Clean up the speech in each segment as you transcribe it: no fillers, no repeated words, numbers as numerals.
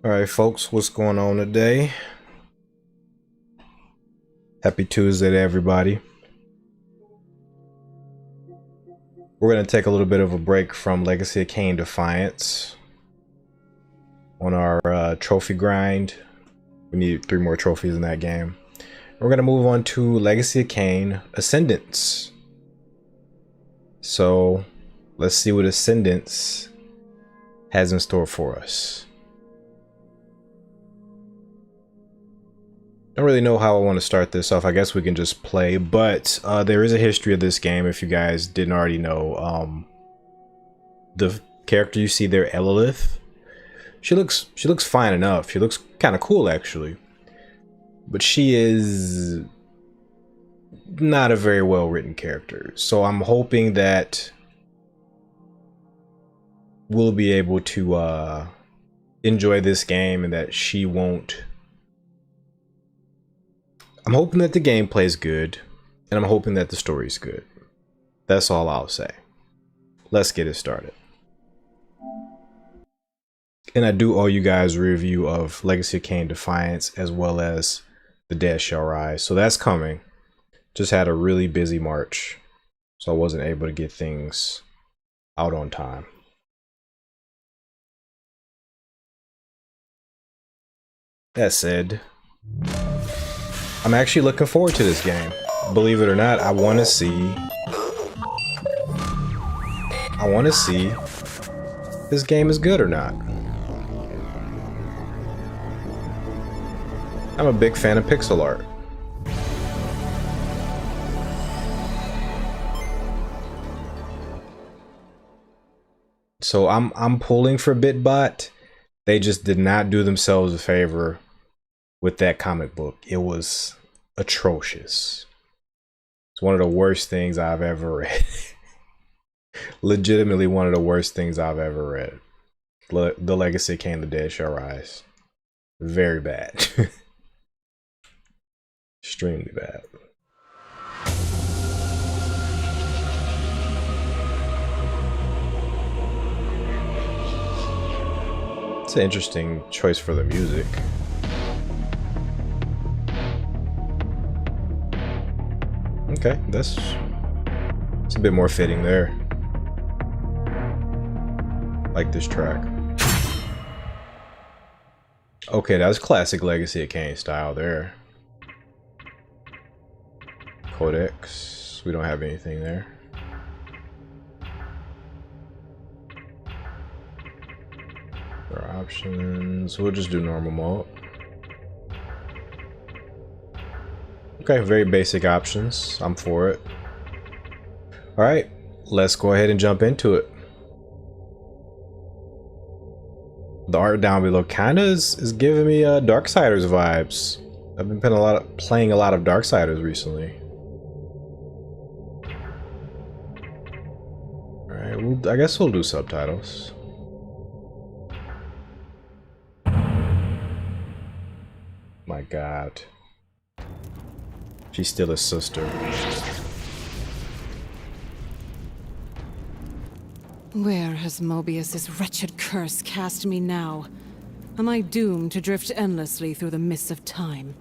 All right, folks, what's going on today? Happy Tuesday to everybody. We're going to take a little bit of a break from Legacy of Kain Defiance on our trophy grind. We need 3 more trophies in that game. We're going to move on to Legacy of Kain Ascendance. So let's see what Ascendance has in store for us. I don't really know how I want to start this off. I guess we can just play, but there is a history of this game if you guys didn't already know. The character you see there, Elaleth, she looks fine enough. She looks kind of cool actually, but she is not a very well written character. So I'm hoping that we'll be able to enjoy this game and that she won't. I'm hoping that the gameplay is good, and I'm hoping that the story is good. That's all I'll say. Let's get it started. And I do owe you guys a review of Legacy of Kain Defiance as well as The Dead Shall Rise. So that's coming. Just had a really busy March, so I wasn't able to get things out on time. That said, I'm actually looking forward to this game. Believe it or not, I want to see if this game is good or not. I'm a big fan of pixel art. So I'm pulling for BitBot. They just did not do themselves a favor with that comic book. It was atrocious. It's one of the worst things I've ever read. Legitimately one of the worst things I've ever read. The Legacy of Kain, The Dead Shall Rise. Very bad. Extremely bad. It's an interesting choice for the music. Okay, it's a bit more fitting there. Like this track. Okay, that's classic Legacy of Kain style there. Codex, we don't have anything there. For options, we'll just do normal mode. Okay, very basic options. I'm for it. Alright, let's go ahead and jump into it. The art down below kinda is giving me Darksiders vibes. I've been playing a lot of Darksiders recently. Alright, I guess we'll do subtitles. My god. She's still a sister. Where has Mobius's wretched curse cast me now? Am I doomed to drift endlessly through the mists of time?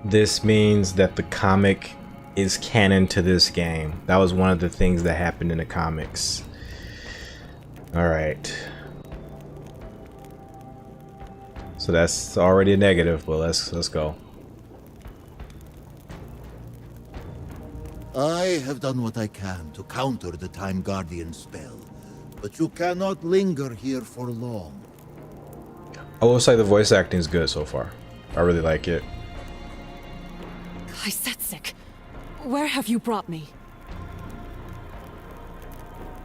This means that the comic is canon to this game. That was one of the things that happened in the comics. Alright. So that's already a negative, but let's go. I have done what I can to counter the Time Guardian spell, but you cannot linger here for long. I will say the voice acting is good so far. I really like it. Isetsik, where have you brought me?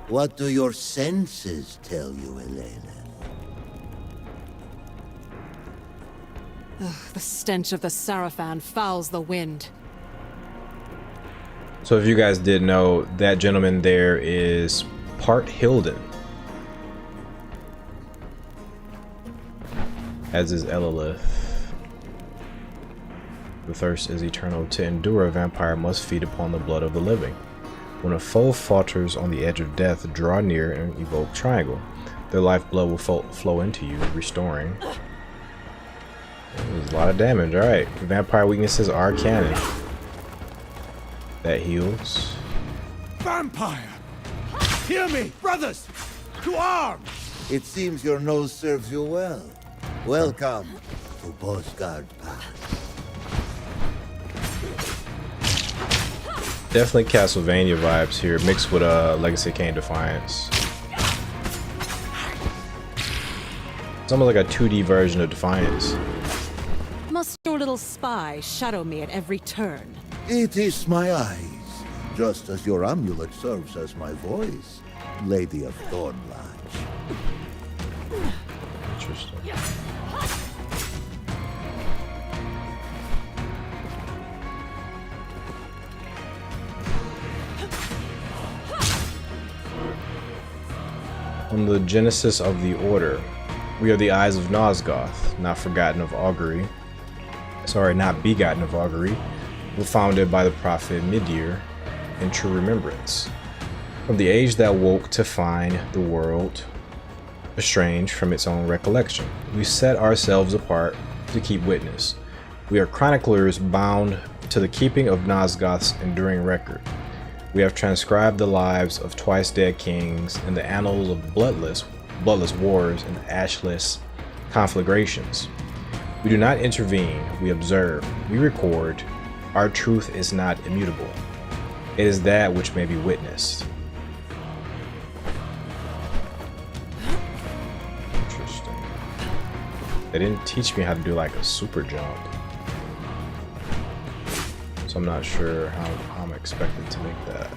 What do your senses tell you, Elaleth? The stench of the Sarafan fouls the wind. So if you guys didn't know, that gentleman there is part Hilden. As is Elaleth. The thirst is eternal. To endure, a vampire must feed upon the blood of the living. When a foe falters on the edge of death, draw near and evoke triangle. Their lifeblood will flow into you, restoring. There's a lot of damage. Alright. Vampire weaknesses are canon. That heals. Vampire! Hear me, brothers! To arms! It seems your nose serves you well. Welcome to Nosgoth Pass. Definitely Castlevania vibes here, mixed with Legacy of Kain Defiance. It's almost like a 2D version of Defiance. Must your little spy shadow me at every turn? It is my eyes, just as your amulet serves as my voice, Lady of Thornlodge. Interesting. On the genesis of the order, we are the eyes of Nosgoth, not forgotten of augury. Sorry, not begotten of augury, but founded by the prophet Midir in true remembrance. From the age that woke to find the world estranged from its own recollection, we set ourselves apart to keep witness. We are chroniclers bound to the keeping of Nosgoth's enduring record. We have transcribed the lives of twice dead kings in the annals of bloodless wars and ashless conflagrations. We do not intervene, we observe, we record. Our truth is not immutable. It is that which may be witnessed. Interesting. They didn't teach me how to do like a super jump. So I'm not sure how I'm expected to make that.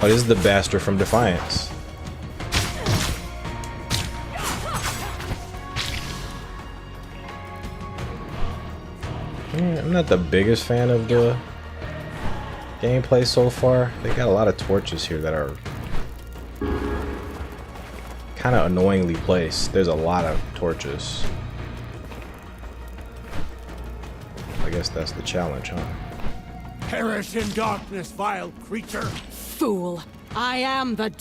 Oh, this is the bastard from Defiance. I'm not the biggest fan of the gameplay so far. They got a lot of torches here that are kind of annoyingly placed. There's a lot of torches. I guess that's the challenge, huh? Perish in darkness, vile creature! Fool! I am the...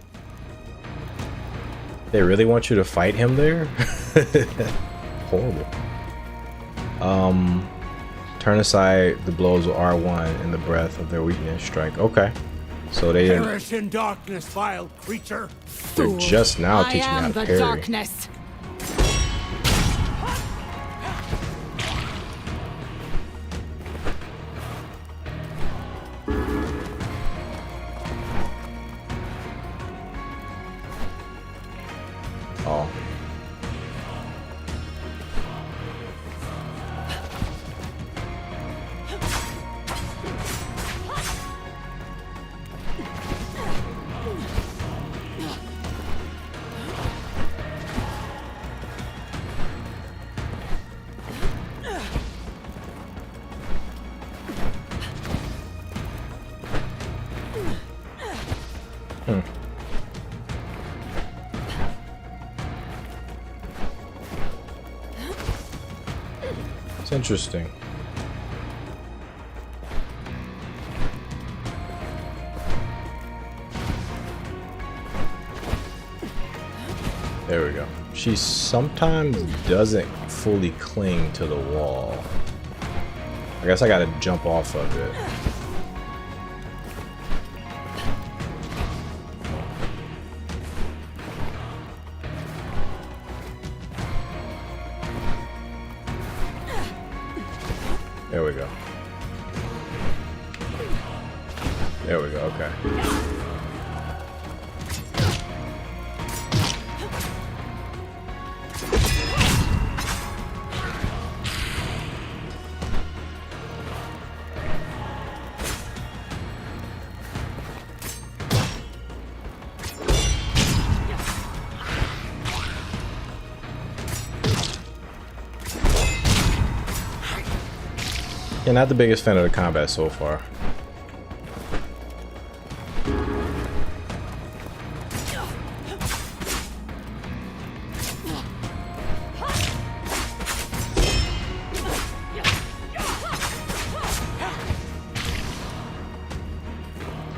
They really want you to fight him there? Horrible. Turn aside the blows of R1 and the breath of their weakness strike. Okay. So they didn't... Perish in darkness, vile creature! They're just now teaching me how to parry. Darkness. Oh. It's interesting. There we go. She sometimes doesn't fully cling to the wall. I guess I gotta jump off of it. There we go. There we go, okay. Yeah, not the biggest fan of the combat so far.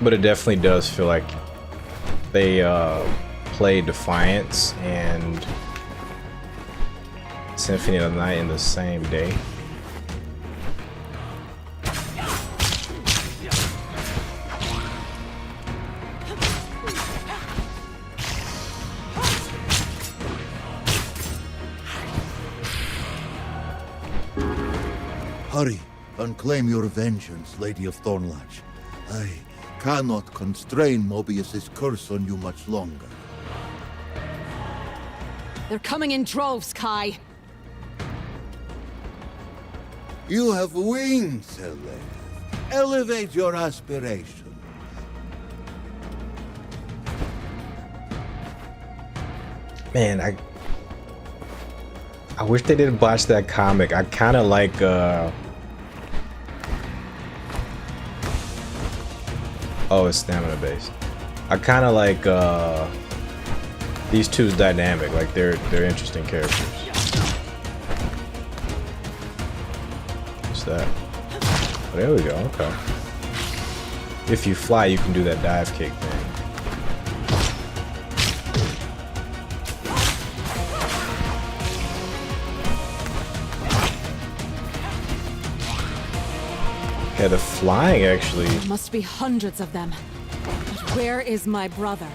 But it definitely does feel like they play Defiance and Symphony of the Night in the same day. Hurry and claim your vengeance, Lady of Thornlatch. I cannot constrain Mobius's curse on you much longer. They're coming in droves, Kai. You have wings, Elaleth. Elevate your aspiration. Man, I wish they didn't botch that comic. I kind of like oh, it's stamina based. I kind of like these two's dynamic. Like they're interesting characters. What's that? Oh, there we go. Okay. If you fly, you can do that dive kick thing. Yeah, the flying actually. There must be hundreds of them. But where is my brother?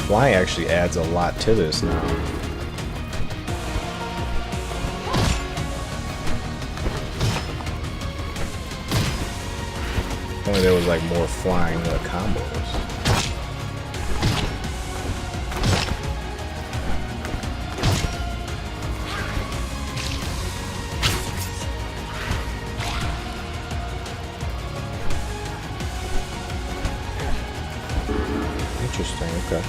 Flying actually adds a lot to this now. If only there was like more flying combos. Interesting, okay.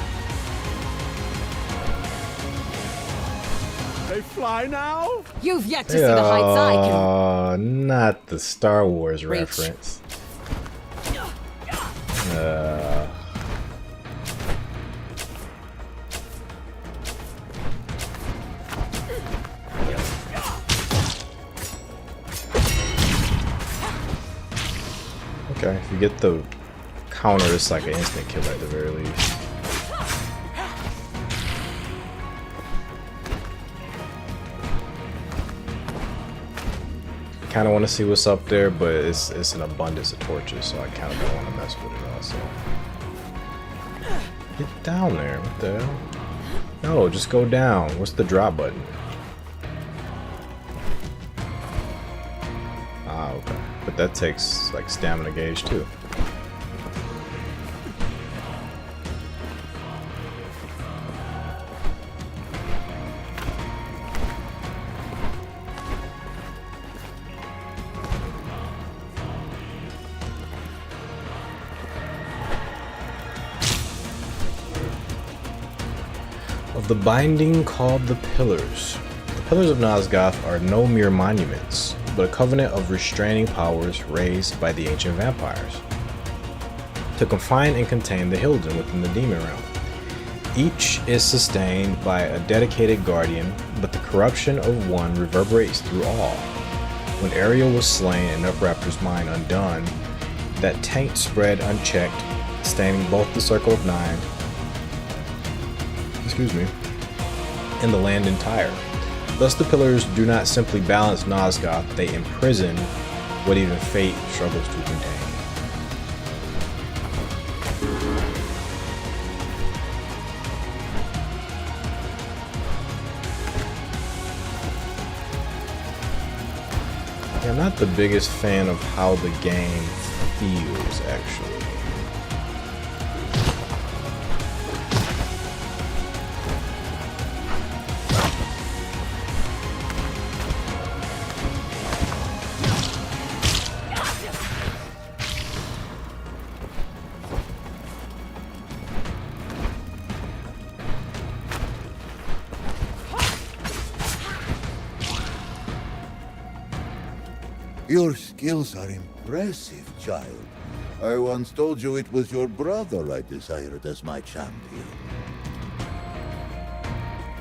They fly now? You've yet to see the heights I can. Not the Star Wars Reach. reference. Okay, if you get the counter, it's like an instant kill at the very least. Kind of want to see what's up there, but it's an abundance of torches, so I kind of don't want to mess with it also. Get down there, what the hell? No, just go down. What's the drop button? Ah, okay. But that takes like stamina gauge too. Of the binding called the Pillars. The Pillars of Nosgoth are no mere monuments, but a covenant of restraining powers raised by the ancient vampires to confine and contain the Hilden within the demon realm. Each is sustained by a dedicated guardian, but the corruption of one reverberates through all. When Ariel was slain and Upraptor's mind undone, that taint spread unchecked, staining both the Circle of Nine, and the land entire. Thus the Pillars do not simply balance Nosgoth, they imprison what even fate struggles to contain. Yeah, I'm not the biggest fan of how the game feels, actually. Your skills are impressive, child. I once told you it was your brother I desired as my champion.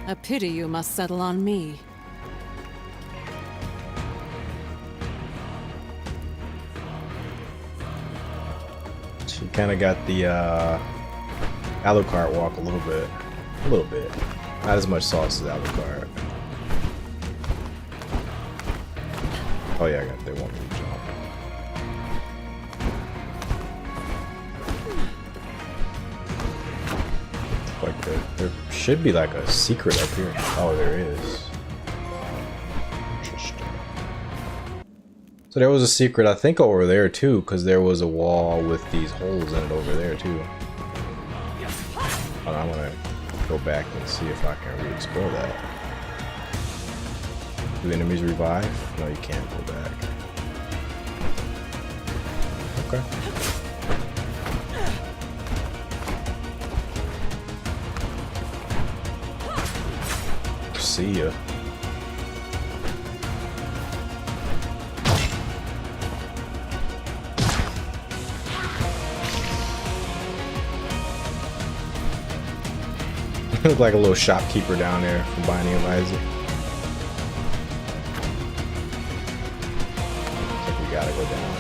A pity you must settle on me. So we kind of got the Alucard walk a little bit. Not as much sauce as Alucard. Oh yeah, they want me to jump. Like there should be like a secret up here. Oh, there is. Interesting. So there was a secret, I think, over there too, because there was a wall with these holes in it over there too. Oh, I'm gonna go back and see if I can re-explore that. Do enemies revive? No, you can't go back. Okay. See ya. Look like a little shopkeeper down there from Binding of Isaac. Looks like we gotta go down.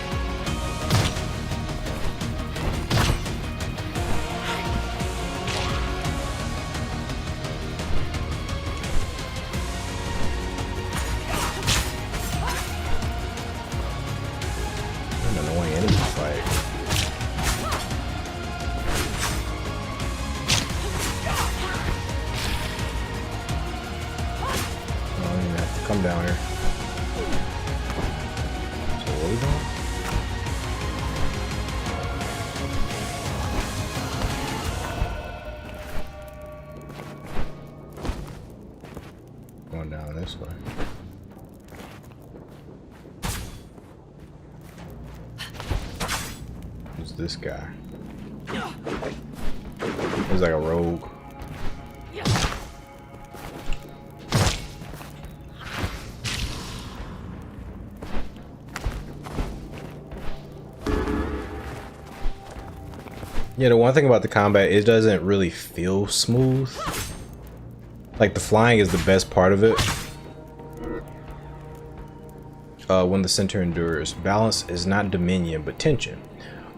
An annoying enemy fight. Come down here. So where we going? Going down this way. Who's this guy? He's like a rogue. Yeah, the one thing about the combat, it doesn't really feel smooth. Like, the flying is the best part of it. When the center endures. Balance is not dominion, but tension.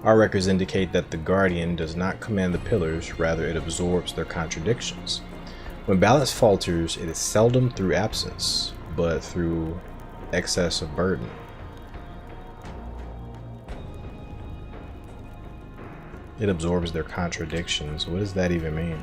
Our records indicate that the Guardian does not command the pillars, rather it absorbs their contradictions. When balance falters, it is seldom through absence, but through excess of burden. It absorbs their contradictions. What does that even mean?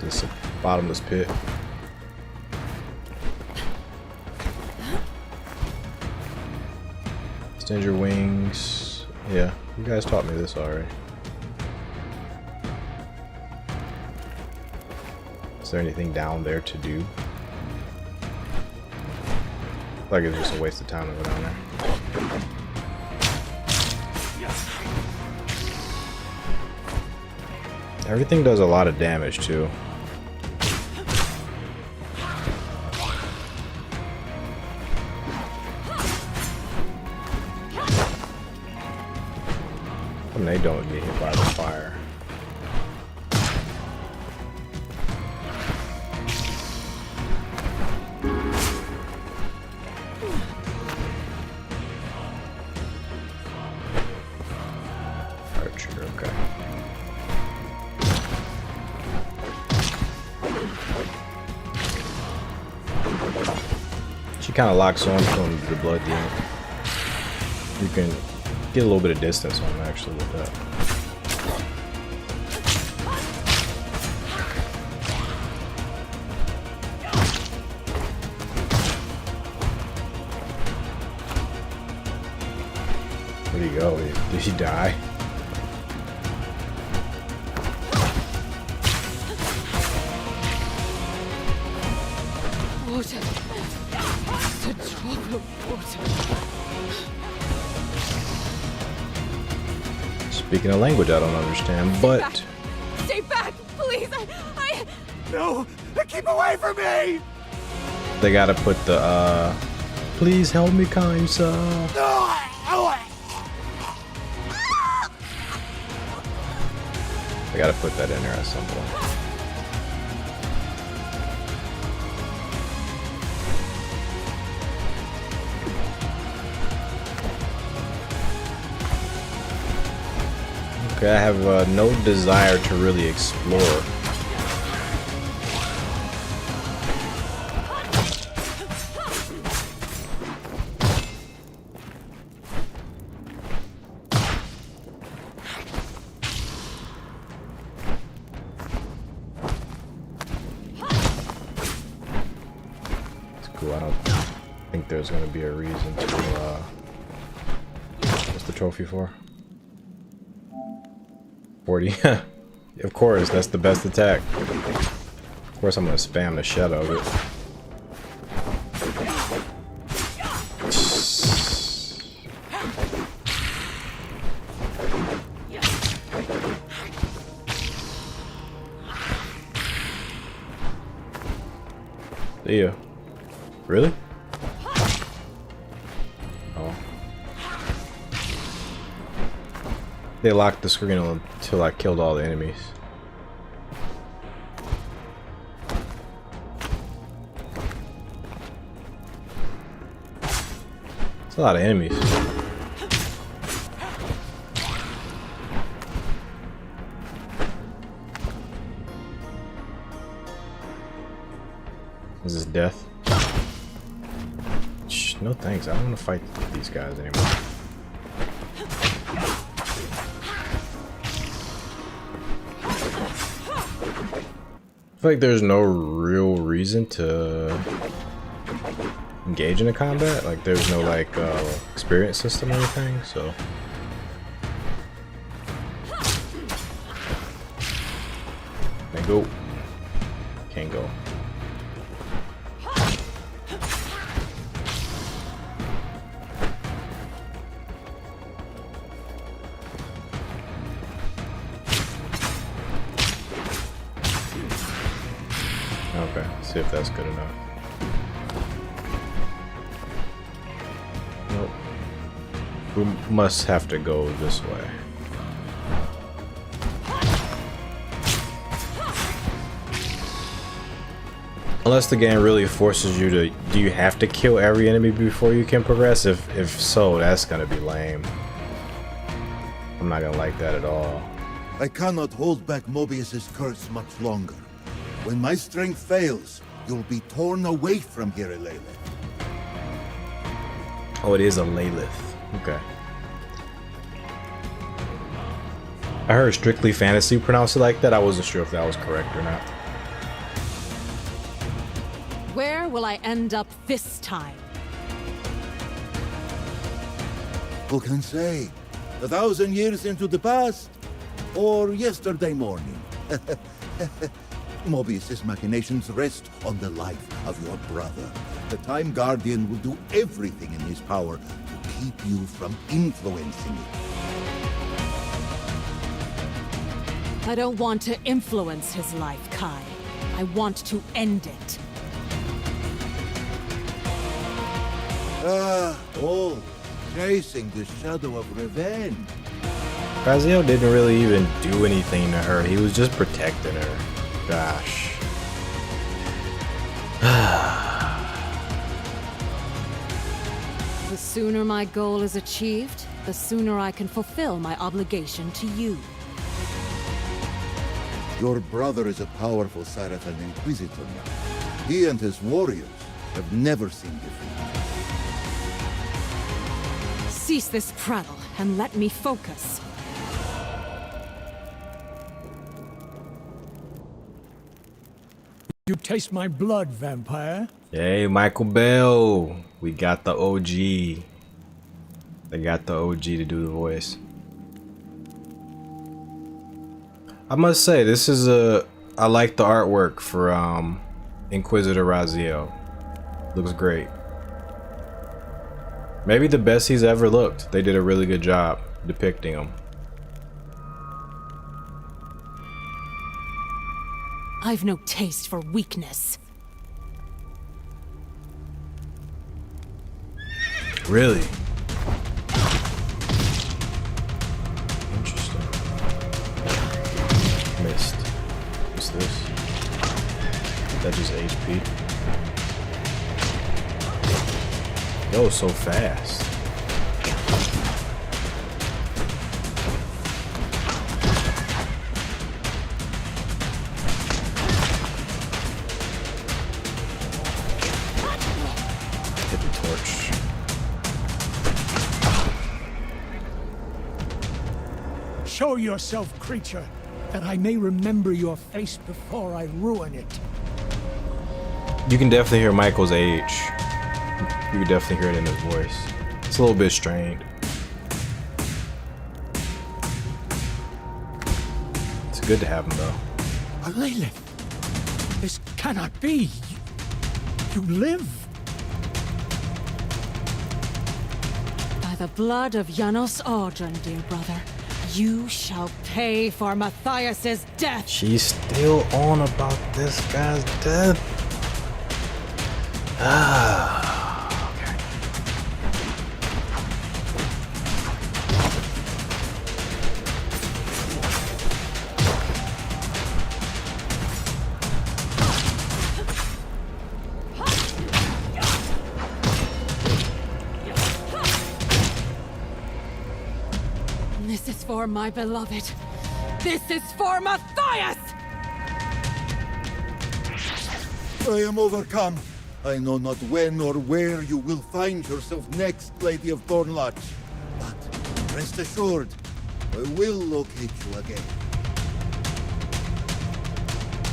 This bottomless pit. Extend your wings. Yeah, you guys taught me this already. Is there anything down there to do? Like it's just a waste of time to go down there. Everything does a lot of damage too. And they don't get hit by the fire. Archer, okay. She kind of locks on from the blood at the end. You can get a little bit of distance on them actually with that. Where'd he go? Did he die? Water. It's a drop of water. Speaking a language I don't understand, but Stay back, please. No! Keep away from me! They gotta put the please help me, kind sir. No! They gotta put that in there at some point. Okay, I have no desire to really explore. I don't think there's going to be a reason to, what's the trophy for? 40. Of course, that's the best attack. Of course, I'm going to spam the shit out of it. See ya. Really? Oh. They locked the screen until I killed all the enemies. It's a lot of enemies. Is this death? No thanks, I don't want to fight these guys anymore. I feel like there's no real reason to engage in a combat. Like there's no like experience system or anything, so. Can't go. Can't go. Okay, see if that's good enough. Nope. We must have to go this way. Unless the game really forces you to, do you have to kill every enemy before you can progress? If so, that's gonna be lame. I'm not gonna like that at all. I cannot hold back Mobius's curse much longer. When my strength fails, you'll be torn away from here, Elaleth. Oh, it is a Elaleth. Okay. I heard Strictly Fantasy pronounce it like that. I wasn't sure if that was correct or not. Where will I end up this time? Who can say? 1,000 years into the past? Or yesterday morning? Mobius's machinations rest on the life of your brother. The Time Guardian will do everything in his power to keep you from influencing it. I don't want to influence his life, Kai. I want to end it. All chasing the shadow of revenge. Raziel didn't really even do anything to her. He was just protecting her. Gosh. The sooner my goal is achieved, the sooner I can fulfill my obligation to you. Your brother is a powerful Saracen Inquisitor now. He and his warriors have never seen defeat. Cease this prattle and let me focus. You taste my blood, vampire? Hey, Michael Bell. We got the OG. They got the OG to do the voice. I must say, this is I like the artwork for Inquisitor Raziel. Looks great. Maybe the best he's ever looked. They did a really good job depicting him. I've no taste for weakness. Really? Interesting. Missed. What's this? That just HP. Yo, so fast. Hit the torch. Show yourself, creature, that I may remember your face before I ruin it. You can definitely hear Michael's age. You can definitely hear it in his voice. It's a little bit strained. It's good to have him though. Elaleth, this cannot be. You live. By the blood of Janos Audron, dear brother, you shall pay for Matthias's death. She's still on about this guy's death. Ah. Okay. This is for my beloved. This is for Matthias! I am overcome. I know not when or where you will find yourself next, Lady of Thornlodge. But rest assured, I will locate you again.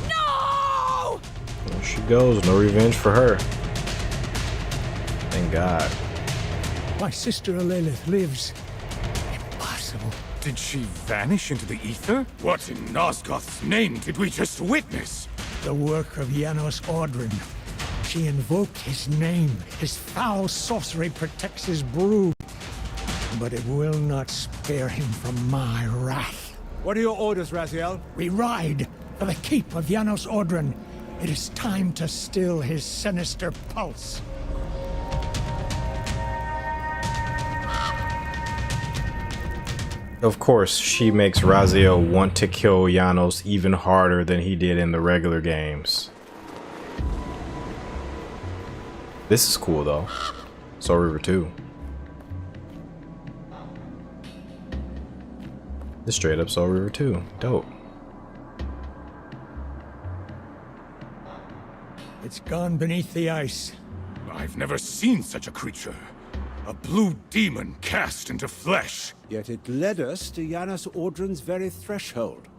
No! There she goes. No revenge for her. Thank God. My sister Elaleth lives. Impossible. Did she vanish into the ether? What in Nosgoth's name did we just witness? The work of Janos Audron. She invoked his name. His foul sorcery protects his brood. But it will not spare him from my wrath. What are your orders, Raziel? We ride for the keep of Janos Audron. It is time to still his sinister pulse. Of course, she makes Raziel want to kill Janos even harder than he did in the regular games. This is cool though. Soul River 2. This straight up Soul River 2. Dope. It's gone beneath the ice. I've never seen such a creature. A blue demon cast into flesh. Yet it led us to Janos Audron's very threshold.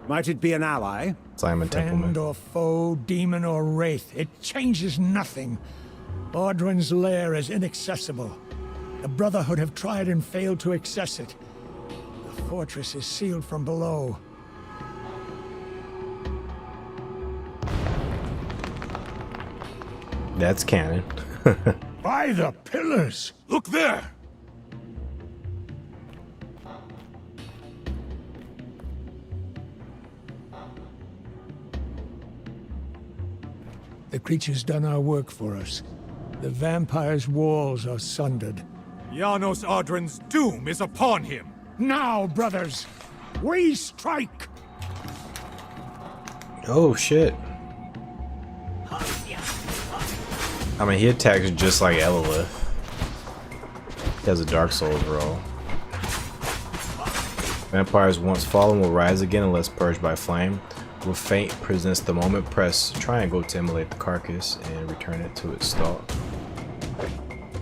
Might it be an ally? Simon Friend Templeman. or foe, demon or wraith, it changes nothing. Audron's lair is inaccessible. The Brotherhood have tried and failed to access it. The fortress is sealed from below. That's canon. By the pillars! Look there! The creature's done our work for us. The vampire's walls are sundered. Janos Audron's doom is upon him. Now, brothers, we strike! Oh shit. I mean, he attacks just like Elaleth. He has a Dark Souls roll. Vampires once fallen will rise again unless purged by flame. Will faint presents the moment. Press triangle to immolate the carcass and return it to its stalk.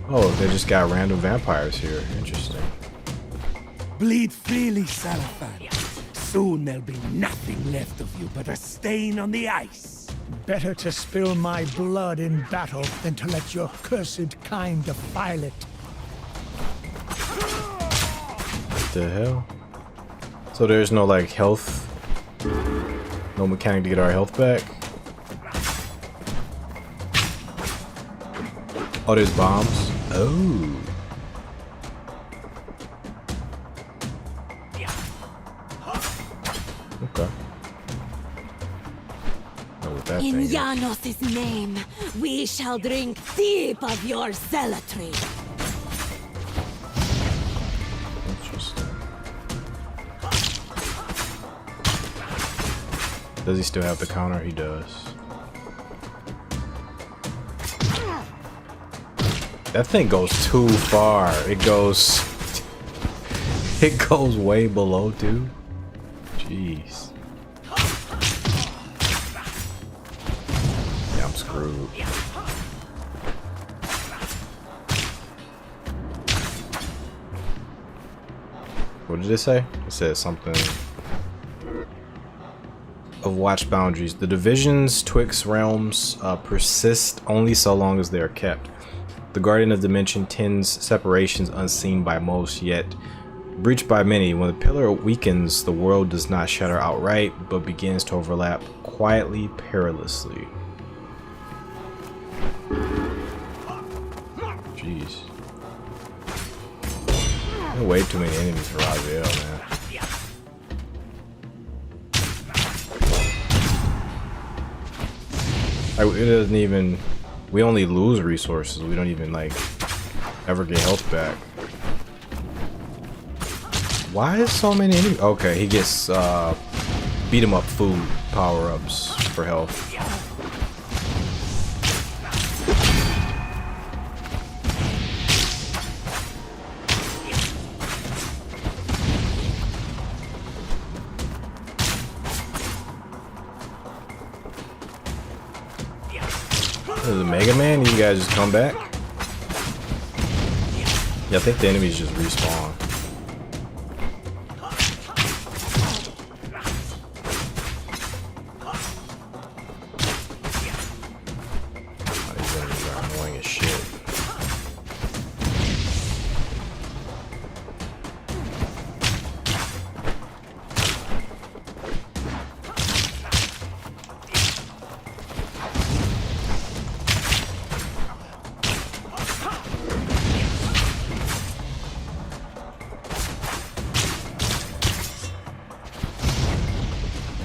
Oh, they just got random vampires here. Interesting. Bleed freely, Salafan. Soon there'll be nothing left of you but a stain on the ice. Better to spill my blood in battle than to let your cursed kind defile it. What the hell? So there's no like health, no mechanic to get our health back. Oh, there's bombs. Oh. Okay. what that In thing is. Janos' name, we shall drink deep of your zealotry. Interesting. Does he still have the counter? He does. That thing goes too far. It goes way below, dude. Jeez. Yeah, I'm screwed. What did it say? It said something of watch boundaries. The divisions twixt realms persist only so long as they are kept. The Guardian of Dimension tends separations unseen by most, yet breached by many. When the pillar weakens, the world does not shatter outright, but begins to overlap quietly, perilously. Jeez. There are way too many enemies for Raziel, man. It doesn't even... We only lose resources. We don't even, like, ever get health back. Why is so many enemies? Okay, he gets, beat 'em up food power-ups for health. Is it Mega Man? You guys just come back? Yeah, I think the enemies just respawn. Oh, these enemies are annoying as shit.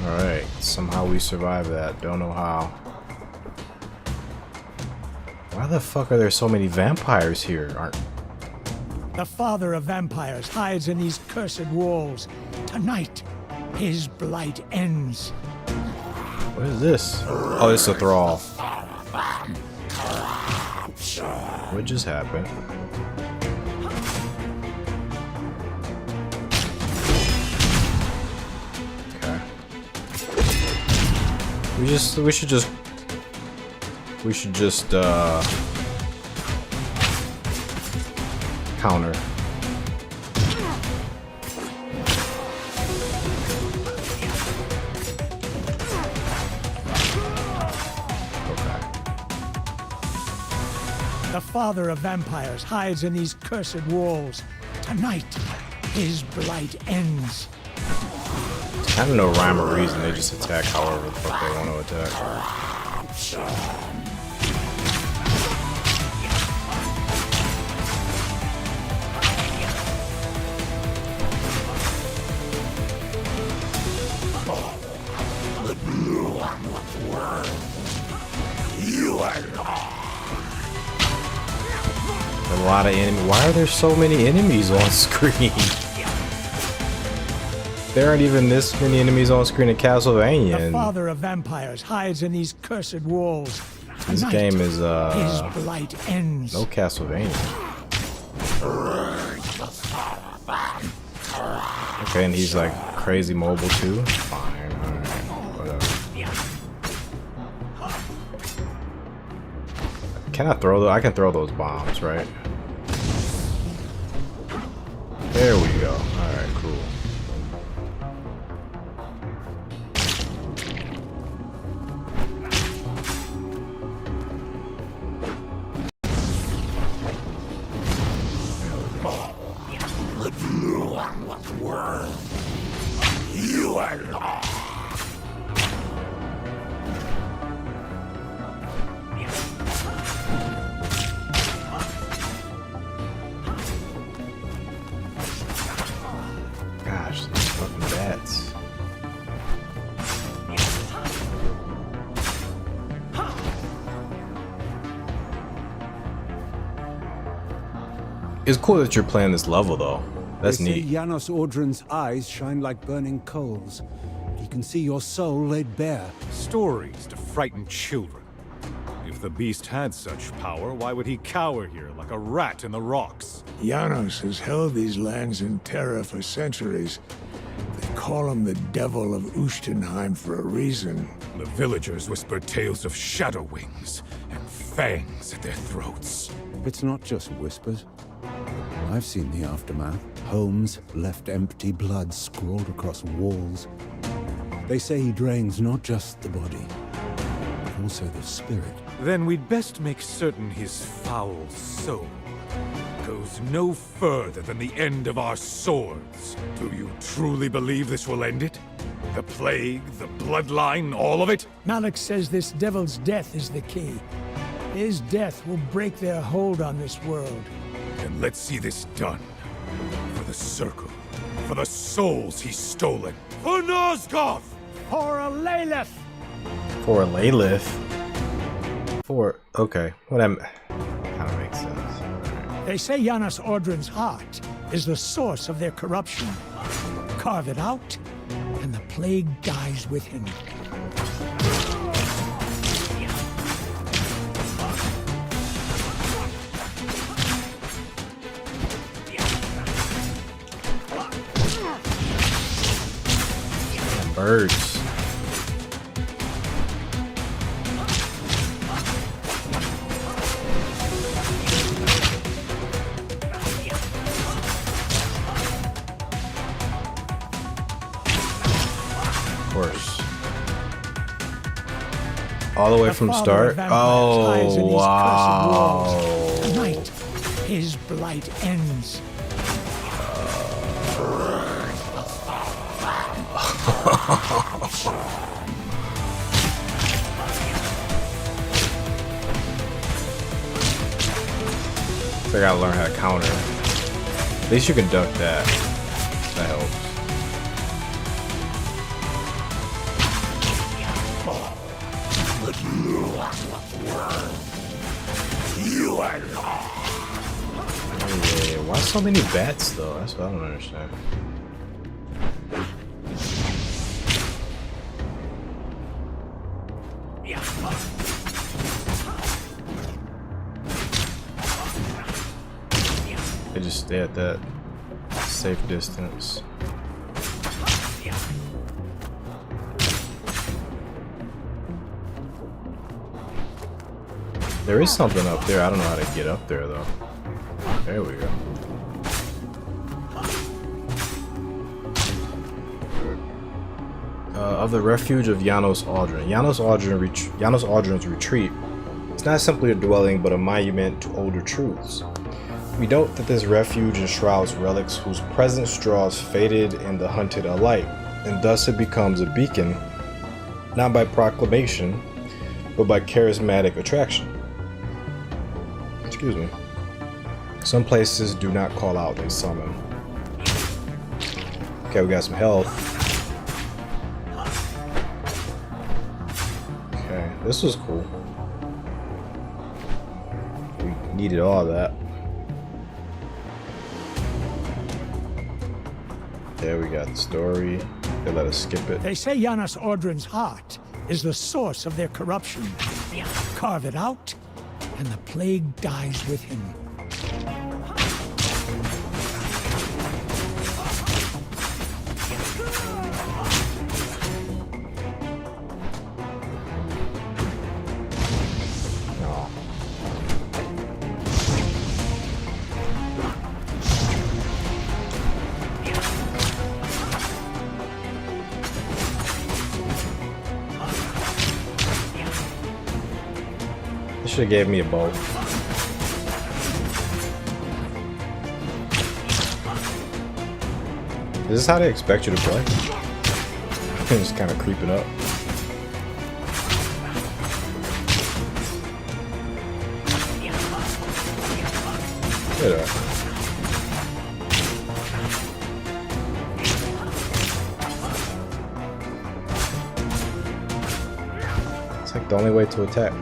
Alright, somehow we survived that. Don't know how. Why the fuck are there so many vampires here? The father of vampires hides in these cursed walls. Tonight, his blight ends. What is this? Oh, it's a thrall. What just happened? We should just counter. The father of vampires hides in these cursed walls. Tonight, his blight ends. I don't know rhyme or reason, they just attack however the fuck they want to attack. A lot of enemies. Why are there so many enemies on screen? There aren't even this many enemies on screen in Castlevania. The father of vampires hides in these cursed walls. This Tonight, game is his blight ends. no Castlevania. Okay, and he's like crazy mobile too. Fine, alright, whatever. Can I throw those? I can throw those bombs, right? There we go. Alright, cool. Gosh, these fucking bats. It's cool that you're playing this level though. That's They say neat. Janos Audron's eyes shine like burning coals. He can see your soul laid bare. Stories to frighten children. If the beast had such power, why would he cower here like a rat in the rocks? Janos has held these lands in terror for centuries. They call him the Devil of Ustenheim for a reason. The villagers whispered tales of shadow wings and fangs at their throats. It's not just whispers. I've seen the aftermath. Homes left empty, blood scrawled across walls. They say he drains not just the body, but also the spirit. Then we'd best make certain his foul soul goes no further than the end of our swords. Do you truly believe this will end it? The plague, the bloodline, all of it? Malik says this devil's death is the key. His death will break their hold on this world. Then let's see this done. For the Circle. For the souls he's stolen. For Nosgoth! For Elaleth! For Elaleth. For okay, what kind of makes sense. They say Janos Audron's heart is the source of their corruption. Carve it out, and the plague dies with him. Birds. Of course. All the way from start. Oh wow! Tonight, his blight ends. So I gotta learn how to counter. At least you can duck that. That helps. Yeah, why so many bats though? That's what I don't understand. They just stay at that safe distance. There is something up there. I don't know how to get up there though. There we go. Of the refuge of Janos Audron. Janos Audron's retreat is not simply a dwelling but a monument to older truths. We note that this refuge enshrouds relics whose presence draws fated and the hunted alike, and thus it becomes a beacon, not by proclamation, but by charismatic attraction. Excuse me. Some places do not call out, they summon. Okay, we got some health. Okay, this was cool. We needed all that. There we got the story. They let us skip it. They say Janos Audron's heart is the source of their corruption. Carve it out, and the plague dies with him. Oh. They should have gave me a bow. Is this how they expect you to play? Just kind of creeping up. Look at that. It's like the only way to attack.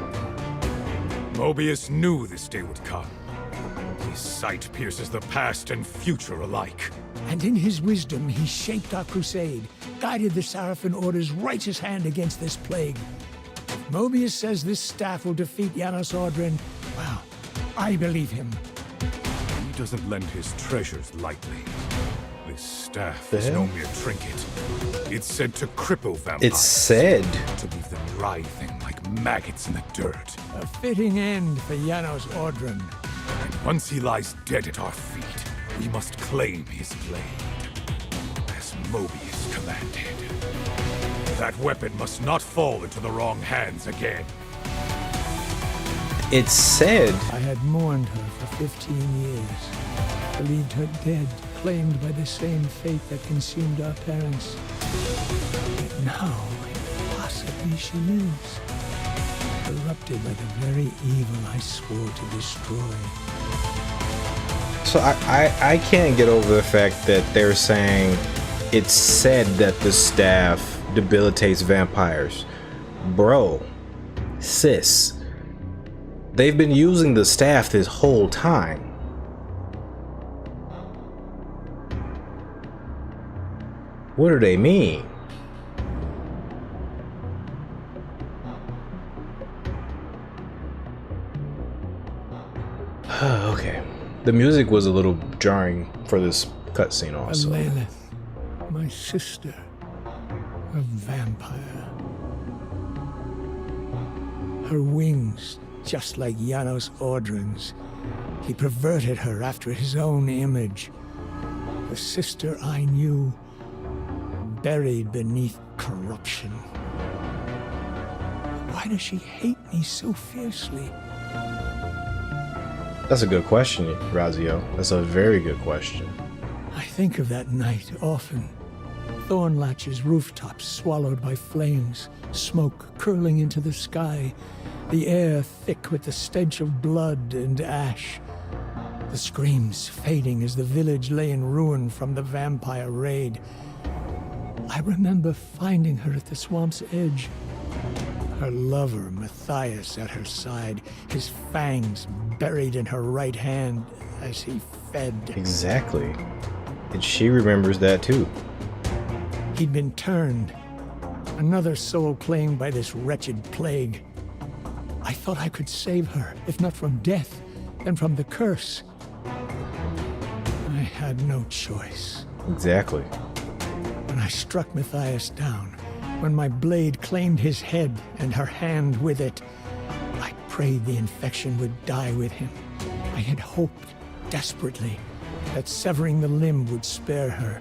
Mobius knew this day would come. He sight pierces the past and future alike. And in his wisdom, he shaped our crusade, guided the Sarafan Order's righteous hand against this plague. If Mobius says this staff will defeat Janos Audrin, well, I believe him. He doesn't lend his treasures lightly. This staff The is hell? no mere trinket. It's said to cripple vampires. It's said. To leave them writhing like maggots in the dirt. A fitting end for Janos Audrin. And once he lies dead at our feet, we must claim his blade. As Mobius commanded. That weapon must not fall into the wrong hands again. It's said. I had mourned her for 15 years, believed her dead, claimed by the same fate that consumed our parents. Yet now, possibly she lives, corrupted by the very evil I swore to destroy. So I can't get over the fact that they're saying it's said that the staff debilitates vampires. Bro, sis, they've been using the staff this whole time. What do they mean? Okay. The music was a little jarring for this cutscene also. Elaleth, my sister, a vampire. Her wings, just like Janos Audrin's. He perverted her after his own image. The sister I knew, buried beneath corruption. Why does she hate me so fiercely? That's a good question, Razio. That's a very good question. I think of that night often. Thornlatch's rooftops swallowed by flames, smoke curling into the sky, the air thick with the stench of blood and ash. The screams fading as the village lay in ruin from the vampire raid. I remember finding her at the swamp's edge. Her lover, Matthias, at her side, his fangs buried in her right hand as he fed. Exactly. And she remembers that too. He'd been turned. Another soul claimed by this wretched plague. I thought I could save her, if not from death, then from the curse. I had no choice. Exactly. When I struck Matthias down, when my blade claimed his head and her hand with it, I prayed the infection would die with him. I had hoped, desperately, that severing the limb would spare her.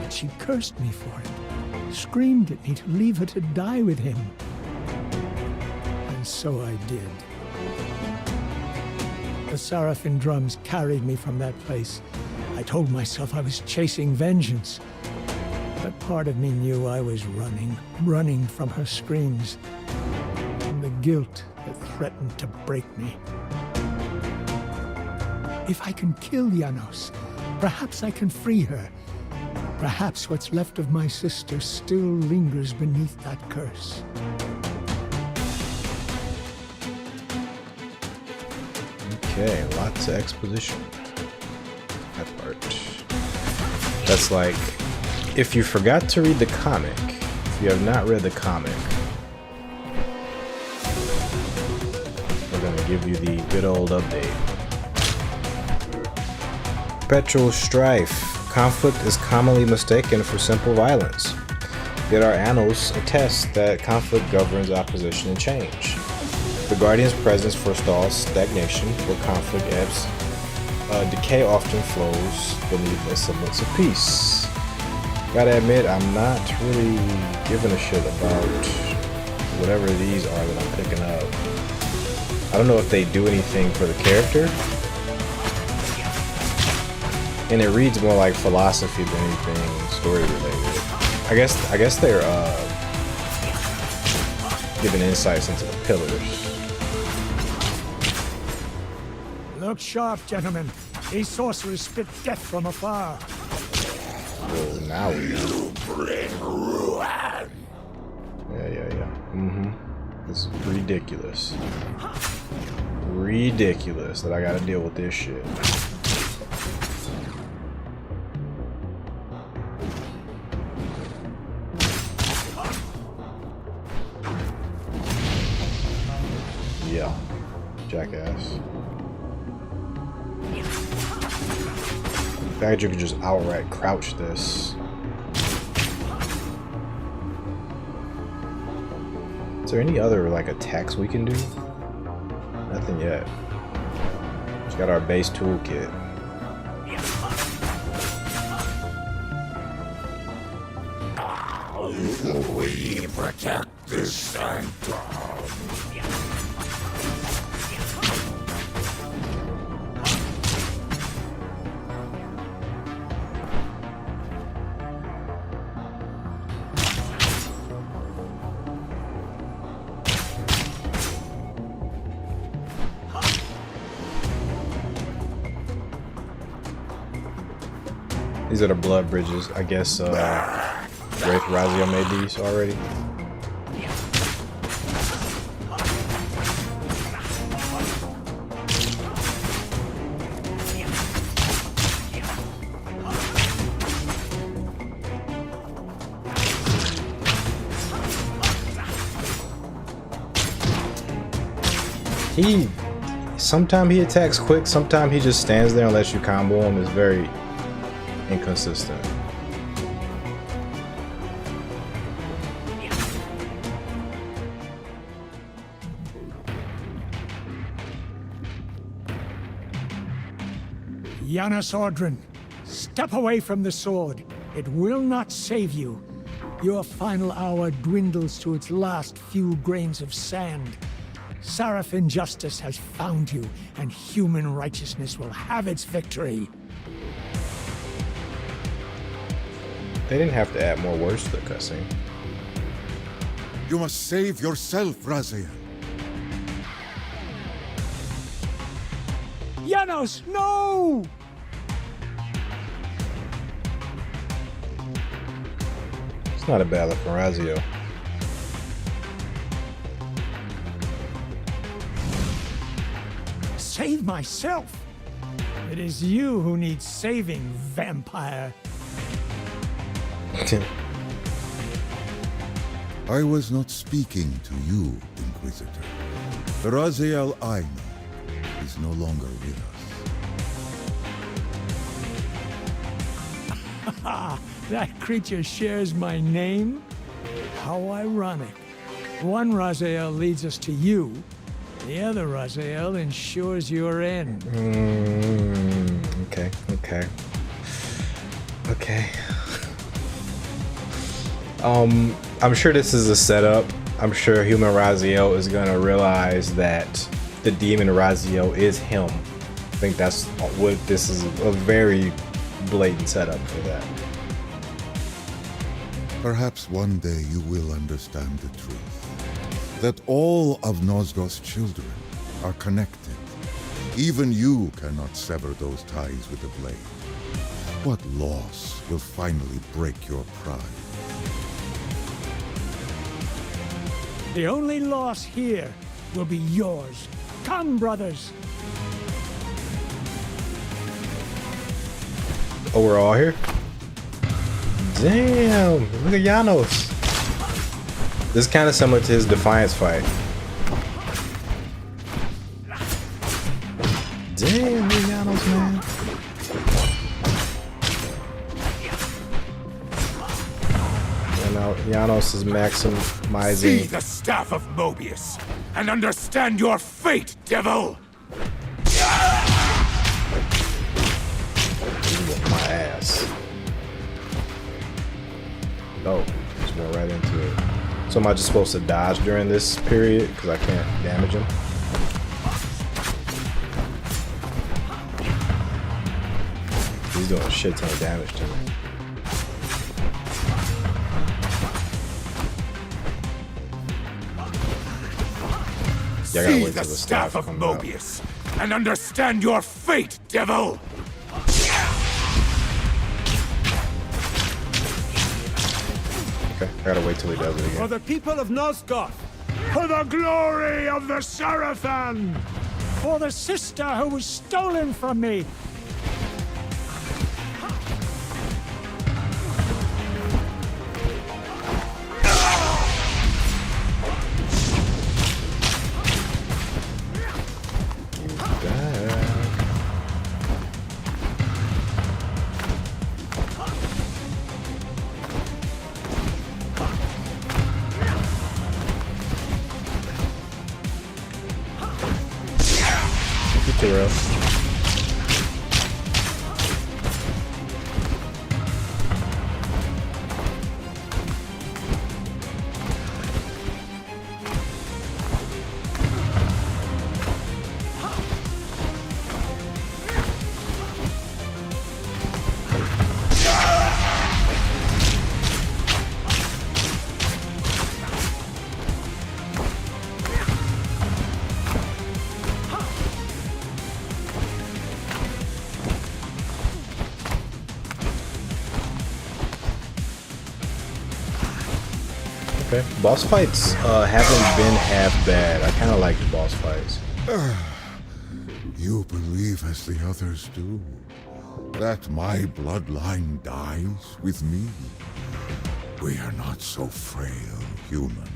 But she cursed me for it, screamed at me to leave her to die with him. And so I did. The Sarafan drums carried me from that place. I told myself I was chasing vengeance. But part of me knew I was running from her screams, from the guilt that threatened to break me. If I can kill Janos, perhaps I can free her. Perhaps what's left of my sister still lingers beneath that curse. Okay, lots of exposition. That part. That's like, if you forgot to read the comic, if you have not read the comic, we're gonna give you the good old update. Perpetual strife. Conflict is commonly mistaken for simple violence. Yet our annals attest that conflict governs opposition and change. The Guardian's presence forestalls stagnation where conflict ebbs. Decay often flows beneath a semblance of peace. Gotta admit, I'm not really giving a shit about whatever these are that I'm picking up. I don't know if they do anything for the character. And it reads more like philosophy than anything story related. I guess they're giving insights into the pillars. Look sharp, gentlemen. These sorcerers spit death from afar. Well, now we know. Yeah. This is ridiculous. ridiculous that I gotta deal with this shit. Yeah, jackass. The fact you could just outright crouch this. Is there any other like attacks we can do? Nothing yet. Just got our base toolkit. We protect this sanctum. These are the blood bridges. I guess Wraith Razio made these already. Sometimes he attacks quick, sometimes he just stands there and lets you combo him. It's very inconsistent. Janos Ordrin, step away from the sword. It will not save you. Your final hour dwindles to its last few grains of sand. Seraphin justice has found you, and human righteousness will have its victory. They didn't have to add more words to the cutscene. You must save yourself, Raziel. Janos, no! It's not a battle for Razio. Save myself? It is you who needs saving, vampire. I was not speaking to you, Inquisitor. The Raziel I know is no longer with us. That creature shares my name? How ironic. One Raziel leads us to you, the other Raziel ensures your end. Okay. I'm sure this is a setup. I'm sure human Raziel is gonna realize that the demon Raziel is him. I think that's what this is, a very blatant setup for that. Perhaps one day you will understand the truth. That all of Nosgoth's children are connected. Even you cannot sever those ties with a blade. What loss will finally break your pride? The only loss here will be yours. Come, brothers. Oh, we're all here? Damn, look at Janos. This is kind of similar to his Defiance fight. Damn, look at Janos, man. And now Janos is maximizing. See the staff of Mobius and understand your fate, devil! My ass. Oh, just went right into it. So am I just supposed to dodge during this period because I can't damage him? He's doing a shit ton of damage to me. Yeah, I gotta See wait the till the staff of comes out. Mobius and understand your fate, devil! Okay, I gotta wait till he does it For again. the people of Nosgoth! For the glory of the Seraphin! for the sister who was stolen from me. Hero. Okay. Boss fights haven't been half bad. I kind of like the boss fights. You believe as the others do, that my bloodline dies with me? We are not so frail, human.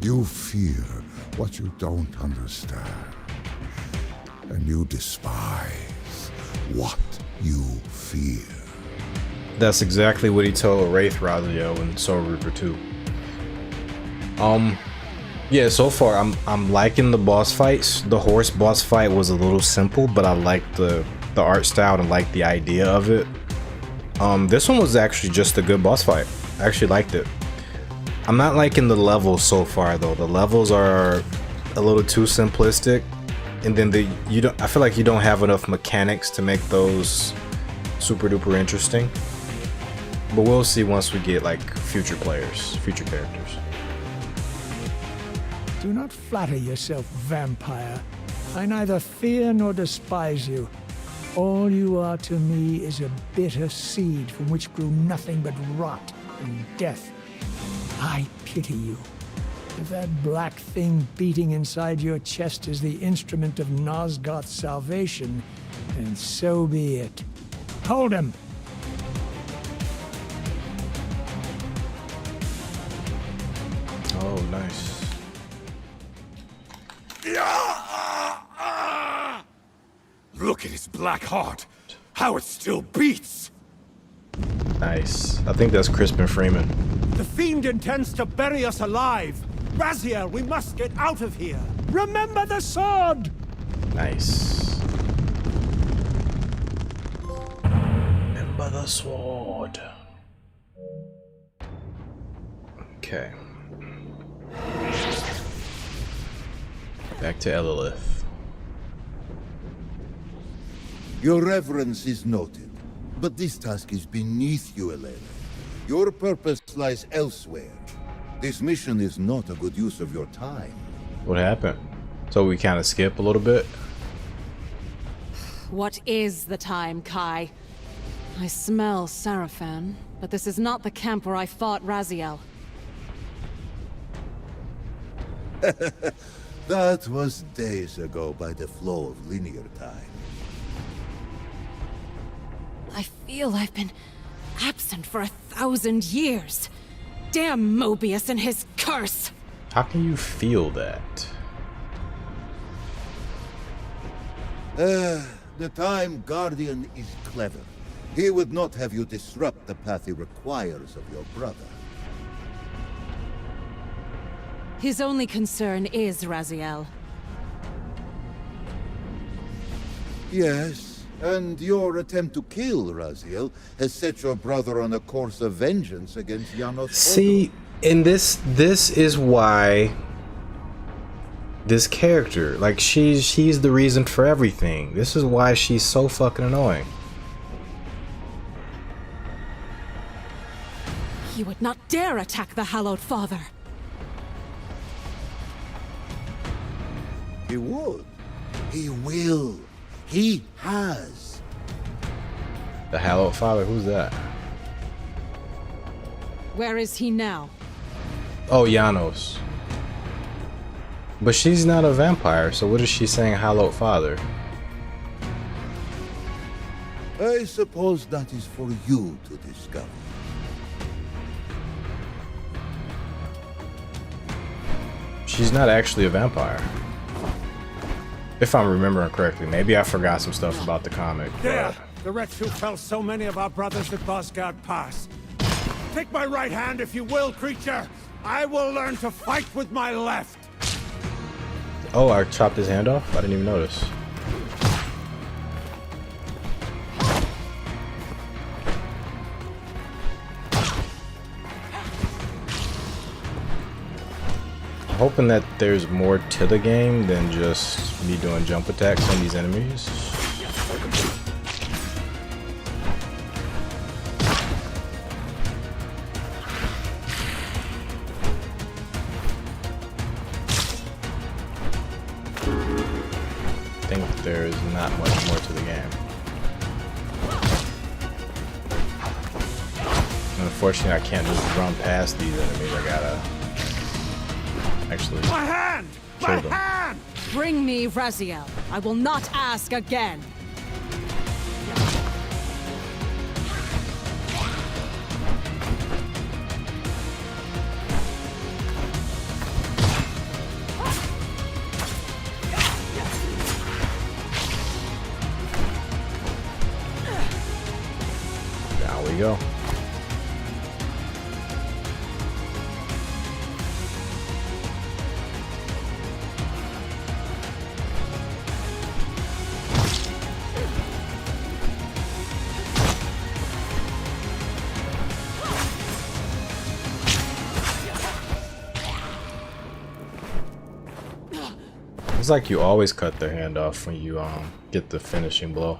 You fear what you don't understand, and you despise what you fear. That's exactly what he told Wraith Raziel in Soul Reaper 2. Yeah, so far I'm liking the boss fights. The horse boss fight was a little simple, but I liked the art style and liked the idea of it. This one was actually just a good boss fight. I actually liked it. I'm not liking the levels so far though. The levels are a little too simplistic, and then I feel like you don't have enough mechanics to make those super duper interesting. But we'll see once we get like future characters. Do not flatter yourself, vampire. I neither fear nor despise you. All you are to me is a bitter seed from which grew nothing but rot and death. I pity you. If that black thing beating inside your chest is the instrument of Nosgoth's salvation, then so be it. Hold him! Oh, nice. Look at his black heart. How it still beats. Nice. I think that's Crispin Freeman. The fiend intends to bury us alive. Raziel, we must get out of here. Remember the sword! Nice. Remember the sword. Okay. Back to Elaleth. Your reverence is noted, but this task is beneath you, Elaleth. Your purpose lies elsewhere. This mission is not a good use of your time. What happened? So we kind of skip a little bit? What is the time, Kai? I smell Sarafan, but this is not the camp where I fought Raziel. That was days ago by the flow of linear time. I feel I've been absent for 1,000 years. Damn Mobius and his curse! How can you feel that? The Time Guardian is clever. He would not have you disrupt the path he requires of your brother. His only concern is Raziel. Yes, and your attempt to kill Raziel has set your brother on a course of vengeance against Janos. See, and this is why this character, like she's the reason for everything. This is why she's so fucking annoying. He would not dare attack the Hallowed Father. He would. He will. He has. The Hallowed Father, who's that? Where is he now? Oh, Janos. But she's not a vampire, so what is she saying, hallowed father? I suppose that is for you to discover. She's not actually a vampire. If I'm remembering correctly. Maybe I forgot some stuff about the comic. There! The wretch who fell so many of our brothers at Nosgoth Pass. Take my right hand if you will, creature! I will learn to fight with my left! Oh, I chopped his hand off? I didn't even notice. Hoping that there's more to the game than just me doing jump attacks on these enemies. I think there's not much more to the game. Unfortunately, I can't just run past these enemies. I gotta actually My hand! My kill them. hand! Bring me Raziel. I will not ask again. Down we go. It's like you always cut their hand off when you get the finishing blow.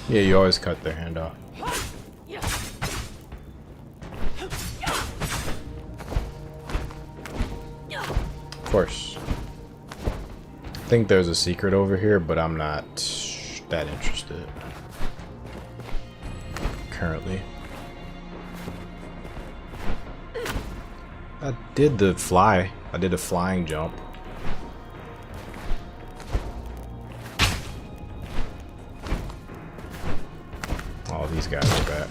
Yeah, you always cut their hand off. Of course. I think there's a secret over here, but I'm not that interested currently. I did the fly. I did a flying jump. Oh, these guys are back.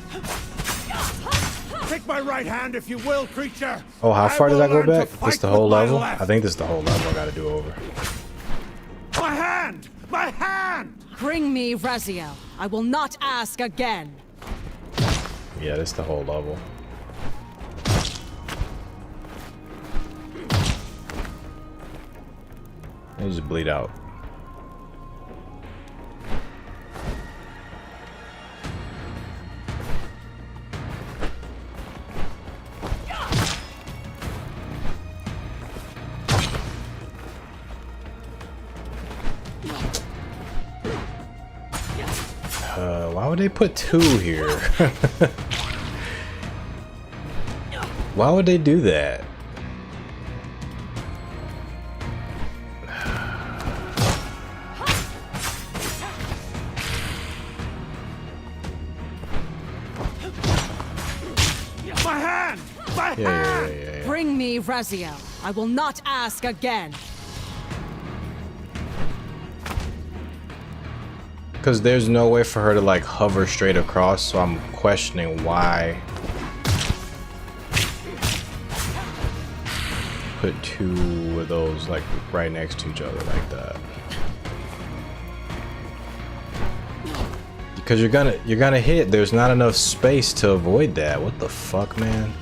Take my right hand if you will, creature! Oh, how far did I go will learn back? to This fight the whole with my level? left. I think this is the whole level I gotta do over. My hand! My hand! Bring me Raziel. I will not ask again. Yeah, this is the whole level. They just bleed out. Why would they put two here? Why would they do that? My hand! My Yeah. hand! Bring me Raziel. I will not ask again. Because there's no way for her to like hover straight across, so I'm questioning why put two of those like right next to each other like that. Because you're gonna hit. There's not enough space to avoid that. What the fuck, man?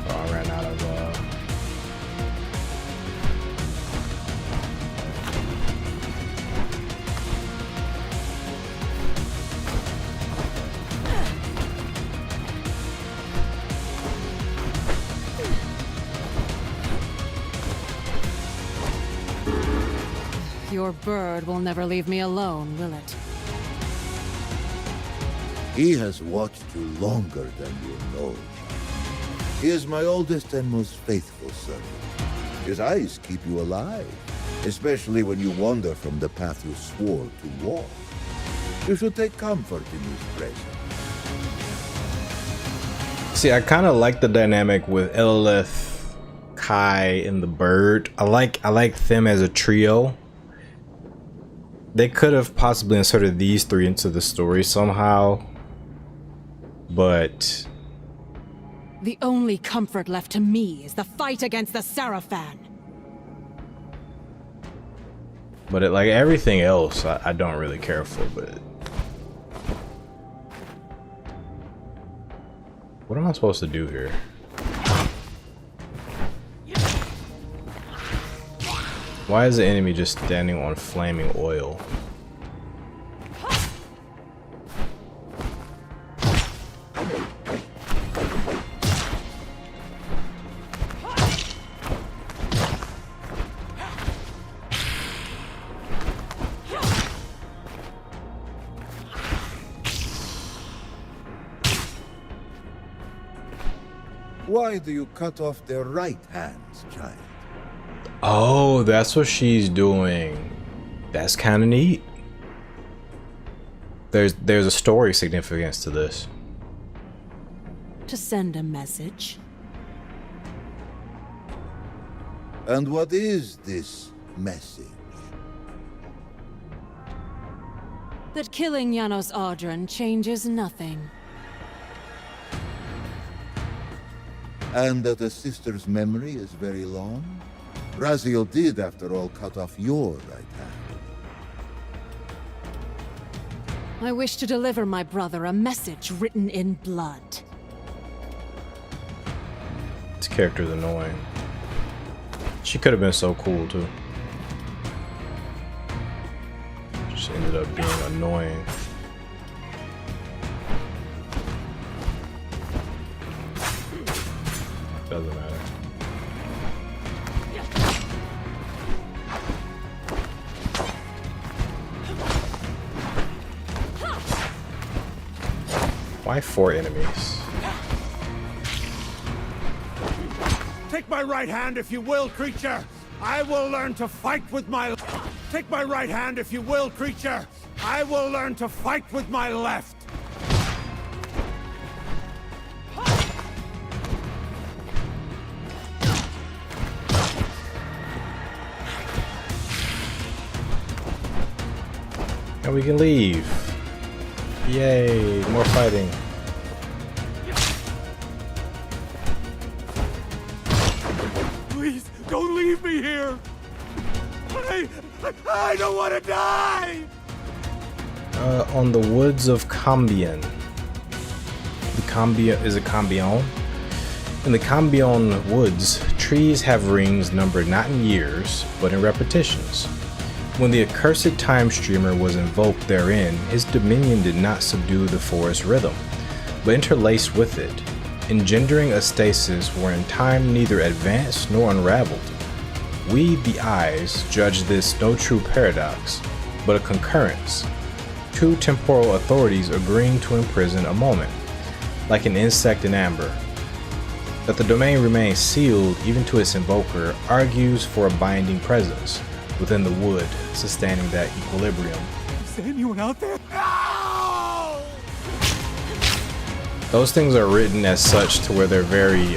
Oh, I ran out of Your bird will never leave me alone, will it? He has watched you longer than you know. He is my oldest and most faithful servant. His eyes keep you alive, especially when you wander from the path you swore to walk. You should take comfort in his presence. See, I kind of like the dynamic with Elaleth, Kai, and the bird. I like them as a trio. They could have possibly inserted these three into the story somehow, but The only comfort left to me is the fight against the Sarafan. like everything else, I don't really care for. But what am I supposed to do here? Why is the enemy just standing on flaming oil? Why do you cut off their right hands, child? Oh, that's what she's doing. That's kind of neat. There's a story significance to this. To send a message. And what is this message? That killing Janos Audron changes nothing. And that a sister's memory is very long? Raziel did, after all, cut off your right hand. I wish to deliver my brother a message written in blood. This character's annoying. She could have been so cool too. She ended up being annoying. Doesn't matter. Why 4 enemies? Take my right hand if you will, creature. I will learn to fight with my... Take my right hand if you will, creature. I will learn to fight with my left. And we can leave. Yay, more fighting. Please, don't leave me here. I don't want to die. On the woods of Cambion. The Cambion is a Cambion. In the Cambion woods, trees have rings numbered not in years, but in repetitions. When the accursed time streamer was invoked therein, his dominion did not subdue the forest rhythm, but interlaced with it, engendering a stasis wherein time neither advanced nor unraveled. We, the eyes, judge this no true paradox, but a concurrence, two temporal authorities agreeing to imprison a moment, like an insect in amber. That the domain remains sealed even to its invoker argues for a binding presence within the wood, sustaining that equilibrium. Is there anyone out there? No! Those things are written as such to where they're very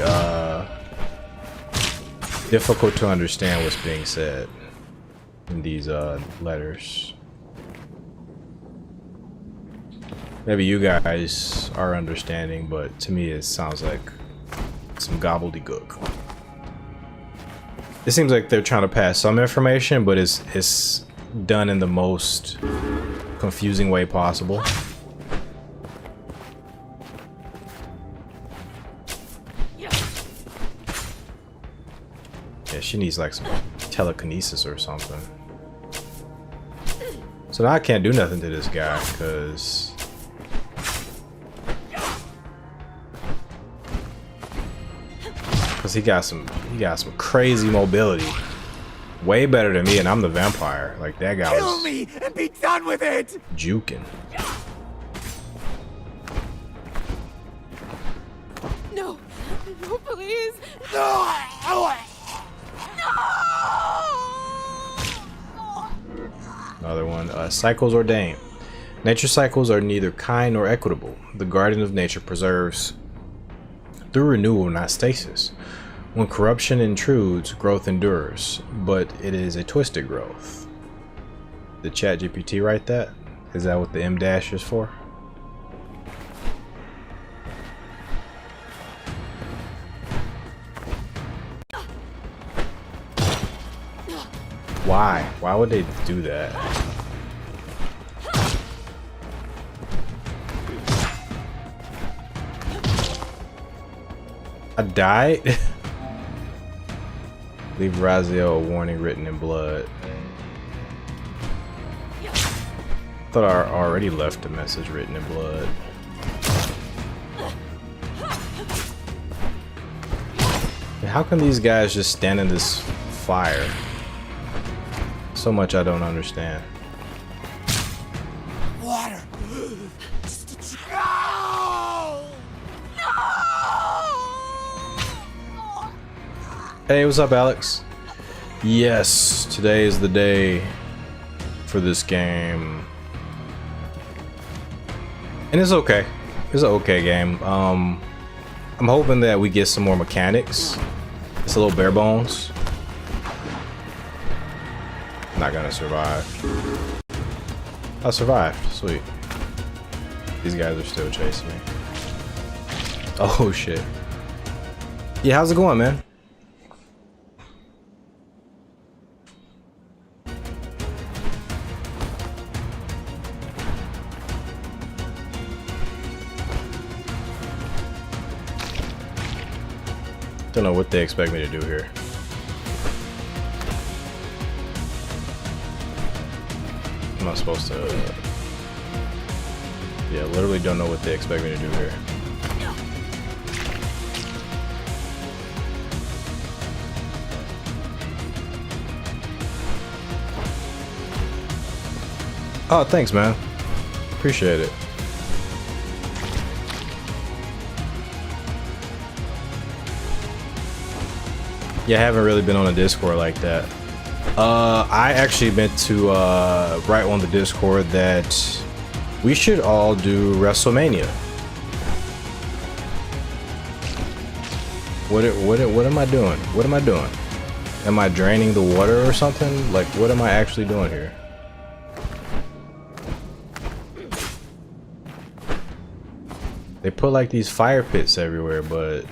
difficult to understand what's being said in these letters. Maybe you guys are understanding, but to me it sounds like some gobbledygook. It seems like they're trying to pass some information, but it's done in the most confusing way possible. Yeah, she needs like some telekinesis or something. So now I can't do nothing to this guy because he got some crazy mobility. way better than me, and I'm the vampire. Like, that guy Kill was me and be done with it! juking. No, no, please. Another one. Cycles ordained. Nature cycles are neither kind nor equitable. The guardian of nature preserves through renewal, not stasis. When corruption intrudes, growth endures, but it is a twisted growth. Did ChatGPT write that? Is that what the M dash is for? Why? Why would they do that? I died? Leave Raziel a warning written in blood. Thought I already left a message written in blood. How can these guys just stand in this fire? So much I don't understand. Water! Hey, what's up, Alex? Yes, today is the day for this game. And it's okay. It's an okay game. I'm hoping that we get some more mechanics. It's a little bare bones. Not gonna survive. I survived. Sweet. These guys are still chasing me. Oh shit. Yeah, how's it going, man? Don't know what they expect me to do here. I'm not supposed to. Yeah, literally don't know what they expect me to do here. Oh, thanks, man. Appreciate it. Yeah, I haven't really been on a Discord like that. I actually meant to write on the Discord that we should all do WrestleMania. What am I doing? What am I doing? Am I draining the water or something? Like, what am I actually doing here? They put like these fire pits everywhere, but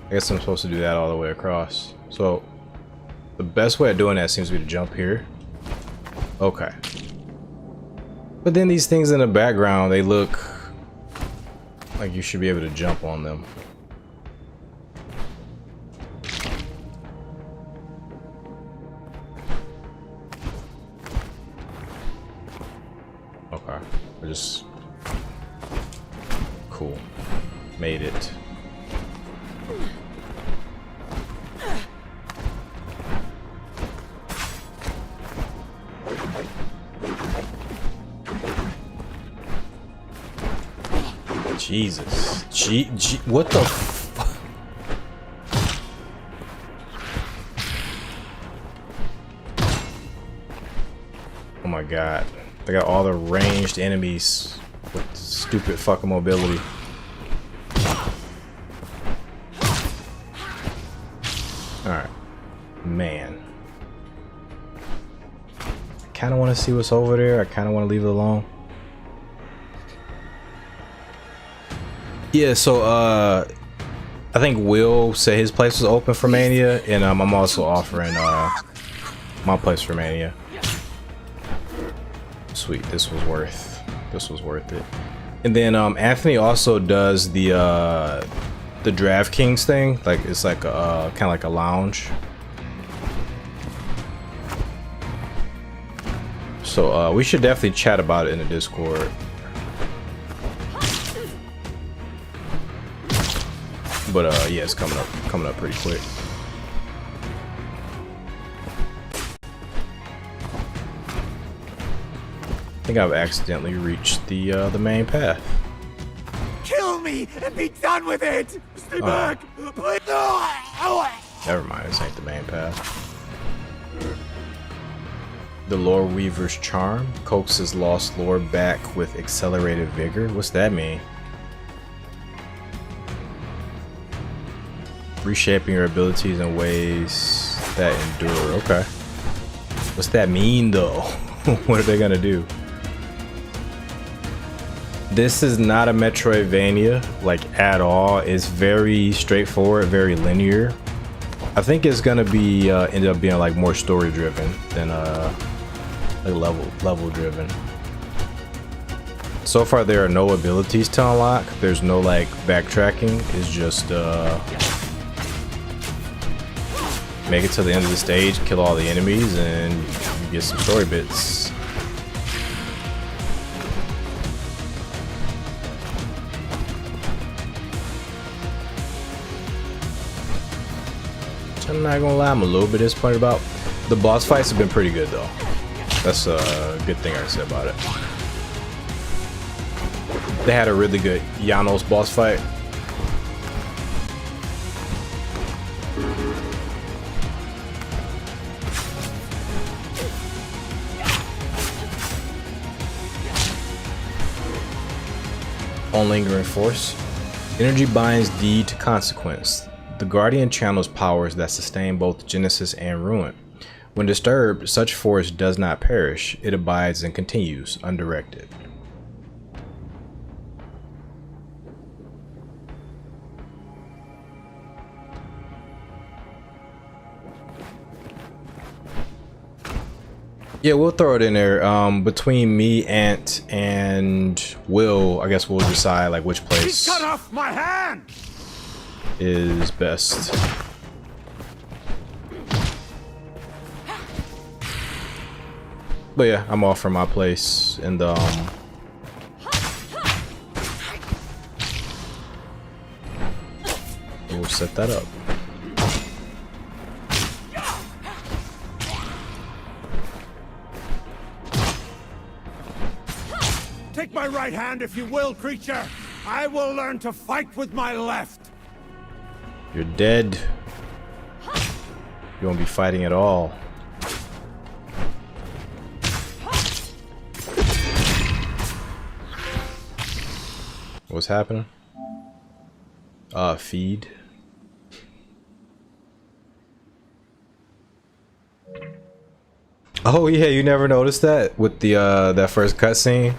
I guess I'm supposed to do that all the way across. So the best way of doing that seems to be to jump here. Okay. But then these things in the background, they look like you should be able to jump on them. Okay. We're just cool. Made it. Jesus. What the f- Oh my god. They got all the ranged enemies with stupid fucking mobility. Alright. Man. I kinda wanna see what's over there. I kinda wanna leave it alone. Yeah, so I think Will said his place was open for Mania, and I'm also offering my place for Mania. Sweet, this was worth it. And then Anthony also does the DraftKings thing, like it's like a kind of like a lounge. So we should definitely chat about it in the Discord. But yeah, it's coming up pretty quick. I think I've accidentally reached the main path. Kill me and be done with it! Stay back! Please! No! Never mind, this ain't the main path. The Lore Weaver's Charm coaxes lost lore back with accelerated vigor. What's that mean? Reshaping your abilities in ways that endure. Okay. What's that mean though? What are they gonna do? This is not a Metroidvania, like at all. It's very straightforward, very linear. I think it's gonna be end up being like more story driven than like level driven. So far there are no abilities to unlock. There's no like backtracking. It's just make it to the end of the stage, kill all the enemies, and you get some story bits. I'm not gonna lie, I'm a little bit disappointed about. The boss fights have been pretty good though. That's a good thing I can say about it. They had a really good Janos boss fight. On Lingering Force. Energy binds deed to consequence. The Guardian channels powers that sustain both Genesis and Ruin. When disturbed, such force does not perish. It abides and continues, undirected. Yeah, we'll throw it in there. Between me, Ant, and Will, I guess we'll decide like which place Cut off my hand! is best. But yeah, I'm off from my place and we'll set that up. Take my right hand if you will, creature! I will learn to fight with my left! You're dead. You won't be fighting at all. What's happening? Feed. Oh yeah, you never noticed that with the that first cutscene?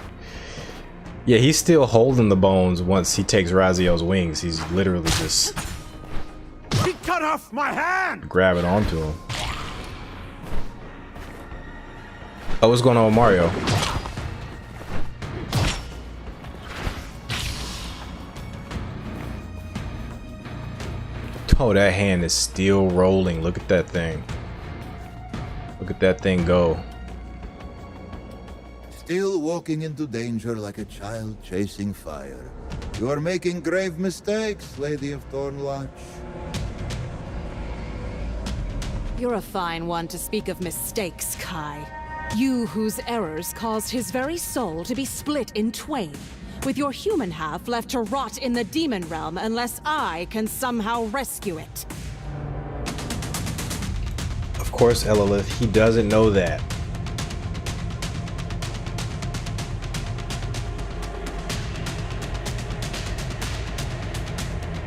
Yeah, he's still holding the bones once he takes Raziel's wings. He's literally just He cut off my hand! grabbing onto him. Oh, what's going on with Mario? Oh, that hand is still rolling. Look at that thing. Look at that thing go. Still walking into danger like a child chasing fire. You are making grave mistakes, Lady of Thornlodge. You're a fine one to speak of mistakes, Kai. You whose errors caused his very soul to be split in twain, with your human half left to rot in the demon realm unless I can somehow rescue it. Of course, Elaleth, he doesn't know that.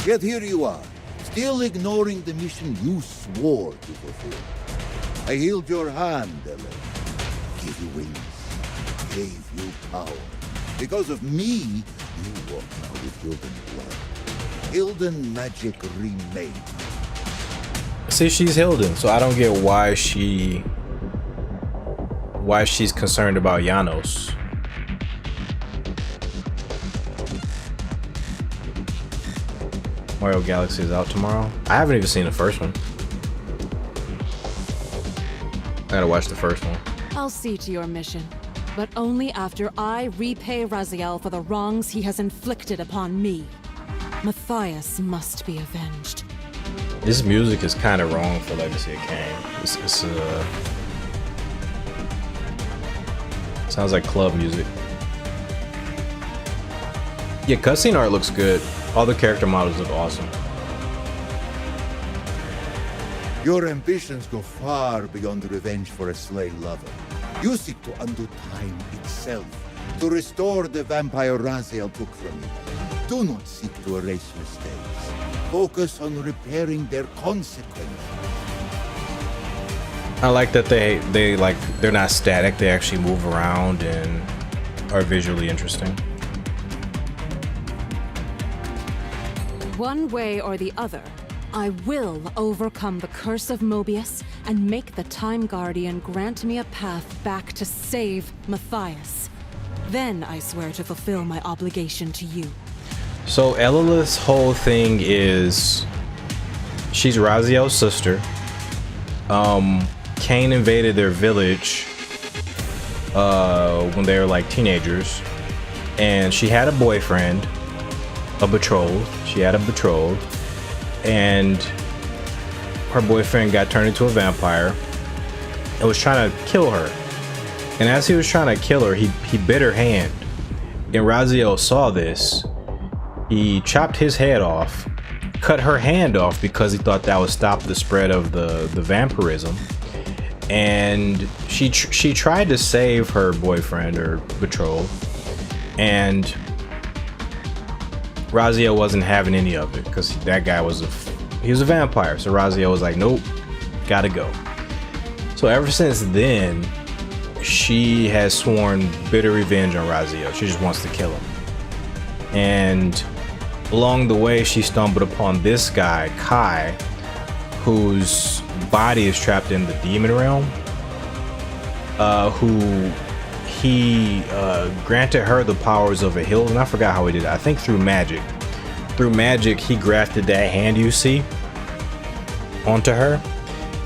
Yet here you are, still ignoring the mission you swore to fulfill. I healed your hand, Elaleth. Gave you wings. Gave you power. Because of me, you walk now with Hilden blood. Hilden magic remade. See, she's Hilden, so I don't get why she's concerned about Janos. Mario Galaxy is out tomorrow. I haven't even seen the first one. I gotta watch the first one. I'll see to your mission, but only after I repay Raziel for the wrongs he has inflicted upon me. Matthias must be avenged. This music is kind of wrong for Legacy of Kain. It's sounds like club music. Yeah, cutscene art looks good. All the character models look awesome. Your ambitions go far beyond revenge for a slain lover. You seek to undo time itself, to restore the vampire Raziel took from you. Do not seek to erase mistakes. Focus on repairing their consequences. I like that they're not static. They actually move around and are visually interesting. One way or the other, I will overcome the curse of Mobius and make the Time Guardian grant me a path back to save Matthias. Then I swear to fulfill my obligation to you. So Elaleth's whole thing is she's Raziel's sister. Kain invaded their village when they were like teenagers, and she had a boyfriend, a betrothed. She had a betrothed, and her boyfriend got turned into a vampire and was trying to kill her. And as he was trying to kill her, he bit her hand. And Raziel saw this. He chopped his head off, cut her hand off because he thought that would stop the spread of the vampirism. And she tried to save her boyfriend or betrothed, and Raziel wasn't having any of it because that guy was he was a vampire. So Raziel was like, nope, gotta go. So ever since then, she has sworn bitter revenge on Raziel. She just wants to kill him. And along the way, she stumbled upon this guy, Kai, whose body is trapped in the demon realm, who he granted her the powers of a hill, and I forgot how he did it. I think through magic. Through magic, he grafted that hand you see onto her,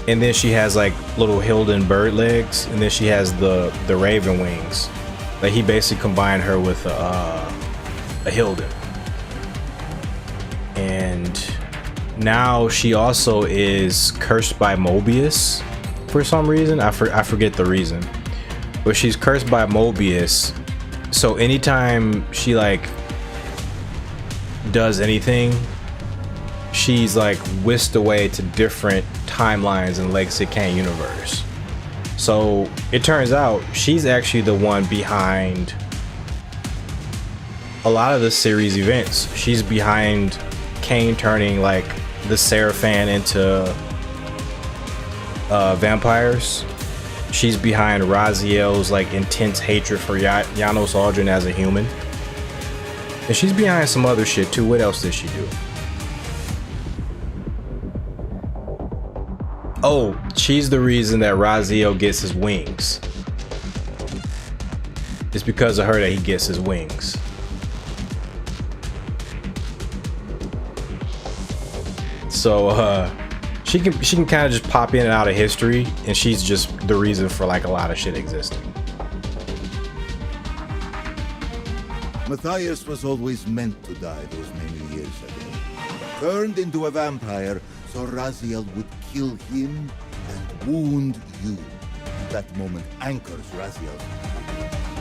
and then she has like little Hilden bird legs, and then she has the raven wings. Like he basically combined her with a Hilden, and now she also is cursed by Mobius for some reason. I forget the reason, but she's cursed by Mobius. So anytime she like does anything, she's like whisked away to different timelines in Legacy of Kain universe. So it turns out she's actually the one behind a lot of the series events. She's behind Kain turning like the Seraphan into vampires. She's behind Raziel's like intense hatred for Janos Aldrin as a human, and she's behind some other shit too. What else did she do? Oh, she's the reason that Raziel gets his wings. It's because of her that he gets his wings. So she can kind of just pop in and out of history, and she's just the reason for like a lot of shit existing. Matthias was always meant to die those many years ago. Turned into a vampire so Raziel would kill him and wound you. That moment anchors Raziel.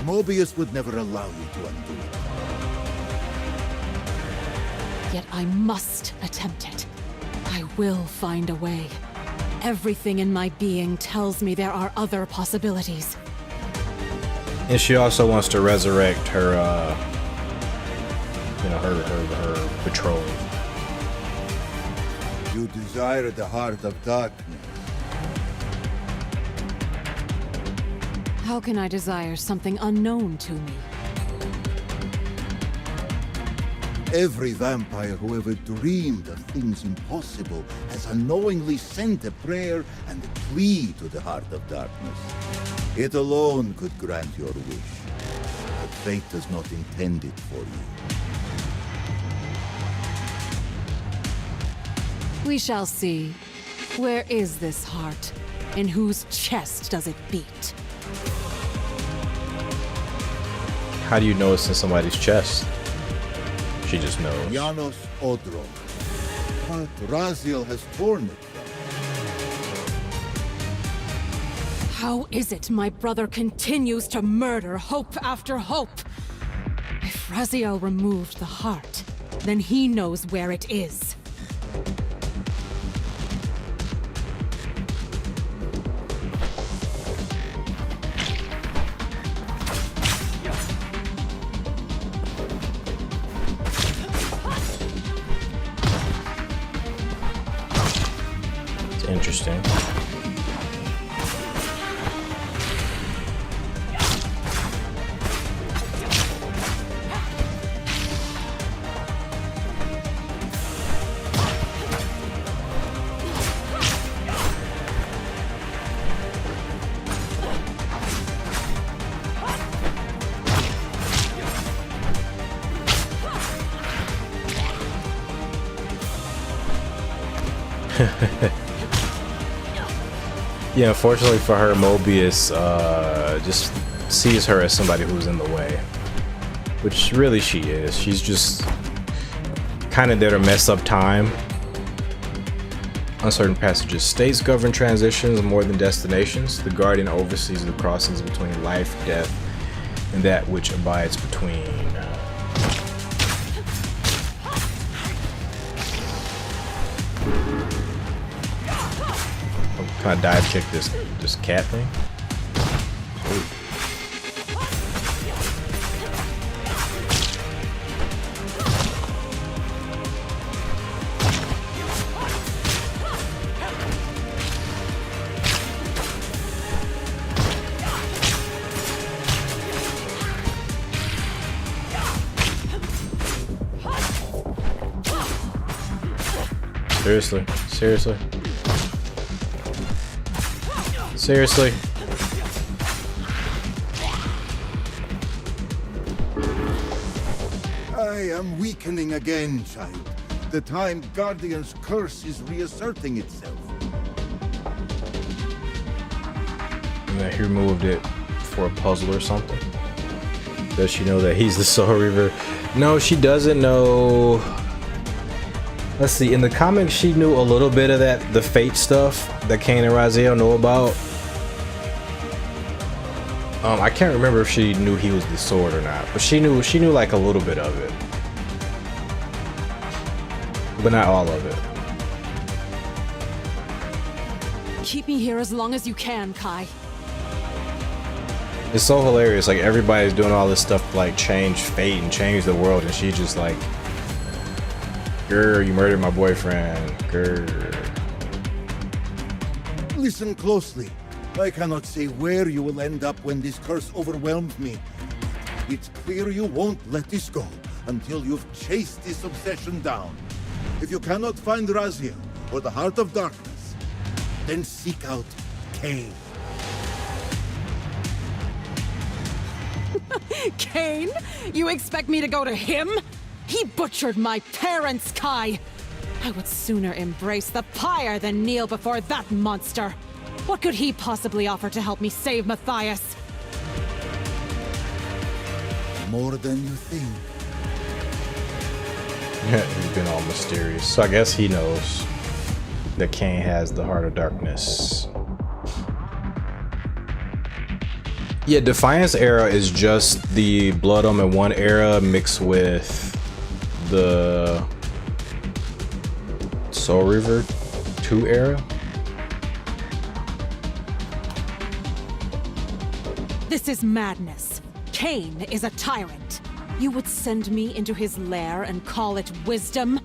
Mobius would never allow you to undo it. Yet I must attempt it. I will find a way. Everything in my being tells me there are other possibilities. And she also wants to resurrect her, her betrothed. You desire the heart of darkness. How can I desire something unknown to me? Every vampire who ever dreamed of things impossible has unknowingly sent a prayer and a plea to the heart of darkness. It alone could grant your wish, but fate does not intend it for you. We shall see. Where is this heart? In whose chest does it beat? How do you know it's in somebody's chest? She just knows. Janos Odro. But Raziel has torn it from How is it my brother continues to murder hope after hope? If Raziel removed the heart, then he knows where it is. It's interesting. Yeah, unfortunately for her, Mobius just sees her as somebody who's in the way, which really she is. She's just kind of there to mess up time. Uncertain passages. States govern transitions more than destinations. The Guardian oversees the crossings between life, death, and that which abides between. Kind of dive kick this cat thing. Ooh. Seriously, seriously. Seriously. I am weakening again, child. The Time Guardian's curse is reasserting itself. Yeah, he removed it for a puzzle or something. Does she know that he's the Soul Reaver? No, she doesn't know. Let's see, in the comics she knew a little bit of that, the fate stuff that Kain and Raziel know about. I can't remember if she knew he was the sword or not, but she knew like a little bit of it. But not all of it. Keep me here as long as you can, Kai. It's so hilarious, like everybody's doing all this stuff to like change fate and change the world, and she just like, grr, you murdered my boyfriend, grr. Listen closely. I cannot say where you will end up when this curse overwhelms me. It's clear you won't let this go until you've chased this obsession down. If you cannot find Raziel or the Heart of Darkness, then seek out Kain. Kain? You expect me to go to him? He butchered my parents, Kai. I would sooner embrace the pyre than kneel before that monster. What could he possibly offer to help me save Matthias? More than you think. He's been all mysterious. So I guess he knows that Kain has the Heart of Darkness. Yeah, Defiance era is just the Blood Omen 1 era mixed with the Soul Reaver 2 era. This is madness. Kain is a tyrant. You would send me into his lair and call it wisdom?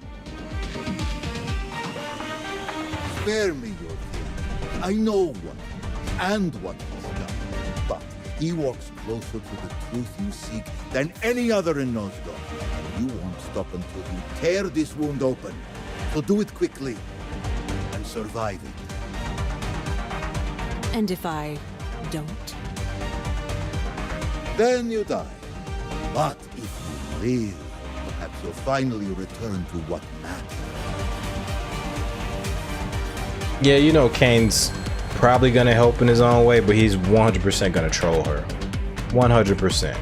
Spare me your fear. I know what and what he's done. But he walks closer to the truth you seek than any other in Nosgoth. You won't stop until you tear this wound open. So do it quickly and survive it. And if I don't? Then you die. But if you live, perhaps you'll finally return to what matters. Yeah, you know Kane's probably gonna help in his own way, but he's 100% gonna troll her. 100%.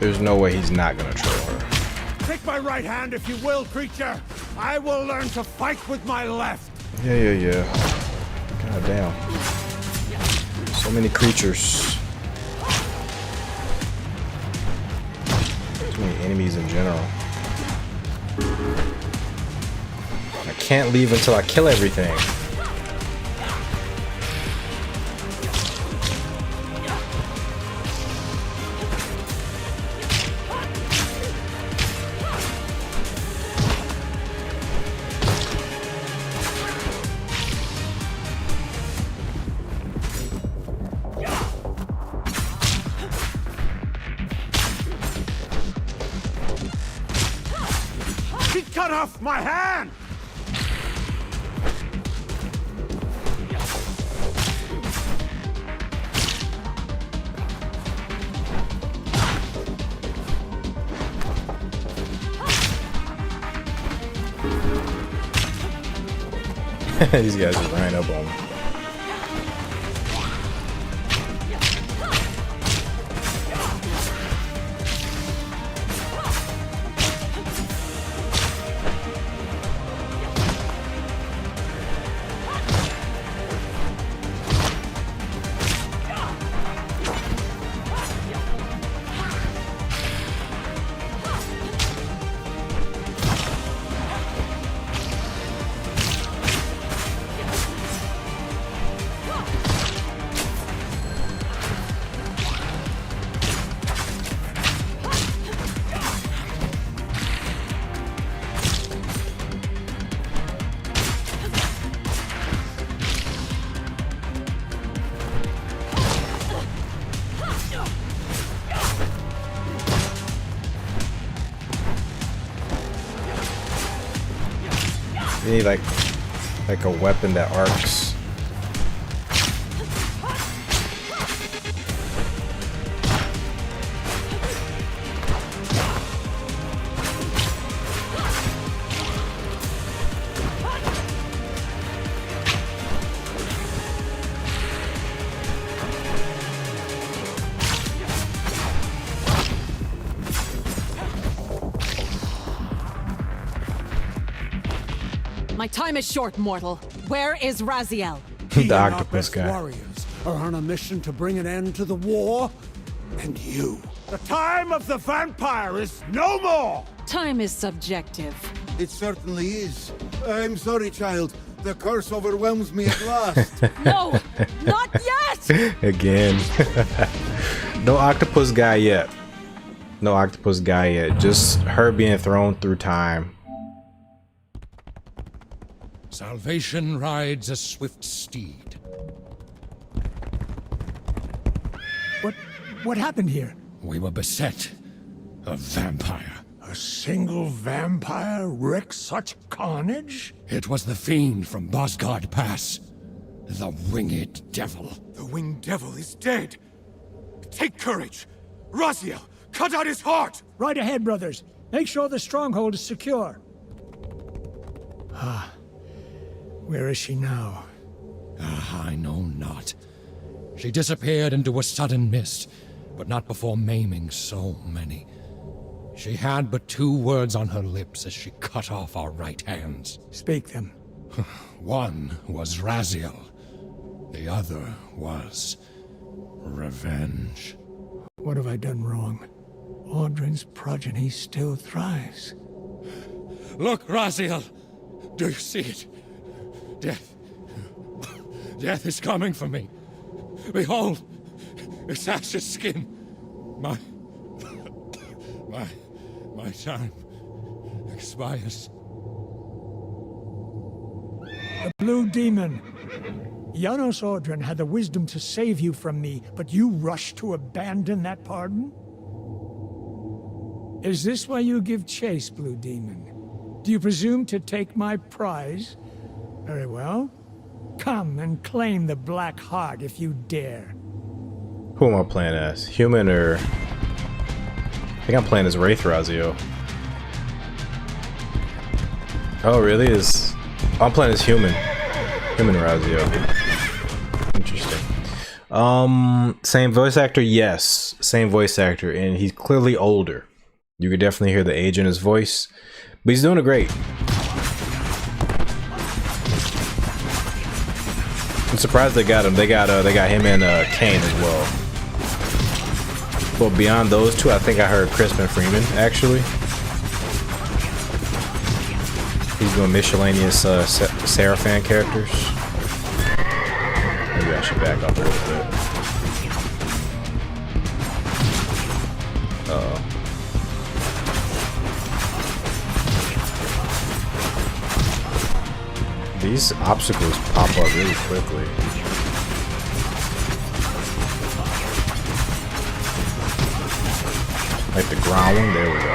There's no way he's not gonna troll her. Take my right hand if you will, creature. I will learn to fight with my left. Yeah. God damn. So many creatures. Too many enemies in general. I can't leave until I kill everything. He cut off my hand! These guys are running up on me. You need like a weapon that arcs. My time is short, mortal. Where is Raziel? He The and our octopus best guy. warriors are on a mission to bring an end to the war, and you. The time of the vampire is no more! Time is subjective. It certainly is. I'm sorry, child. The curse overwhelms me at last. No! Not yet! Again. No octopus guy yet. No octopus guy yet. Just her being thrown through time. Salvation rides a swift steed. What happened here? We were beset. A vampire. A single vampire wreaks such carnage? It was the fiend from Bosgard Pass. The winged devil. The winged devil is dead. Take courage. Raziel, cut out his heart! Right ahead, brothers. Make sure the stronghold is secure. Where is she now? I know not. She disappeared into a sudden mist, but not before maiming so many. She had but 2 words on her lips as she cut off our right hands. Speak them. One was Raziel. The other was revenge. What have I done wrong? Audrin's progeny still thrives. Look, Raziel! Do you see it? Death. Death is coming for me. Behold, its ashes skin. My time expires. The Blue Demon. Janos Audrin had the wisdom to save you from me, but you rushed to abandon that pardon? Is this why you give chase, Blue Demon? Do you presume to take my prize? Very well. Come and claim the Black Heart if you dare. Who am I playing as? Human or... I think I'm playing as Wraith Raziel. Oh, really? I'm playing as human. Human Raziel. Interesting. Same voice actor, yes. Same voice actor, and he's clearly older. You could definitely hear the age in his voice, but he's doing it great. I'm surprised they got him. They got him and Kain as well. But beyond those two, I think I heard Crispin Freeman actually. He's doing miscellaneous Seraphim characters. Maybe I should back up a little bit. These obstacles pop up really quickly. Like the ground one, there we go.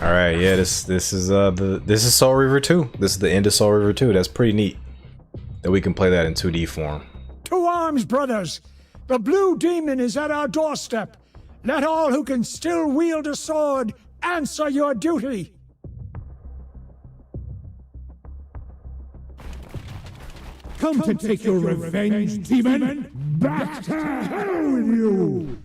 All right, yeah, this is Soul Reaver 2. This is the end of Soul Reaver 2. That's pretty neat that we can play that in 2D form. To arms, brothers! The blue demon is at our doorstep. Let all who can still wield a sword answer your duty. Come to take your revenge, demon! Back to hell with you!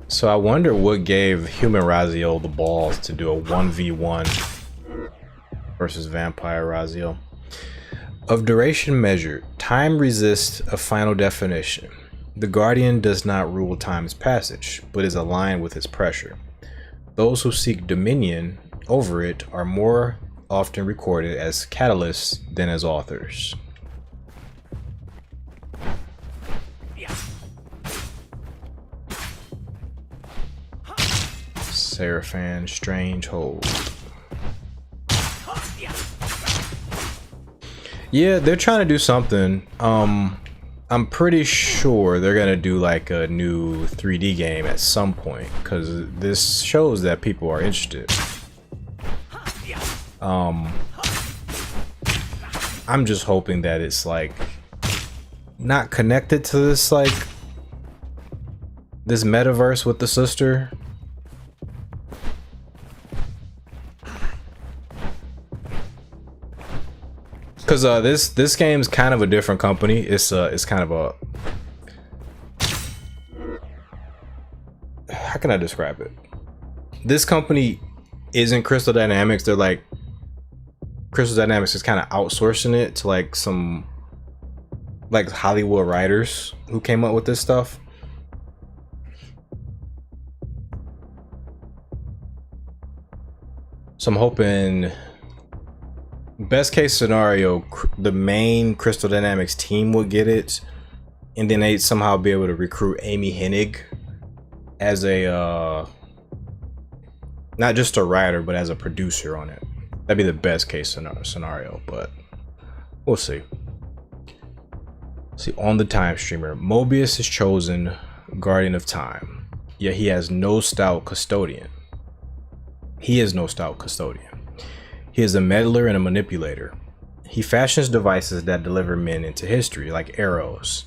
So I wonder what gave human Raziel the balls to do a 1v1 versus vampire Raziel. Of duration measured, time resists a final definition. The Guardian does not rule time's passage, but is aligned with its pressure. Those who seek dominion over it are more often recorded as catalysts than as authors. Seraphim Strange Hold. Yeah, they're trying to do something. I'm pretty sure they're gonna do like a new 3D game at some point, because this shows that people are interested. I'm just hoping that it's like not connected to this like this metaverse with the sister. Cause this game's kind of a different company. It's kind of a, how can I describe it? This company isn't Crystal Dynamics. They're like, Crystal Dynamics is kind of outsourcing it to like some like Hollywood writers who came up with this stuff. So I'm hoping, best case scenario, the main Crystal Dynamics team would get it, and then they'd somehow be able to recruit Amy Hennig as a not just a writer, but as a producer on it. That'd be the best case scenario, but we'll see. See, on the time streamer, Mobius is chosen Guardian of Time, yet he has no stout custodian. He is no stout custodian. He is a meddler and a manipulator. He fashions devices that deliver men into history, like arrows,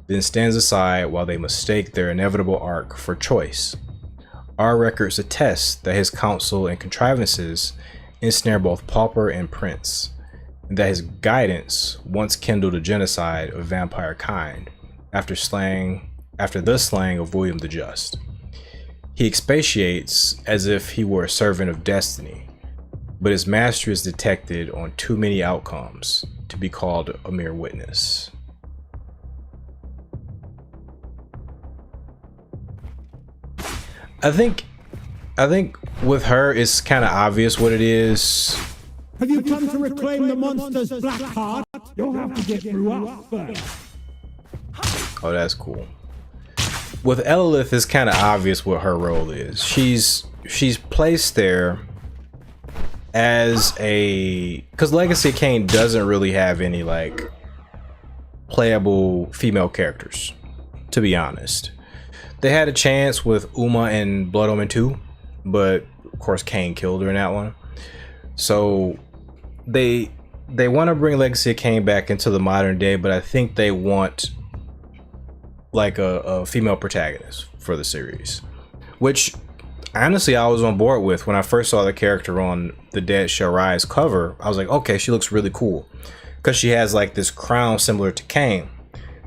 then stands aside while they mistake their inevitable arc for choice. Our records attest that his counsel and contrivances ensnare both pauper and prince, and that his guidance once kindled a genocide of vampire kind after the slaying of William the Just. He expatiates as if he were a servant of destiny, but his mastery is detected on too many outcomes to be called a mere witness. I think with her it's kind of obvious what it is. Have you come to reclaim the monster's black heart? You'll have to get through us first. Oh, that's cool. with Elaleth, it's kind of obvious what her role is. She's placed there as because Legacy of Kain doesn't really have any like playable female characters, to be honest. They had a chance with Uma and Blood Omen 2, but of course Kain killed her in that one. So they want to bring Legacy of Kain back into the modern day, but I think they want like a female protagonist for the series, which honestly I was on board with. When I first saw the character on the Dead Shall Rise cover, I was like, okay, she looks really cool because she has like this crown similar to Kain.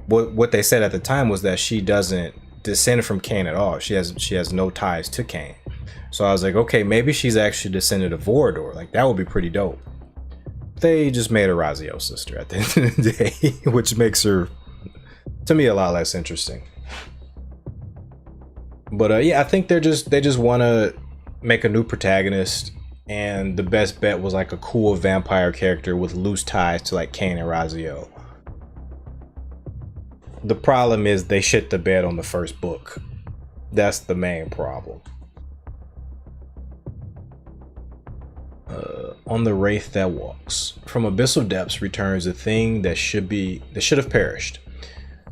What they said at the time was that she doesn't descend from Kain at all. She has no ties to Kain. So I was like, okay, maybe she's actually descended of Vorador. Like, that would be pretty dope. They just made her Raziel's sister at the end of the day, which makes her, to me, a lot less interesting. But yeah, I think they just want to make a new protagonist, and the best bet was like a cool vampire character with loose ties to like Kain and Raziel. The problem is they shit the bed on the first book. That's the main problem. On the Wraith that walks. From abyssal depths returns a thing that should have perished,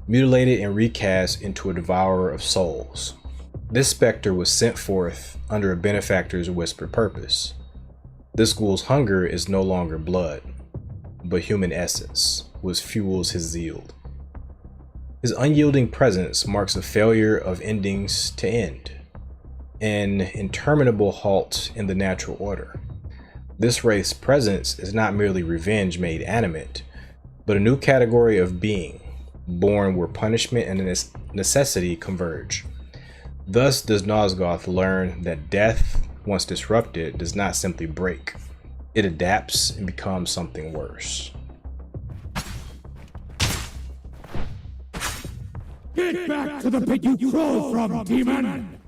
mutilated and recast into a devourer of souls. This specter was sent forth under a benefactor's whispered purpose. This ghoul's hunger is no longer blood, but human essence, which fuels his zeal. His unyielding presence marks a failure of endings to end, an interminable halt in the natural order. This wraith's presence is not merely revenge made animate, but a new category of being, born where punishment and necessity converge. Thus does Nosgoth learn that death, once disrupted, does not simply break. It adapts and becomes something worse. Get back to the pit you crawled from, demon!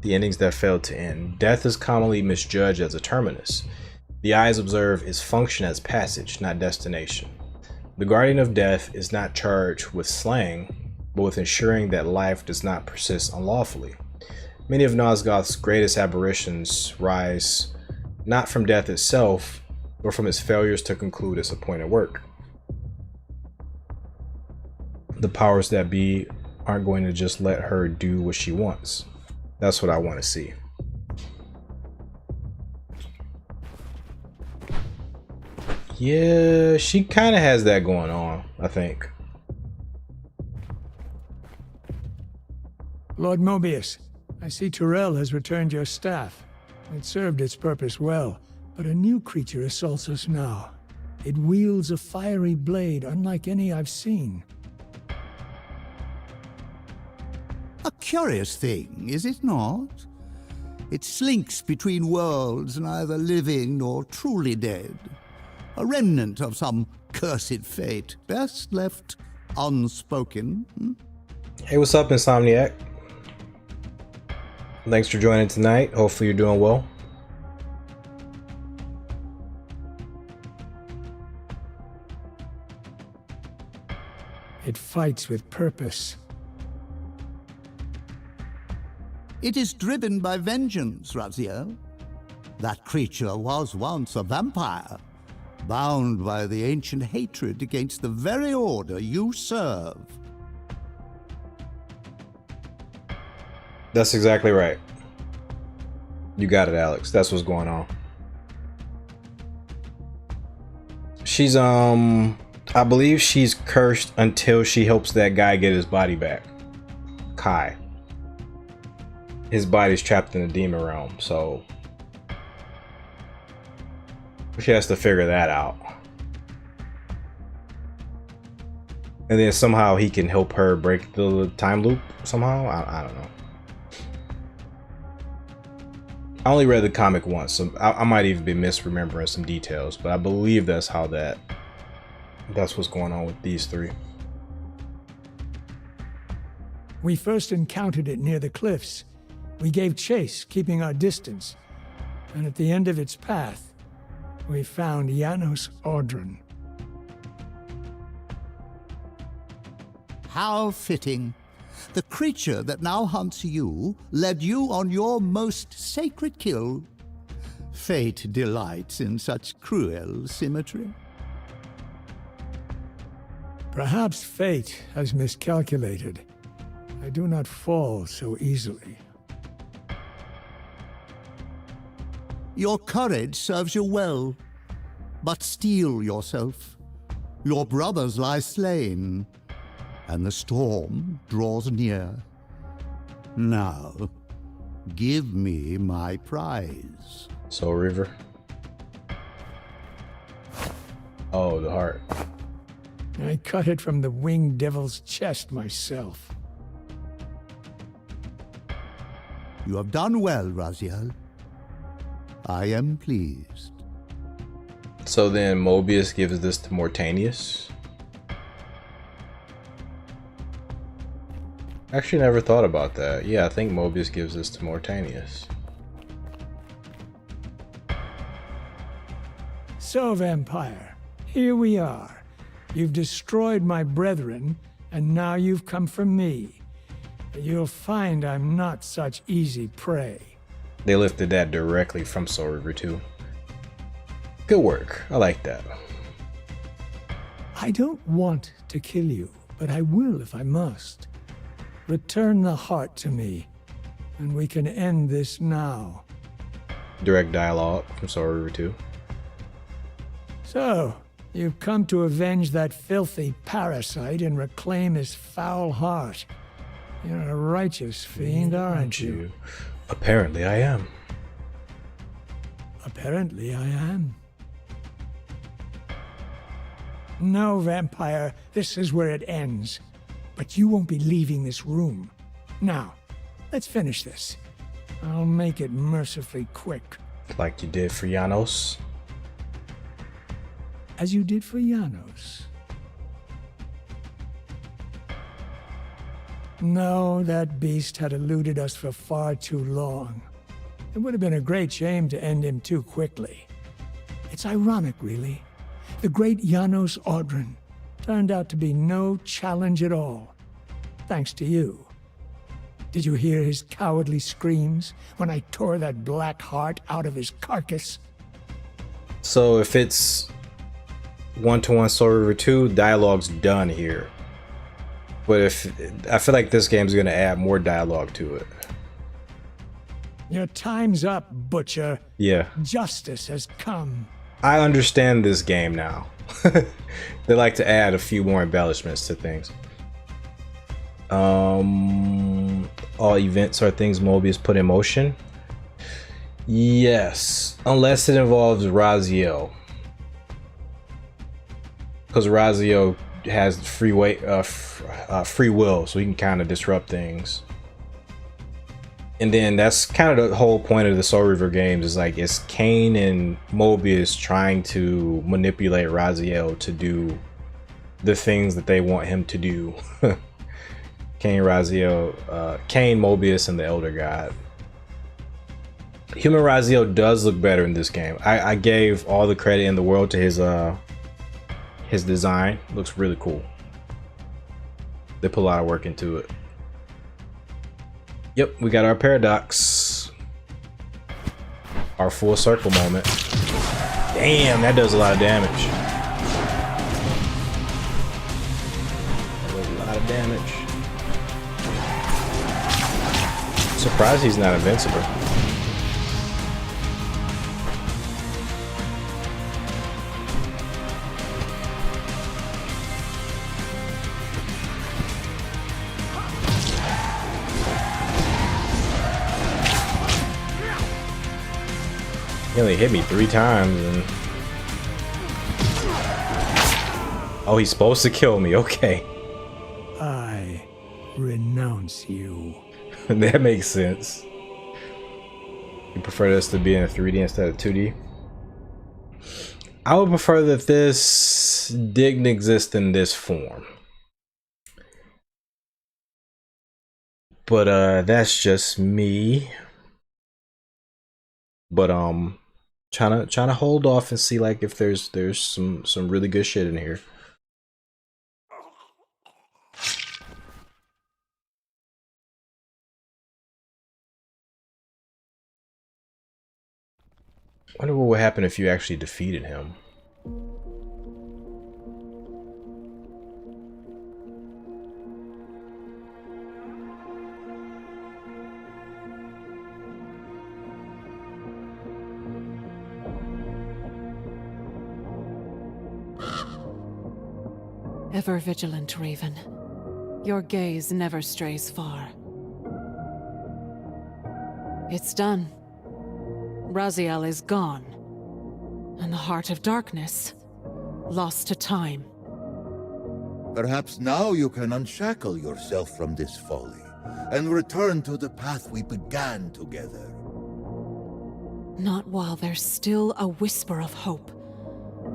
The endings that failed to end. Death is commonly misjudged as a terminus. The eyes observe its function as passage, not destination. The guardian of death is not charged with slaying, but with ensuring that life does not persist unlawfully. Many of Nosgoth's greatest aberrations rise not from death itself, but from its failures to conclude its appointed work. The powers that be aren't going to just let her do what she wants. That's what I want to see. Yeah, she kind of has that going on, I think. Lord Mobius, I see Tyrell has returned your staff. It served its purpose well, but a new creature assaults us now. It wields a fiery blade unlike any I've seen. A curious thing, is it not? It slinks between worlds, neither living nor truly dead. A remnant of some cursed fate, best left unspoken. Hey, what's up, Insomniac? Thanks for joining tonight. Hopefully you're doing well. It fights with purpose. It is driven by vengeance, Raziel. That creature was once a vampire, bound by the ancient hatred against the very order you serve. That's exactly right. You got it, Alex. That's what's going on. She's, I believe she's cursed until she helps that guy get his body back. Kai. His body's trapped in the demon realm, so she has to figure that out. And then somehow he can help her break the time loop somehow. I don't know. I only read the comic once, so I might even be misremembering some details, but I believe that's how that's what's going on with these three. We first encountered it near the cliffs. We gave chase, keeping our distance. And at the end of its path, we found Janos Audron. How fitting. The creature that now hunts you led you on your most sacred kill. Fate delights in such cruel symmetry. Perhaps fate has miscalculated. I do not fall so easily. Your courage serves you well, but steel yourself. Your brothers lie slain, and the storm draws near. Now, give me my prize. Soul Reaver. Oh, the heart. I cut it from the winged devil's chest myself. You have done well, Raziel. I am pleased. So then Mobius gives this to Mortanius. Actually never thought about that. Yeah, I think Mobius gives this to Mortanius. So, Vampire, here we are. You've destroyed my brethren, and now you've come for me. You'll find I'm not such easy prey. They lifted that directly from Soul Reaver 2. Good work. I like that. I don't want to kill you, but I will if I must. Return the heart to me, and we can end this now. Direct dialogue from Soul Reaver 2. So, you've come to avenge that filthy parasite and reclaim his foul heart. You're a righteous fiend, aren't you? Apparently I am. Apparently I am. No, Vampire, this is where it ends. But you won't be leaving this room. Now, let's finish this. I'll make it mercifully quick. Like you did for Janos. As you did for Janos. No, that beast had eluded us for far too long. It would have been a great shame to end him too quickly. It's ironic, really. The great Janos Audron turned out to be no challenge at all, thanks to you. Did you hear his cowardly screams when I tore that black heart out of his carcass? So if it's 1-to-1 Soul Reaver 2, dialogue's done here. But I feel like this game's gonna add more dialogue to it. Your time's up, Butcher. Yeah. Justice has come. I understand this game now. They like to add a few more embellishments to things. All events are things Mobius put in motion. Yes, unless it involves Raziel. Because Raziel has free will, so he can kind of disrupt things. And then that's kind of the whole point of the Soul Reaver games, is like it's Kain and Mobius trying to manipulate Raziel to do the things that they want him to do. Kain, Mobius, and the Elder God. Human Raziel does look better in this game. I gave all the credit in the world to his design. Looks really cool. They put a lot of work into it. Yep, we got our paradox. Our full circle moment. Damn, that does a lot of damage. That does a lot of damage. Surprised he's not invincible. He only hit me 3 times and... Oh, he's supposed to kill me, okay. I renounce you. That makes sense. You prefer this to be in a 3D instead of 2D? I would prefer that this didn't exist in this form. But that's just me. But trying to hold off and see like if there's some really good shit in here. Wonder what would happen if you actually defeated him. Ever vigilant, Raven. Your gaze never strays far. It's done. Raziel is gone. And the Heart of Darkness, lost to time. Perhaps now you can unshackle yourself from this folly, and return to the path we began together. Not while there's still a whisper of hope.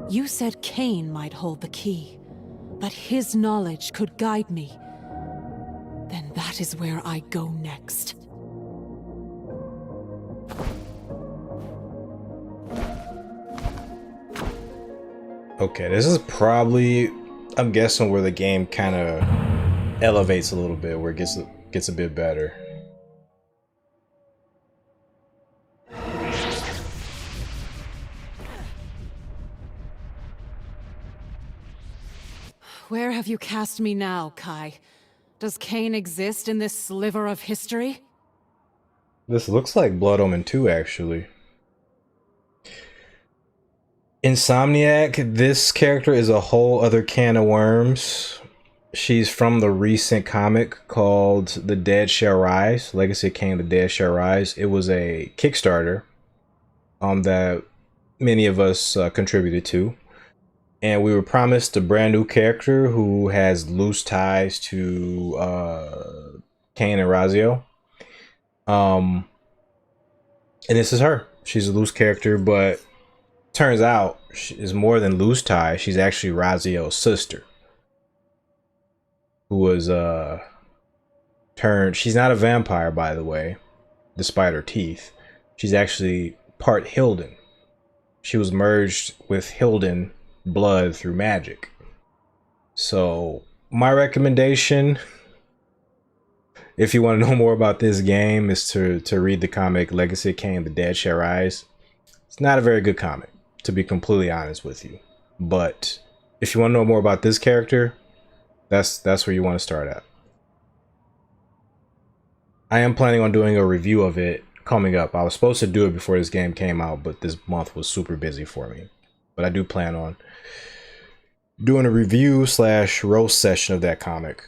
You said Kain might hold the key, that his knowledge could guide me. Then that is where I go next. Okay, this is probably, I'm guessing, where the game kind of elevates a little bit, where it gets a bit better. Where have you cast me now, Kai? Does Kain exist in this sliver of history? This looks like Blood Omen 2, actually. Insomniac, this character is a whole other can of worms. She's from the recent comic called The Dead Shall Rise, Legacy of Kain, The Dead Shall Rise. It was a Kickstarter that many of us contributed to. And we were promised a brand new character who has loose ties to Kain and Raziel. And this is her. She's a loose character, but turns out she is more than loose ties. She's actually Raziel's sister, who was turned. She's not a vampire, by the way, despite her teeth. She's actually part Hilden. She was merged with Hilden blood through magic. So my recommendation, if you want to know more about this game, is to read the comic Legacy of Kain, The Dead Shall Rise. It's not a very good comic, to be completely honest with you. But if you want to know more about this character, that's where you want to start at. I am planning on doing a review of it coming up. I was supposed to do it before this game came out, but this month was super busy for me. But I do plan on doing a review / roast session of that comic.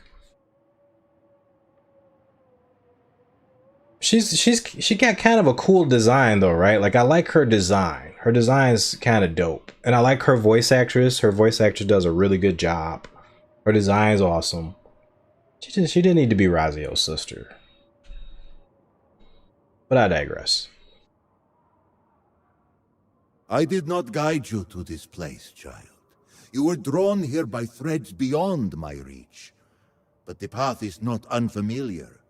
She got kind of a cool design though, right? Like I like her design. Her design's kind of dope. And I like her voice actress. Her voice actress does a really good job. Her design's awesome. She didn't need to be Raziel's sister. But I digress. I did not guide you to this place, child. You were drawn here by threads beyond my reach. But the path is not unfamiliar.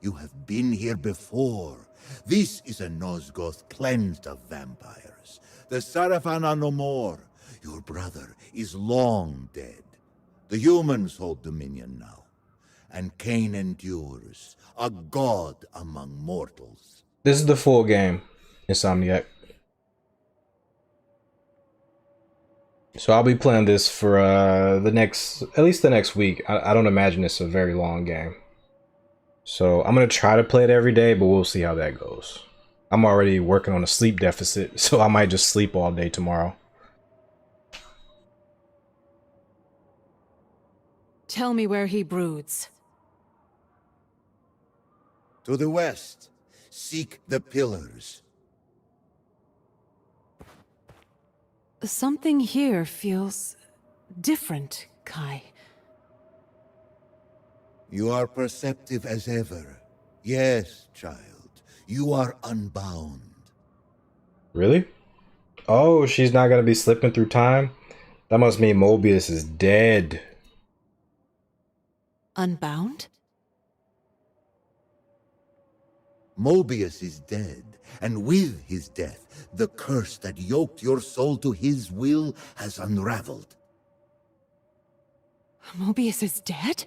You have been here before. This is a Nosgoth cleansed of vampires. The Sarafan are no more. Your brother is long dead. The humans hold dominion now. And Kain endures, a god among mortals. This is the full game, Insomniac. So I'll be playing this for at least the next week. I don't imagine it's a very long game. So I'm going to try to play it every day, but we'll see how that goes. I'm already working on a sleep deficit, so I might just sleep all day tomorrow. Tell me where he broods. To the west, seek the pillars. Something here feels different, Kai. You are perceptive as ever. Yes, child. You are unbound. Really? Oh, she's not going to be slipping through time? That must mean Mobius is dead. Unbound? Mobius is dead, and with his death, the curse that yoked your soul to his will has unraveled. Mobius is dead?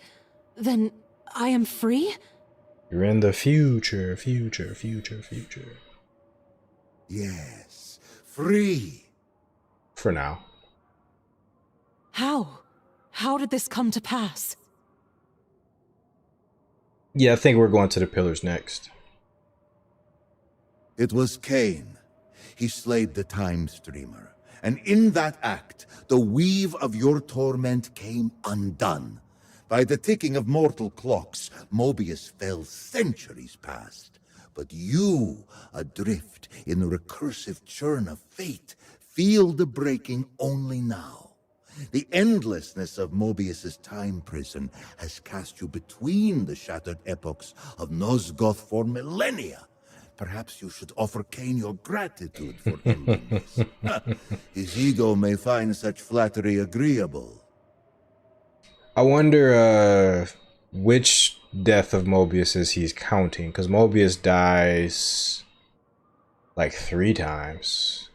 Then I am free? You're in the future. Yes, free. For now. How? How did this come to pass? Yeah, I think we're going to the pillars next. It was Kain. He slayed the Time Streamer, and in that act, the weave of your torment came undone. By the ticking of mortal clocks, Mobius fell centuries past. But you, adrift in the recursive churn of fate, feel the breaking only now. The endlessness of Mobius's time prison has cast you between the shattered epochs of Nosgoth for millennia. Perhaps you should offer Kain your gratitude for ending this. His ego may find such flattery agreeable. I wonder which death of Mobius is he's counting, because Mobius dies like 3 times.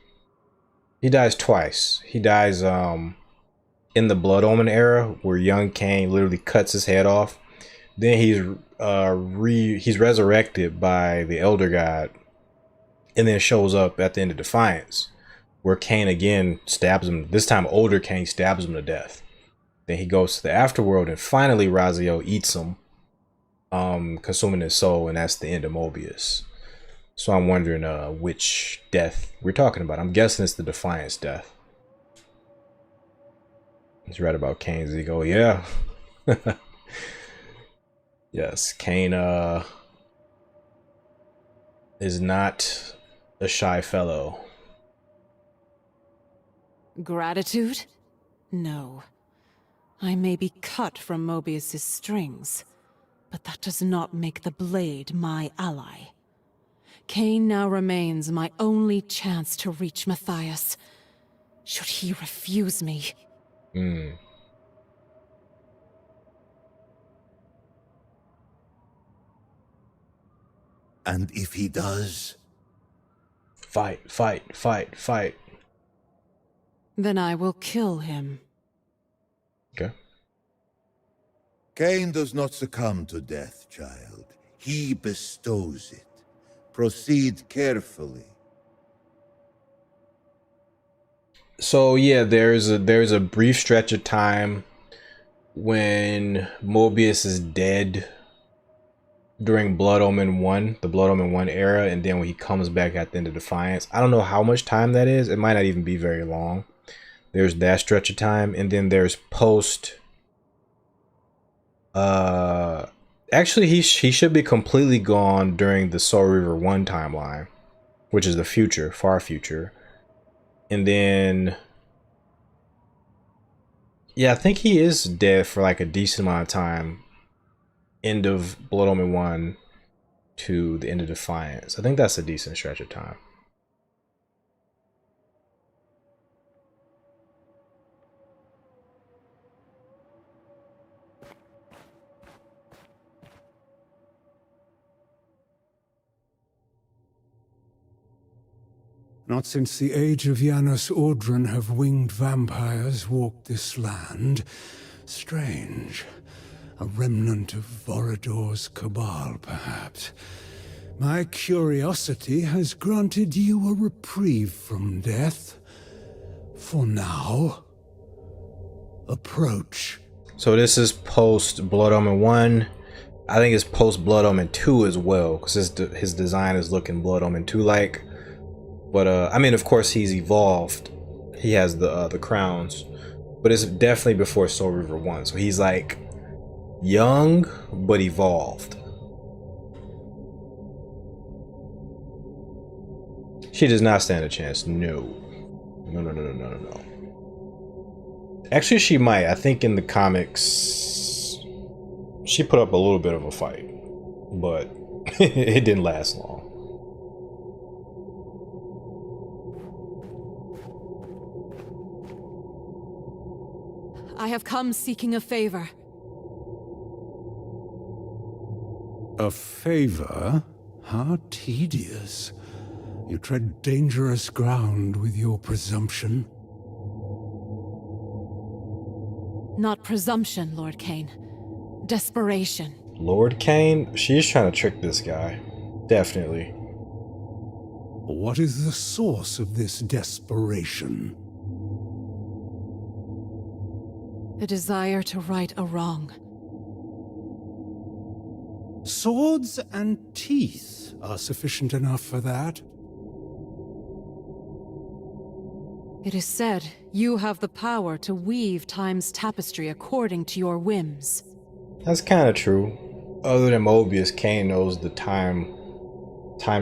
He dies twice. He dies in the Blood Omen era, where young Kain literally cuts his head off. Then he's resurrected by the Elder God, and then shows up at the end of Defiance, where Kain again stabs him. This time older Kain stabs him to death. Then he goes to the afterworld, and finally Raziel eats him, consuming his soul, and that's the end of Mobius. So I'm wondering which death we're talking about. I'm guessing it's the Defiance death. He's right about Kain's ego. Yeah. Yes, Kain is not a shy fellow. Gratitude? No. I may be cut from Mobius's strings, but that does not make the blade my ally. Kain now remains my only chance to reach Matthias. Should he refuse me? And if he does? Fight. Then I will kill him. Okay. Kain does not succumb to death, child. He bestows it. Proceed carefully. So yeah, there's a brief stretch of time when Mobius is dead during Blood Omen 1, the Blood Omen 1 era, and then when he comes back at the end of Defiance. I don't know how much time that is. It might not even be very long. There's that stretch of time, and then there's post. Actually, he should be completely gone during the Soul Reaver 1 timeline, which is the future, far future. And then, yeah, I think he is dead for like a decent amount of time. End of Blood Omen 1 to the end of Defiance. I think that's a decent stretch of time. Not since the age of Janus Audron have winged vampires walked this land. Strange. A remnant of Vorador's cabal, perhaps. My curiosity has granted you a reprieve from death. For now. Approach. So this is post Blood Omen 1. I think it's post Blood Omen 2 as well, because his design is looking Blood Omen 2 like. But I mean, of course, he's evolved. He has the crowns, but it's definitely before Soul Reaver 1. So he's like young but evolved. She does not stand a chance. No. Actually, she might. I think in the comics, she put up a little bit of a fight, but it didn't last long. I have come seeking a favor. A favor? How tedious. You tread dangerous ground with your presumption. Not presumption, Lord Kain. Desperation. Lord Kain? She's trying to trick this guy. Definitely. What is the source of this desperation? The desire to right a wrong. Swords and teeth are sufficient enough for that. It is said you have the power to weave time's tapestry according to your whims. That's kind of true. Other than Mobius, Kain knows the time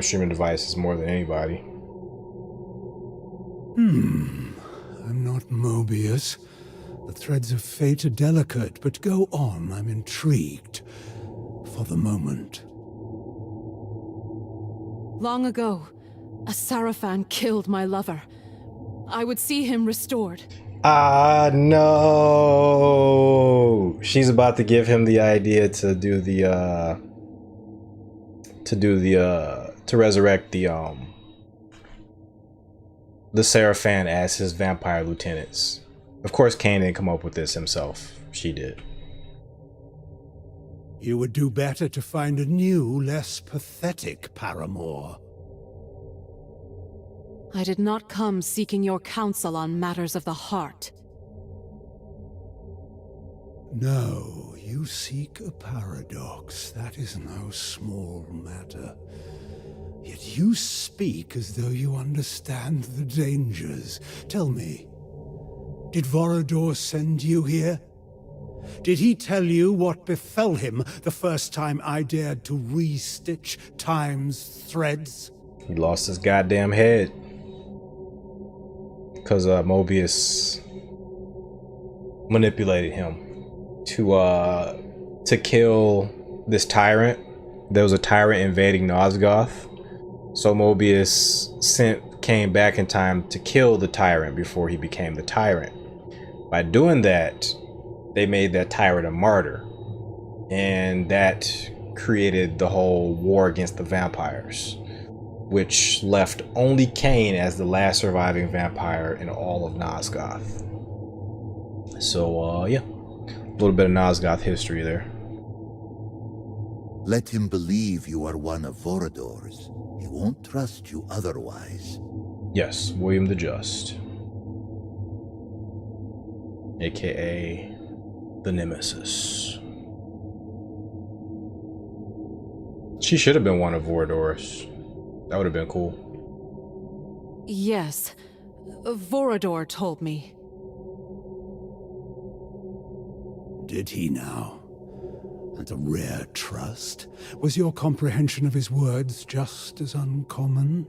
streaming devices more than anybody. I'm not Mobius. The threads of fate are delicate, but go on, I'm intrigued. For the moment. Long ago, a Sarafan killed my lover. I would see him restored. Ah, no! She's about to give him the idea to do to resurrect the Sarafan as his vampire lieutenants. Of course, Kain didn't come up with this himself. She did. You would do better to find a new, less pathetic paramour. I did not come seeking your counsel on matters of the heart. No, you seek a paradox. That is no small matter. Yet you speak as though you understand the dangers. Tell me, did Vorador send you here? Did he tell you what befell him the first time I dared to re-stitch time's threads? He lost his goddamn head. Because Mobius manipulated him to kill this tyrant. There was a tyrant invading Nosgoth. So Mobius came back in time to kill the tyrant before he became the tyrant. By doing that, they made that tyrant a martyr, and that created the whole war against the vampires, which left only Kain as the last surviving vampire in all of Nosgoth. So yeah, a little bit of Nosgoth history there. Let him believe you are one of Vorador's. He won't trust you otherwise. Yes, William the Just, aka the Nemesis. She should have been one of Vorador's. That would have been cool. Yes, Vorador told me. Did he now? And a rare trust. Was your comprehension of his words just as uncommon?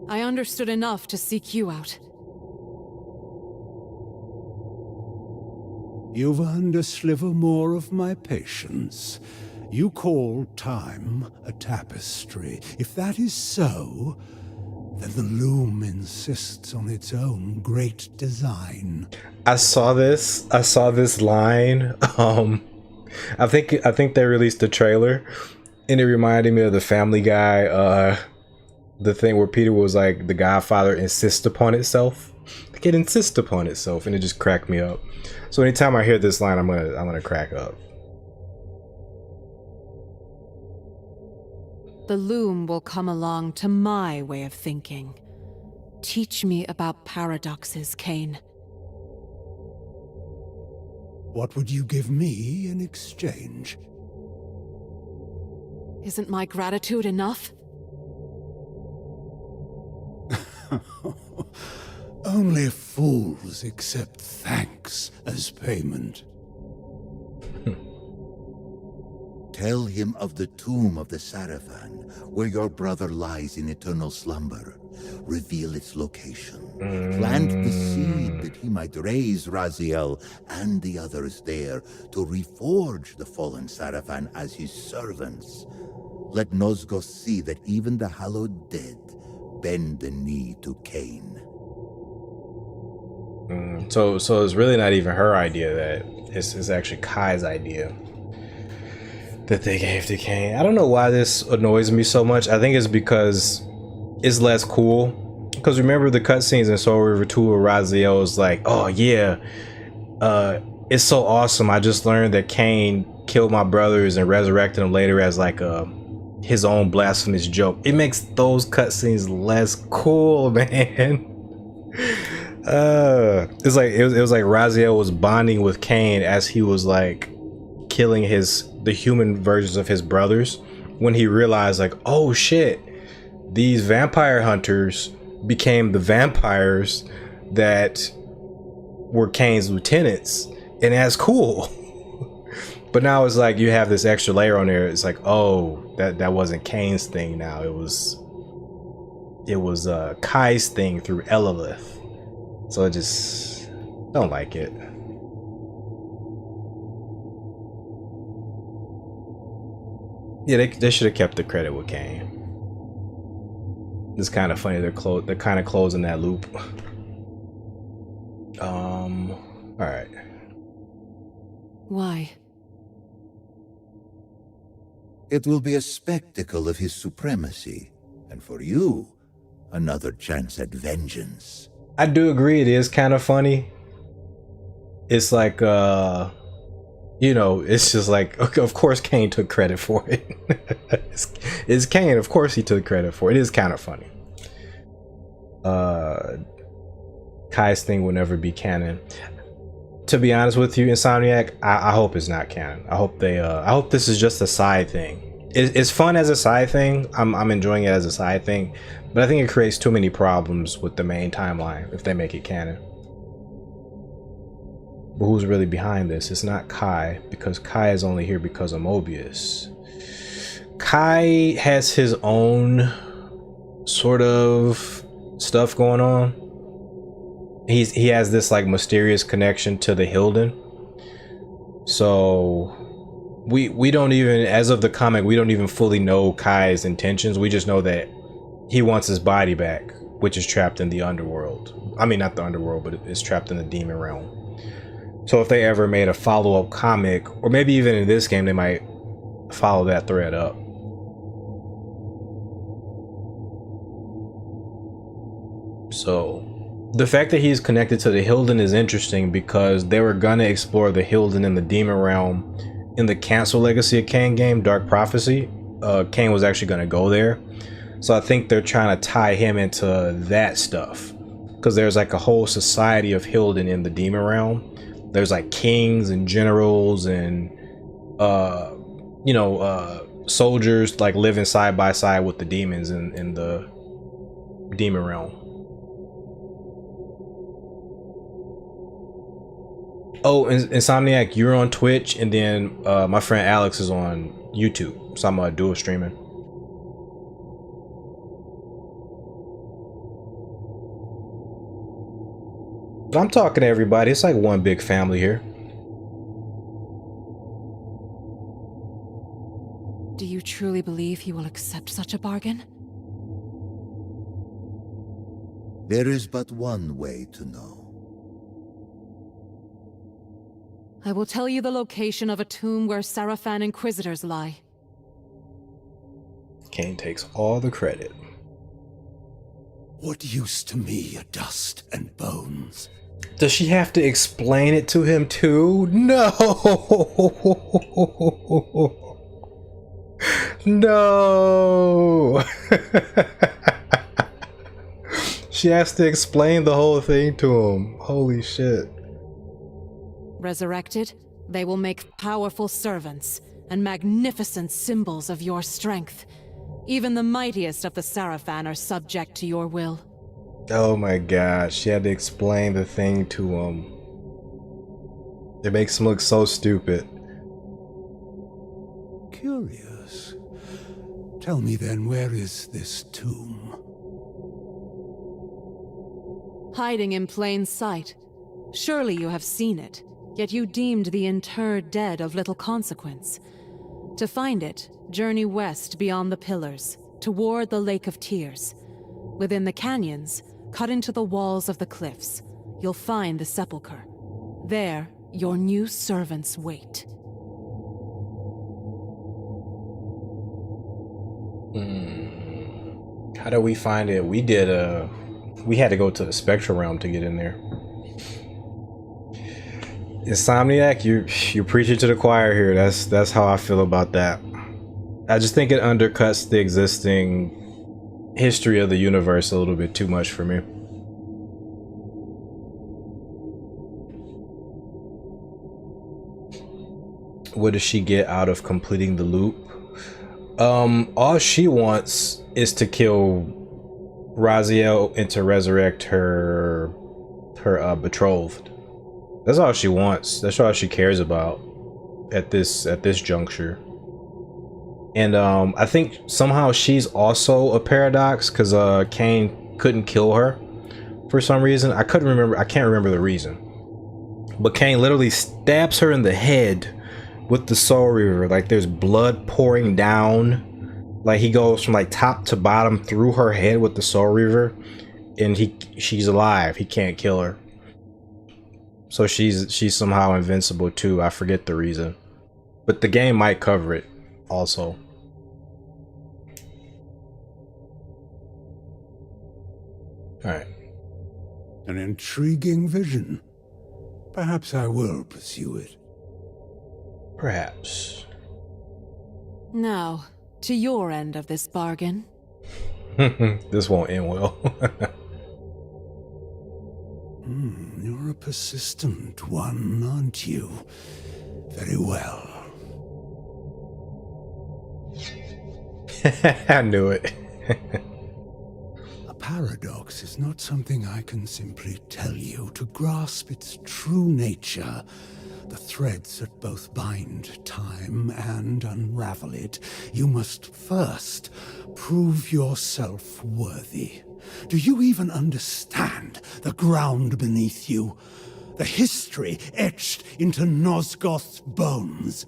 I understood enough to seek you out. You've earned a sliver more of my patience. You call time a tapestry. If that is so, then the loom insists on its own great design. I saw this line. I think they released a trailer, and it reminded me of the Family Guy. The thing where Peter was like, the Godfather insists upon itself. Like, it insists upon itself, and it just cracked me up. So anytime I hear this line, I'm gonna crack up. The loom will come along to my way of thinking. Teach me about paradoxes, Kain. What would you give me in exchange? Isn't my gratitude enough? Only fools accept thanks as payment. Tell him of the tomb of the Sarafan, where your brother lies in eternal slumber. Reveal its location. Plant the seed that he might raise Raziel and the others there to reforge the fallen Sarafan as his servants. Let Nosgoth see that even the hallowed dead bend the knee to Kain. So it's really not even her idea. That it's actually Kai's idea. that they gave to Kain. I don't know why this annoys me so much. I think it's because it's less cool. Because remember the cutscenes in Soul River 2 where Raziel was like, oh yeah, it's so awesome. I just learned that Kain killed my brothers and resurrected them later as like his own blasphemous joke. It makes those cutscenes less cool, man. It's like it was like Raziel was bonding with Kain as he was like killing the human versions of his brothers, when he realized like, oh shit, these vampire hunters became the vampires that were Kain's lieutenants, and that's cool. But now it's like you have this extra layer on there. It's like, oh, that wasn't Kain's thing now. It was Kai's thing through Elaleth. So I just don't like it. Yeah, they should have kept the credit with Kain. It's kind of funny they're kind of closing that loop. All right. Why? It will be a spectacle of his supremacy, and for you, another chance at vengeance. I do agree it is kind of funny. It's like, you know, it's just like, of course Kain took credit for it. It's Kain, of course he took credit for it. It is kind of funny. Kai's thing will never be canon. To be honest with you, Insomniac, I hope it's not canon. I hope this is just a side thing. It's fun as a side thing. I'm enjoying it as a side thing, but I think it creates too many problems with the main timeline if they make it canon. But who's really behind this? It's not Kai, because Kai is only here because of Mobius. Kai has his own sort of stuff going on. He has this like mysterious connection to the Hilden. So we don't even, as of the comic, we don't even fully know Kai's intentions. We just know that he wants his body back, which is trapped in the underworld. I mean, not the underworld, but it's trapped in the demon realm. So if they ever made a follow-up comic, or maybe even in this game, they might follow that thread up. So the fact that he's connected to the Hilden is interesting, because they were gonna explore the Hilden in the demon realm in the cancel Legacy of Kain game, Dark Prophecy. Kain was actually gonna go there. So I think they're trying to tie him into that stuff, because there's like a whole society of Hilden in the demon realm. There's like kings and generals and you know, soldiers like living side by side with the demons in the demon realm. Oh, Insomniac, you're on Twitch, and then my friend Alex is on YouTube, so I'm dual streaming. But I'm talking to everybody. It's like one big family here. Do you truly believe he will accept such a bargain? There is but one way to know. I will tell you the location of a tomb where Sarafan Inquisitors lie. Kain takes all the credit. What use to me are dust and bones? Does she have to explain it to him too? No! No! She has to explain the whole thing to him. Holy shit. Resurrected, they will make powerful servants and magnificent symbols of your strength. Even the mightiest of the Sarafan are subject to your will. Oh my god, she had to explain the thing to him. It makes him look so stupid. Curious. Tell me then, where is this tomb? Hiding in plain sight. Surely you have seen it, yet you deemed the interred dead of little consequence. To find it, journey west beyond the pillars, toward the Lake of Tears. Within the canyons, cut into the walls of the cliffs, you'll find the sepulchre. There, your new servants wait. How do we find it? We did we had to go to the spectral realm to get in there. Insomniac, you're preaching to the choir here. That's how I feel about that. I just think it undercuts the existing history of the universe a little bit too much for me. What does she get out of completing the loop? All she wants is to kill Raziel and to resurrect her betrothed. That's all she wants. That's all she cares about at this juncture. And I think somehow she's also a paradox because Kain couldn't kill her for some reason. I can't remember the reason. But Kain literally stabs her in the head with the Soul Reaver. Like there's blood pouring down. Like he goes from like top to bottom through her head with the Soul Reaver, and she's alive. He can't kill her. So she's somehow invincible too. I forget the reason, but the game might cover it also. All right. An intriguing vision. Perhaps I will pursue it. Perhaps. Now, to your end of this bargain. This won't end well. You're a persistent one, aren't you? Very well. I knew it. A paradox is not something I can simply tell you. To grasp its true nature, the threads that both bind time and unravel it, you must first prove yourself worthy. Do you even understand the ground beneath you? The history etched into Nosgoth's bones?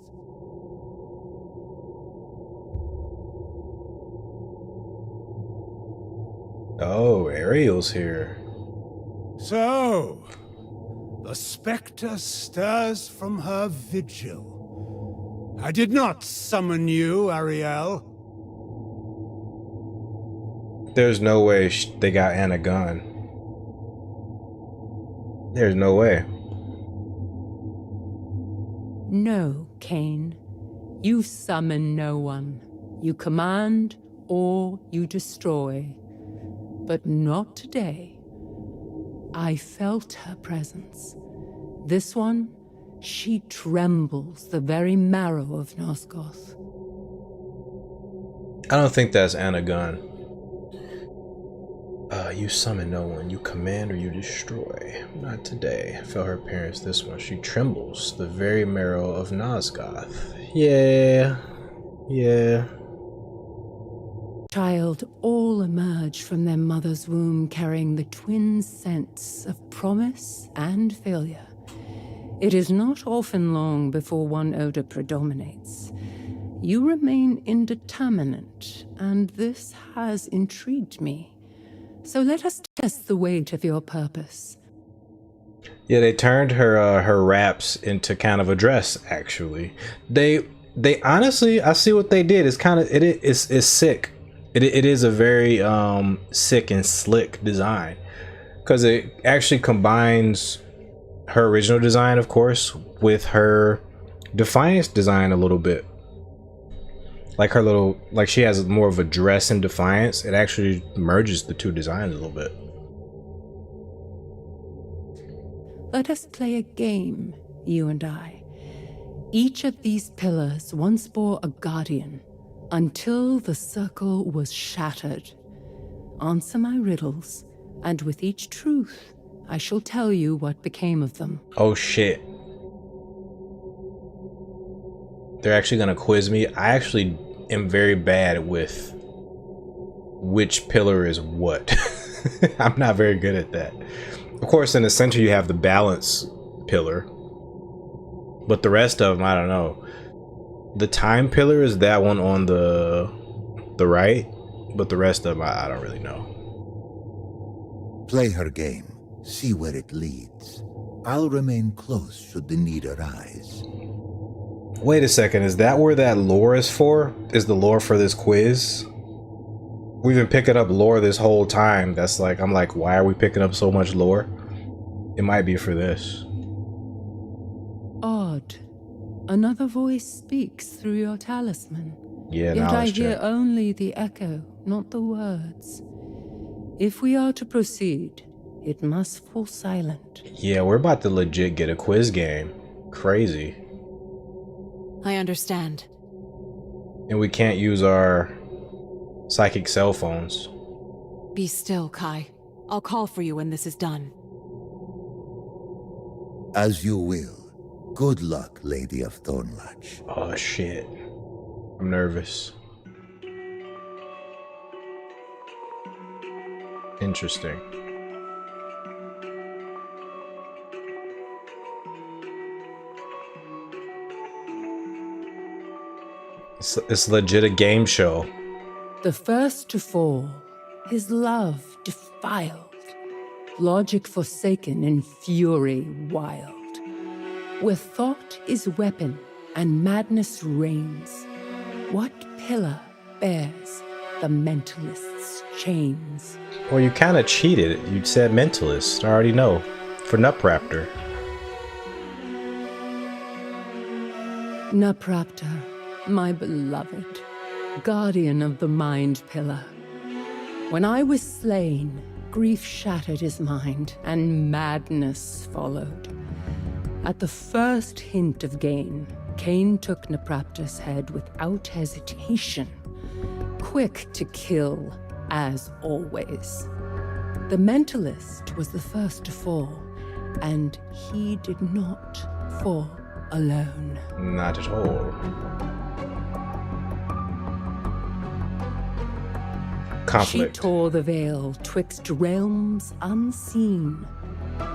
Oh, Ariel's here. So, the spectre stirs from her vigil. I did not summon you, Ariel. There's no way they got Anna gun. There's no way. No, Kain. You summon no one. You command or you destroy. But not today. I felt her presence. This one, she trembles the very marrow of Nosgoth. I don't think that's Anna gun. You summon no one, you command or you destroy. Not today. I felt her appearance. This one, she trembles the very marrow of Nosgoth. Yeah. Child all emerge from their mother's womb carrying the twin scents of promise and failure. It is not often long before one odor predominates. You remain indeterminate, and this has intrigued me. So let us test the weight of your purpose. Yeah, they turned her raps into kind of a dress. Actually, they honestly, I see what they did. It's kind of it's sick. It is a very sick and slick design because it actually combines her original design, of course, with her Defiance design a little bit. Like her little, like she has more of a dress in Defiance. It actually merges the two designs a little bit. Let us play a game, you and I. Each of these pillars once bore a guardian, until the circle was shattered. Answer my riddles, and with each truth, I shall tell you what became of them. Oh shit. They're actually gonna quiz me. I actually am very bad with which pillar is what. I'm not very good at that. Of course, in the center you have the balance pillar, but the rest of them, I don't know. The time pillar is that one on the right, but the rest of them, I don't really know. Play her game. See where it leads. I'll remain close should the need arise. Wait a second, is that where that lore is for? Is the lore for this quiz? We've been picking up lore this whole time. That's like, I'm like, why are we picking up so much lore? It might be for this. Odd. Another voice speaks through your talisman. Yeah, Yet I knowledge hear check. only the echo, not the words. If we are to proceed, it must fall silent. Yeah, we're about to legit get a quiz game. Crazy. I understand. And we can't use our psychic cell phones. Be still, Kai. I'll call for you when this is done. As you will. Good luck, Lady of Thornlatch. Oh shit. I'm nervous. Interesting. It's legit a game show. The first to fall, his love defiled, logic forsaken and fury wild. Where thought is weapon and madness reigns, what pillar bears the mentalist's chains? Well, you kind of cheated. You said mentalist. I already know. For Nupraptor. Nupraptor, my beloved, guardian of the mind pillar. When I was slain, grief shattered his mind, and madness followed. At the first hint of gain, Kain took Nupraptor's head without hesitation, quick to kill, as always. The mentalist was the first to fall, and he did not fall alone. Not at all. Conflict. She tore the veil twixt realms unseen.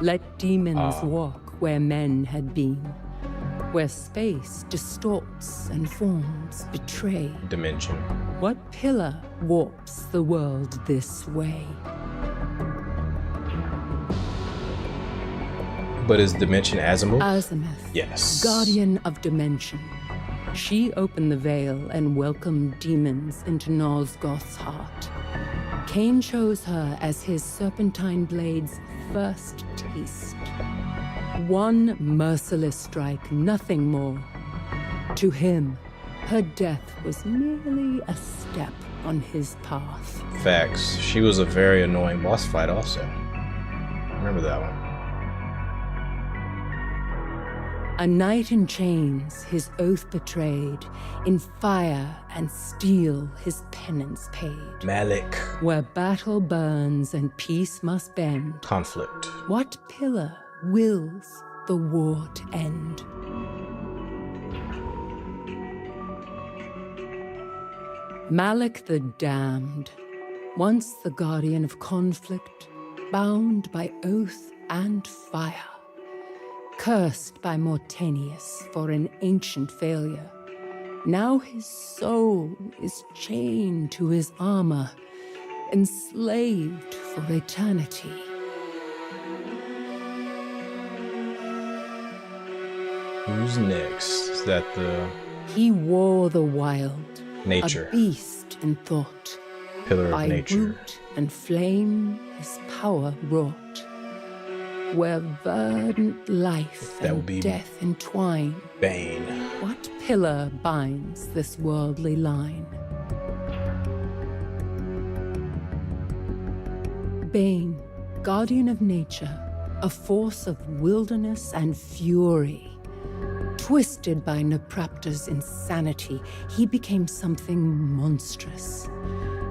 Let demons walk where men had been, where space distorts and forms betray. Dimension. What pillar warps the world this way? But is Dimension Azimuth? Azimuth, Yes. guardian of dimension. She opened the veil and welcomed demons into Nosgoth's heart. Kain chose her as his serpentine blade's first taste. One merciless strike, nothing more. To him, her death was merely a step on his path. Facts. She was a very annoying boss fight also. Remember that one. A knight in chains, his oath betrayed. In fire and steel, his penance paid. Malik. Where battle burns and peace must bend, Conflict. what pillar wills the war to end? Malik the Damned, once the guardian of conflict, bound by oath and fire. Cursed by Mortanius for an ancient failure. Now his soul is chained to his armor, enslaved for eternity. Who's next? Is that the He wore the wild, nature? a beast in thought. Pillar of By nature. root and flame his power wrought. Where verdant life That and would be death entwine, Bane. what pillar binds this worldly line? Bane, guardian of nature, a force of wilderness and fury. Twisted by Nupraptor's insanity, he became something monstrous.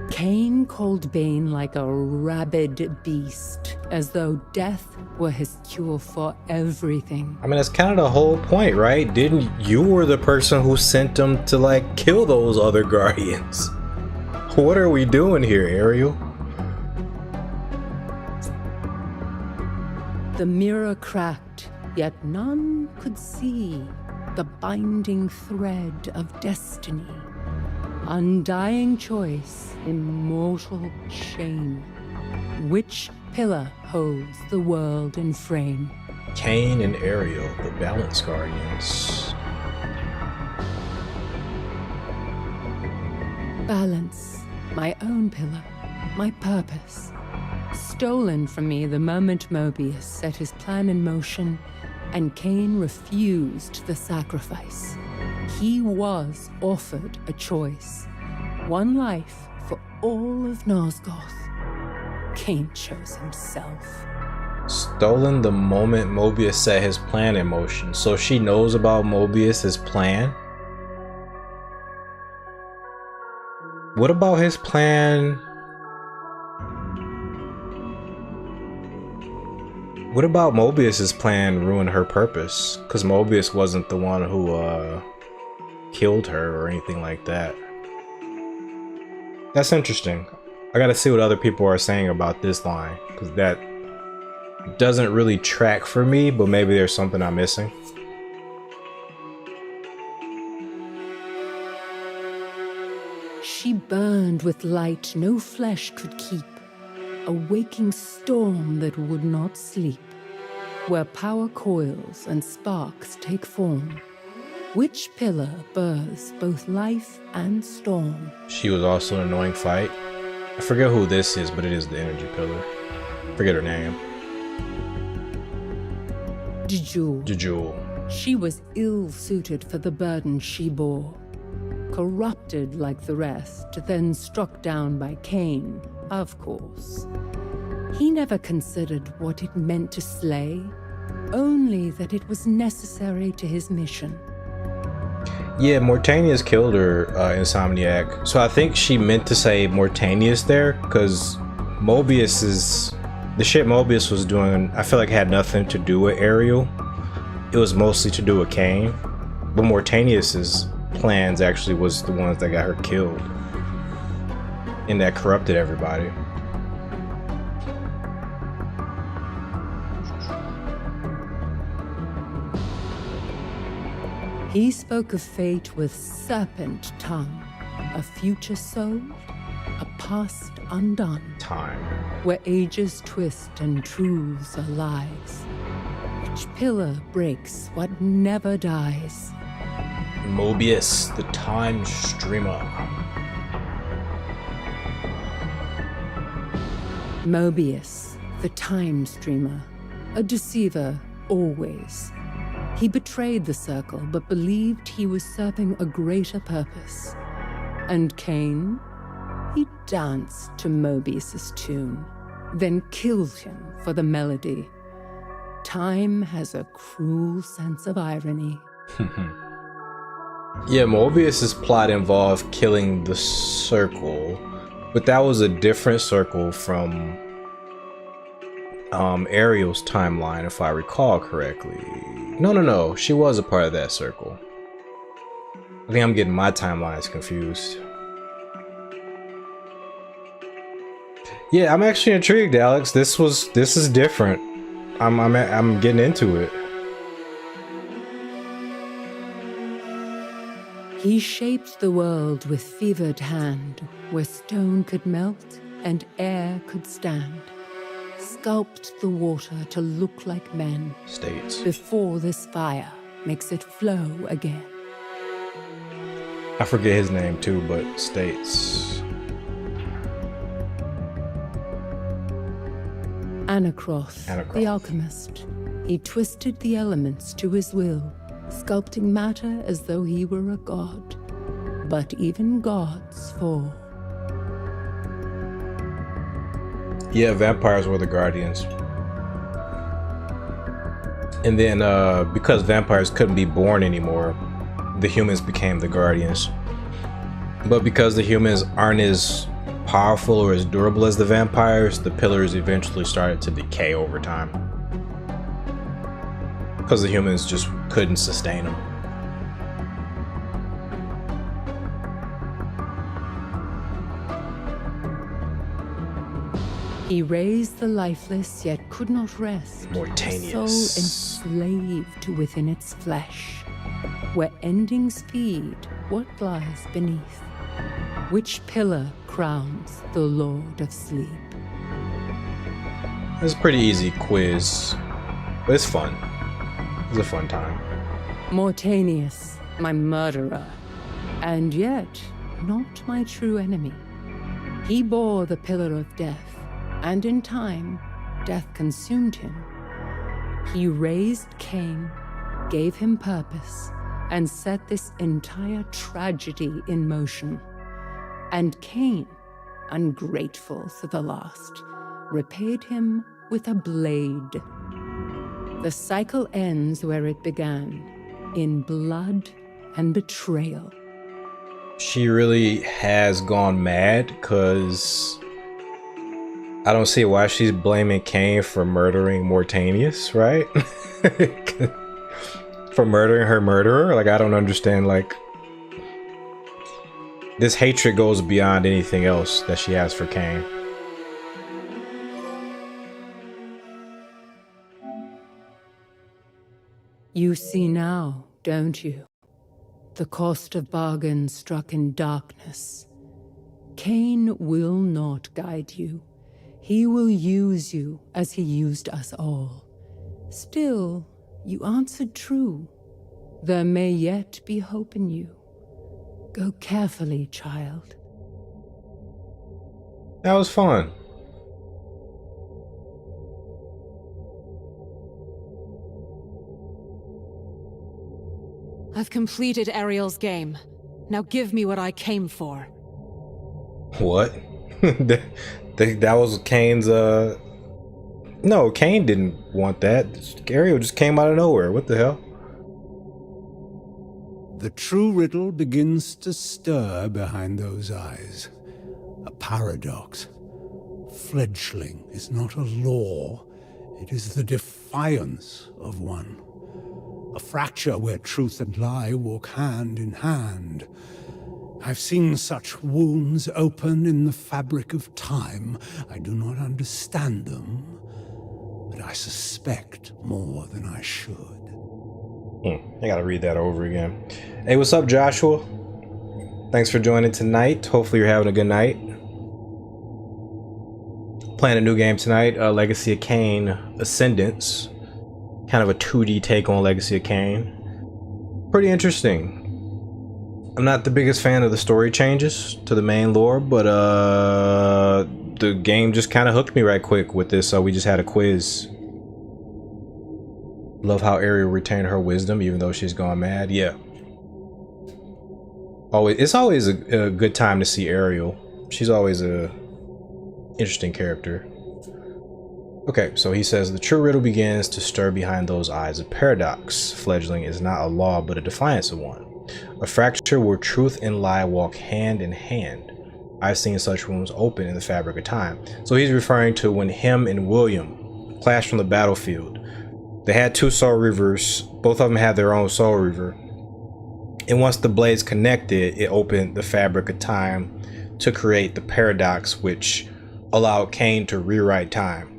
Kain called Bane like a rabid beast, as though death were his cure for everything. I mean, that's kind of the whole point, right? Didn't you were the person who sent them to like kill those other guardians? What are we doing here, Ariel? The mirror cracked, yet none could see the binding thread of destiny. Undying choice, immortal chain. Which pillar holds the world in frame? Kain and Ariel, the Balance Guardians. Balance, my own pillar, my purpose. Stolen from me the moment Mobius set his plan in motion, and Kain refused the sacrifice. He was offered a choice. One life for all of Nosgoth. Kain chose himself. Stolen the moment Mobius set his plan in motion. So she knows about Mobius's plan? What about his plan? What about Mobius's plan ruined her purpose? Because Mobius wasn't the one who killed her or anything like that. That's interesting. I gotta see what other people are saying about this line, because that doesn't really track for me, but maybe there's something I'm missing. She burned with light no flesh could keep, a waking storm that would not sleep, where power coils and sparks take form. Which pillar births both life and storm? She was also an annoying fight. I forget who this is, but it is the energy pillar. Forget her name. Jejul. She was ill-suited for the burden she bore. Corrupted like the rest, then struck down by Kain, of course. He never considered what it meant to slay, only that it was necessary to his mission. Yeah, Mortanius killed her, Insomniac. So I think she meant to say Mortanius there, because the shit Mobius was doing, I feel like had nothing to do with Ariel. It was mostly to do with Kain. But Mortanius's plans actually was the ones that got her killed. And that corrupted everybody. He spoke of fate with serpent tongue, a future soul, a past undone. Time. Where ages twist and truths are lies. Which pillar breaks what never dies? Mobius, the time streamer. Mobius, the time streamer, a deceiver always. He betrayed the circle, but believed he was serving a greater purpose. And Kain? He danced to Mobius's tune, then killed him for the melody. Time has a cruel sense of irony. Yeah, Mobius's plot involved killing the circle, but that was a different circle from Ariel's timeline, if I recall correctly. No, she was a part of that circle. I think I'm getting my timelines confused. Yeah, I'm actually intrigued, Alex. This is different. I'm getting into it. He shaped the world with fevered hand, where stone could melt and air could stand. Sculpt the water to look like men. States. Before this fire makes it flow again. I forget his name too, but states. Anacroth, the alchemist. He twisted the elements to his will, sculpting matter as though he were a god. But even gods fall. Yeah, vampires were the guardians. And then because vampires couldn't be born anymore, the humans became the guardians. But because the humans aren't as powerful or as durable as the vampires, the pillars eventually started to decay over time. Because the humans just couldn't sustain them. He raised the lifeless, yet could not rest. Mortanius. Soul enslaved within its flesh. Where endings feed what lies beneath. Which pillar crowns the Lord of Sleep? It's a pretty easy quiz, but it's fun. It's a fun time. Mortanius, my murderer, and yet not my true enemy. He bore the pillar of death, and in time, death consumed him. He raised Kain, gave him purpose, and set this entire tragedy in motion. And Kain, ungrateful to the last, repaid him with a blade. The cycle ends where it began, in blood and betrayal. She really has gone mad, because I don't see why she's blaming Kain for murdering Mortanius, right? For murdering her murderer? Like, I don't understand, like, this hatred goes beyond anything else that she has for Kain. You see now, don't you? The cost of bargain struck in darkness. Kain will not guide you. He will use you as he used us all. Still, you answered true. There may yet be hope in you. Go carefully, child. That was fun. I've completed Ariel's game. Now give me what I came for. What? That was Kain's, No, Kain didn't want that. Ariel just came out of nowhere. What the hell? The true riddle begins to stir behind those eyes. A paradox. Fledgling is not a law. It is the defiance of one. A fracture where truth and lie walk hand in hand. I've seen such wounds open in the fabric of time. I do not understand them, but I suspect more than I should. I gotta read that over again. Hey, what's up, Joshua? Thanks for joining tonight. Hopefully you're having a good night. Playing a new game tonight, Legacy of Kain, Ascendance. Kind of a 2D take on Legacy of Kain. Pretty interesting. I'm not the biggest fan of the story changes to the main lore, but the game just kind of hooked me right quick with this. We just had a quiz. Love how Ariel retained her wisdom even though she's gone mad. Yeah. It's always a good time to see Ariel. She's always a interesting character. Okay, so he says, the true riddle begins to stir behind those eyes. A paradox, fledgling, is not a law, but a defiance of one. A fracture where truth and lie walk hand in hand. I've seen such wounds open in the fabric of time. So he's referring to when him and William clashed from the battlefield. They had two Soul Reavers. Both of them had their own Soul Reaver. And once the blades connected, it opened the fabric of time to create the paradox, which allowed Kain to rewrite time.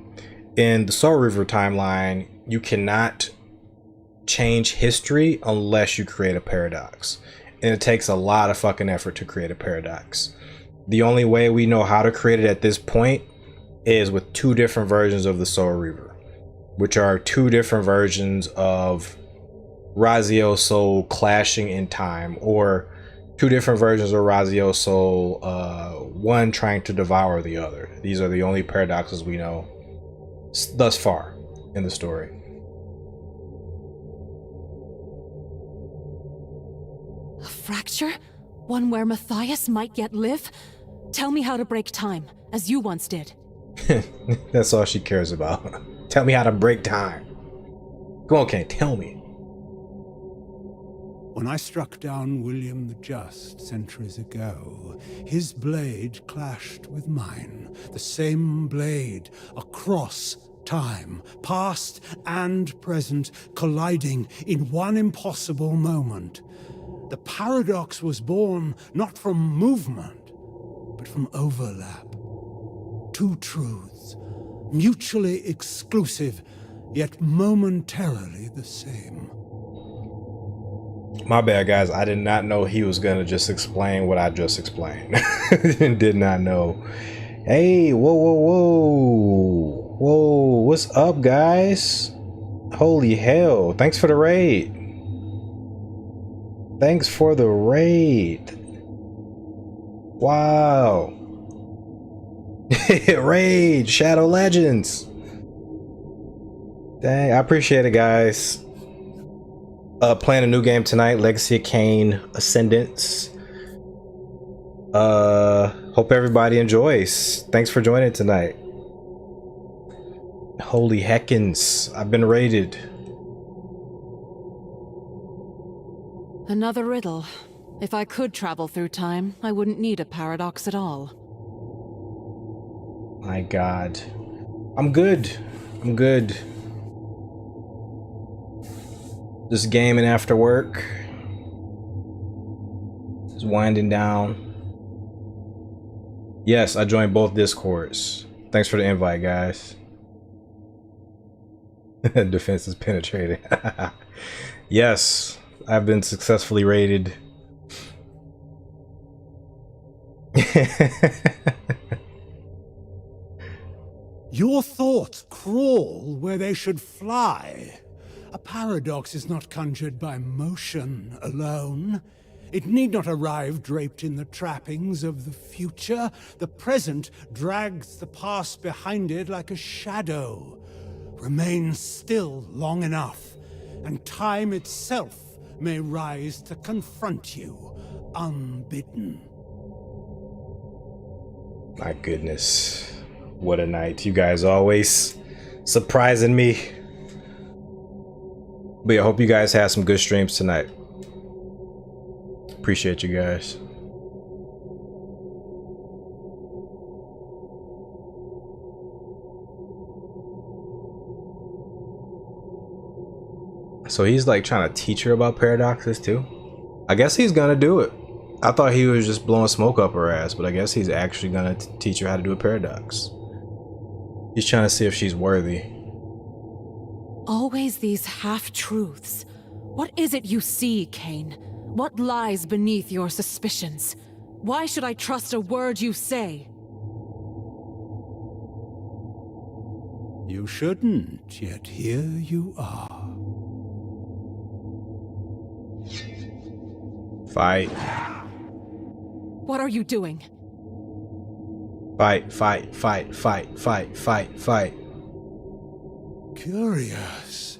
In the Soul Reaver timeline, you cannot change history unless you create a paradox. And it takes a lot of fucking effort to create a paradox. The only way we know how to create it at this point is with two different versions of the Soul Reaver, which are two different versions of Raziel's soul clashing in time, or two different versions of Raziel's soul, one trying to devour the other. These are the only paradoxes we know thus far in the story. A fracture? One where Matthias might yet live? Tell me how to break time, as you once did. That's all she cares about. Tell me how to break time. Go on, Kain, tell me. When I struck down William the Just centuries ago, his blade clashed with mine. The same blade across time, past and present, colliding in one impossible moment. The paradox was born not from movement, but from overlap. Two truths, mutually exclusive, yet momentarily the same. My bad, guys. I did not know he was gonna just explain what I just explained. Did not know. Hey, whoa, whoa, whoa. Whoa, what's up, guys? Holy hell. Thanks for the raid. Thanks for the raid. Wow. Raid, Shadow Legends. Dang, I appreciate it, guys. Playing a new game tonight, Legacy of Kain, Ascendance. Hope everybody enjoys. Thanks for joining tonight. Holy heckins, I've been raided. Another riddle. If I could travel through time, I wouldn't need a paradox at all. My God. I'm good. I'm good. Just gaming after work. Just winding down. Yes, I joined both Discords. Thanks for the invite, guys. Defense is penetrated. Yes, I've been successfully raided. Your thoughts crawl where they should fly. A paradox is not conjured by motion alone. It need not arrive draped in the trappings of the future. The present drags the past behind it like a shadow. Remain still long enough, and time itself may rise to confront you, unbidden. My goodness. What a night. You guys always surprising me. But yeah, I hope you guys have some good streams tonight. Appreciate you guys. So he's like trying to teach her about paradoxes too? I guess he's gonna do it. I thought he was just blowing smoke up her ass, but I guess he's actually gonna teach her how to do a paradox. He's trying to see if she's worthy. Always these half-truths. What is it you see, Kain? What lies beneath your suspicions? Why should I trust a word you say? You shouldn't, yet here you are. Fight. What are you doing? Fight, fight, fight, fight, fight, fight, fight. Curious.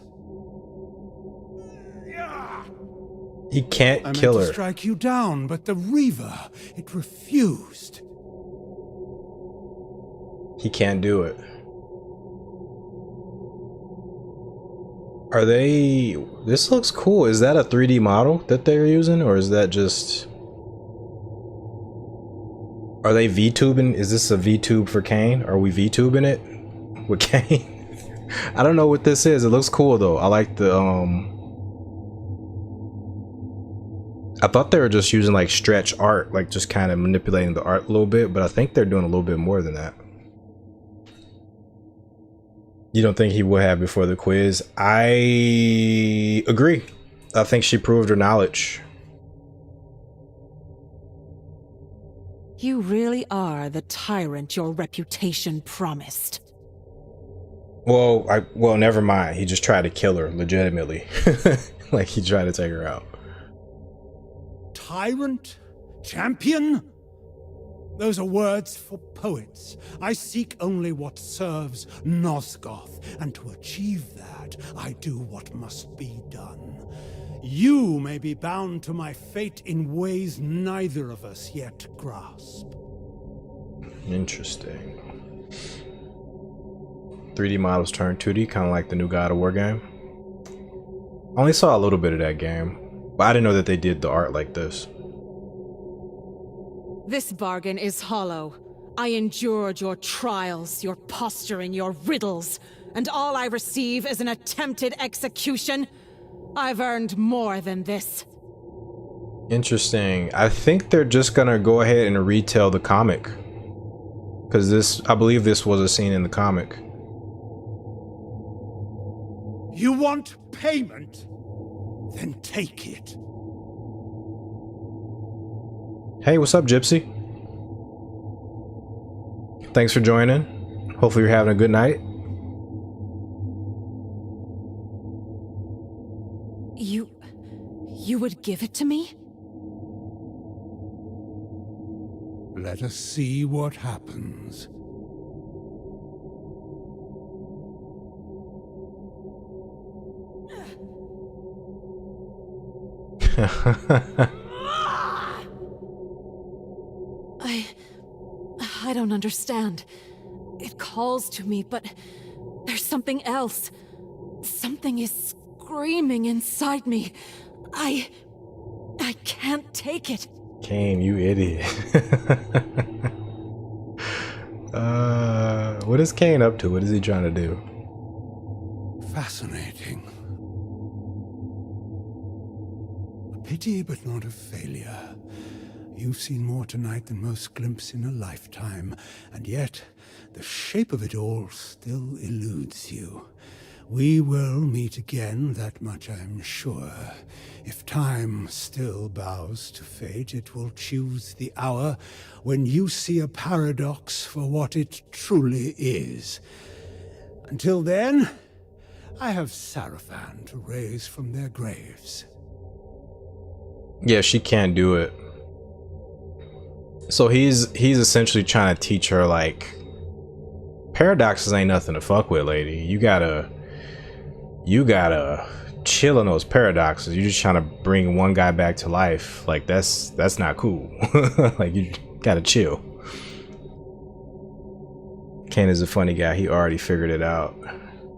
He can't I kill meant her. to strike you down, but the Reaver, it refused. He can't do it. Are they... This looks cool. Is that a 3D model that they're using? Or is that just... Are they VTubing? Is this a VTube for Kain? Are we VTubing it with Kain? I don't know what this is. It looks cool though. I like the I thought they were just using like stretch art, like just kind of manipulating the art a little bit, but I think they're doing a little bit more than that. You don't think he would have before the quiz? I agree. I think she proved her knowledge. You really are the tyrant your reputation promised. Well, never mind. He just tried to kill her, legitimately. Like he tried to take her out. Tyrant? Champion? Those are words for poets. I seek only what serves Nosgoth, and to achieve that, I do what must be done. You may be bound to my fate in ways neither of us yet grasp. Interesting. 3D models turn 2D, kind of like the new God of War game. I only saw a little bit of that game, but I didn't know that they did the art like this. This bargain is hollow. I endured your trials, your posturing, your riddles, and all I receive is an attempted execution. I've earned more than this. Interesting. I think they're just gonna go ahead and retell the comic, because this, I believe this was a scene in the comic. You want payment? Then take it. Hey, what's up, Gypsy? Thanks for joining. Hopefully you're having a good night. You would give it to me? Let us see what happens. I don't understand. It calls to me, but there's something else. Something is screaming inside me. I can't take it. Kain, you idiot. What is Kain up to? What is he trying to do? Fascinating. A pity, but not a failure. You've seen more tonight than most glimpse in a lifetime, and yet the shape of it all still eludes you. We will meet again, that much I'm sure. If time still bows to fate, it will choose the hour when you see a paradox for what it truly is. Until then, I have Sarafan to raise from their graves. Yeah, she can't do it. So he's essentially trying to teach her, like, paradoxes ain't nothing to fuck with, lady. You gotta chill on those paradoxes. You're just trying to bring one guy back to life. Like, that's not cool. Like, you gotta chill. Kain is a funny guy. He already figured it out.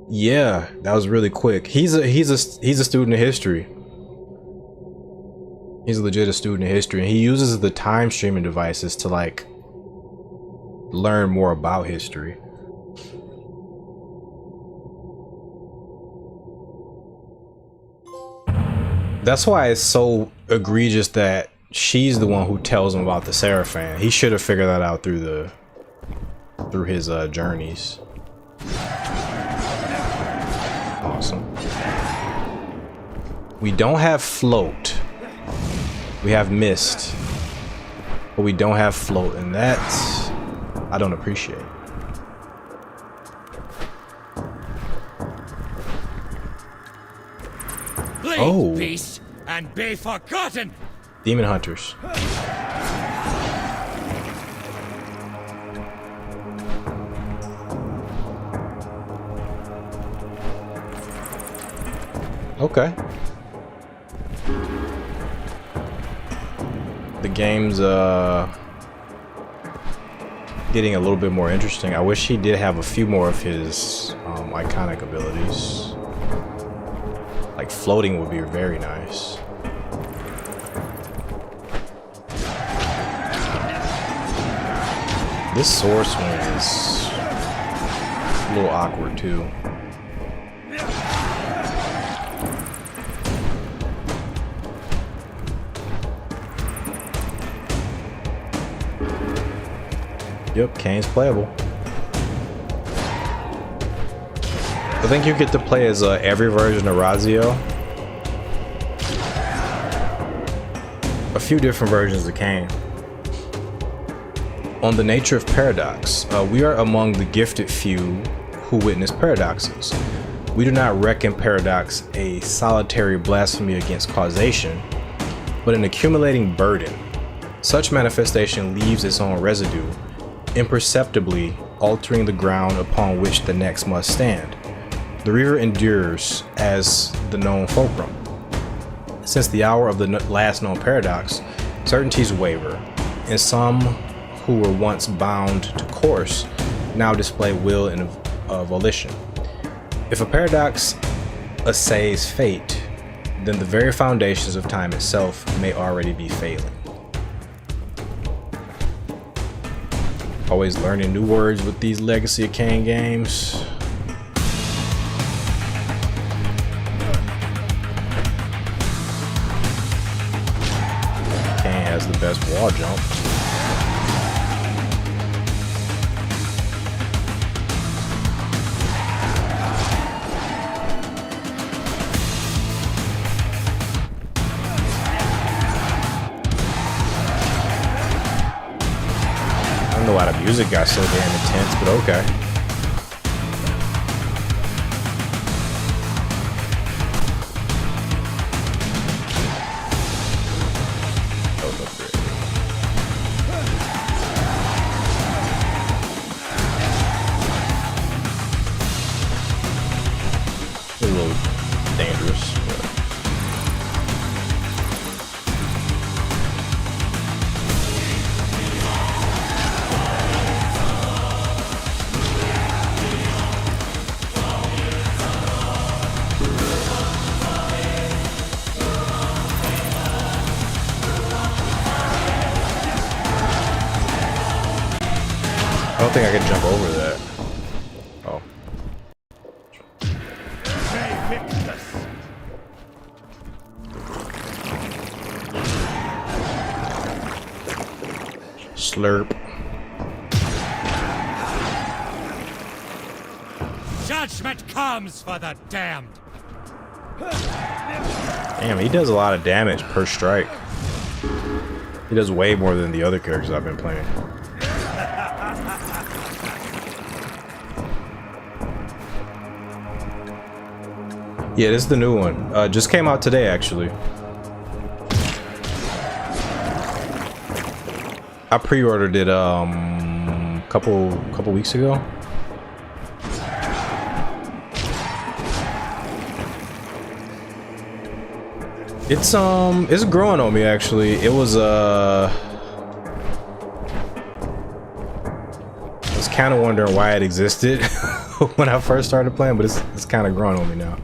Yeah, that was really quick. He's a student of history. He's legit a student of history, and he uses the time streaming devices to, like, learn more about history. That's why it's so egregious that she's the one who tells him about the Sarafan. He should have figured that out through his journeys. Awesome. We don't have float. We have mist, but we don't have float, and that's I don't appreciate. Bleed, beast, and be forgotten. Demon hunters. Okay. The game's getting a little bit more interesting. I wish he did have a few more of his iconic abilities. Like floating would be very nice. This sword swing is a little awkward too. Yep, Kain's playable. I think you get to play as every version of Razio. A few different versions of Kain. On the nature of paradox, we are among the gifted few who witness paradoxes. We do not reckon paradox a solitary blasphemy against causation, but an accumulating burden. Such manifestation leaves its own residue, imperceptibly altering the ground upon which the next must stand. The river endures as the known fulcrum. Since the hour of the last known paradox, certainties waver, and some who were once bound to course now display will and volition. If a paradox assays fate, then the very foundations of time itself may already be failing. Always learning new words with these Legacy of Kain games. Kain has the best wall jump. I don't know why the music got so damn intense, but okay. A little dangerous, but think I can jump over that. Oh. Slurp. Judgment comes for the damned. Damn, he does a lot of damage per strike. He does way more than the other characters I've been playing. Yeah, this is the new one. Just came out today, actually. I pre-ordered it couple weeks ago. It's growing on me, actually. It was I was kind of wondering why it existed when I first started playing, but it's kind of growing on me now.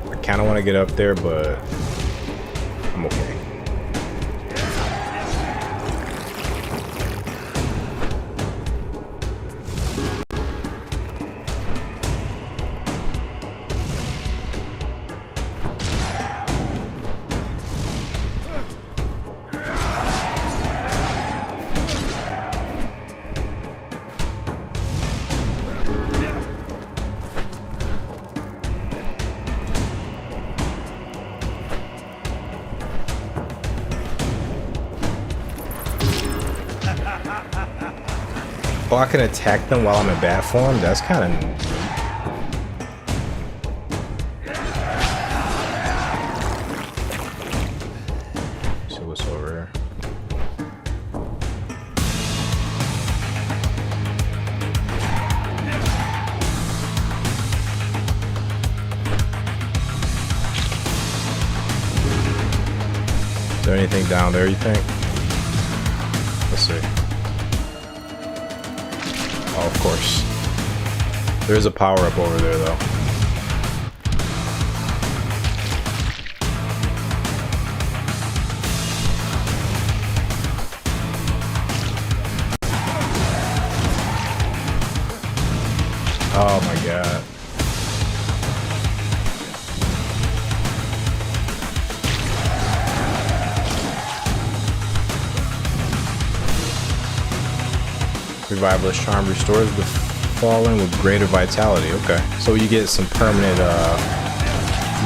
I kind of want to get up there, but I'm okay. Oh, I can attack them while I'm in bat form? That's kind of neat. See what's over here. Is there anything down there, you think? Let's see. Oh, of course. There's a power-up over there, though. Oh my god. Revivalist Charm restores the fallen with greater vitality. Okay, so you get some permanent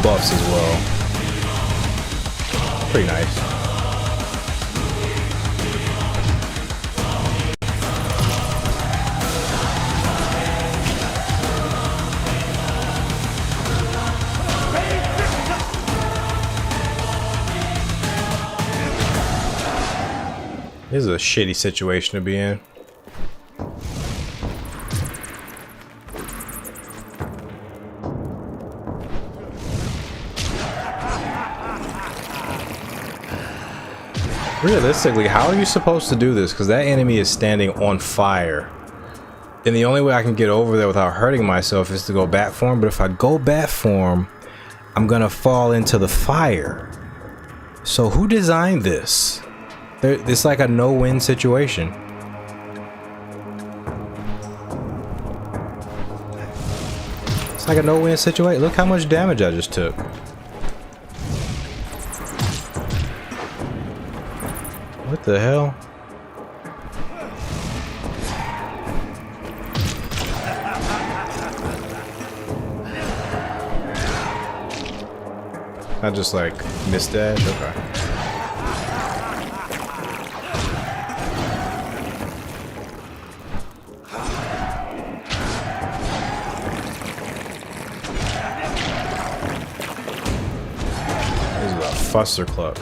buffs as well. Pretty nice. This is a shitty situation to be in. Realistically, how are you supposed to do this? Because that enemy is standing on fire. And the only way I can get over there without hurting myself is to go bat form. But if I go bat form, I'm gonna fall into the fire. So who designed this? It's like a no-win situation. It's like a no-win situation. Look how much damage I just took. What the hell? I just like missed dash? Okay. This is a fuster cluck.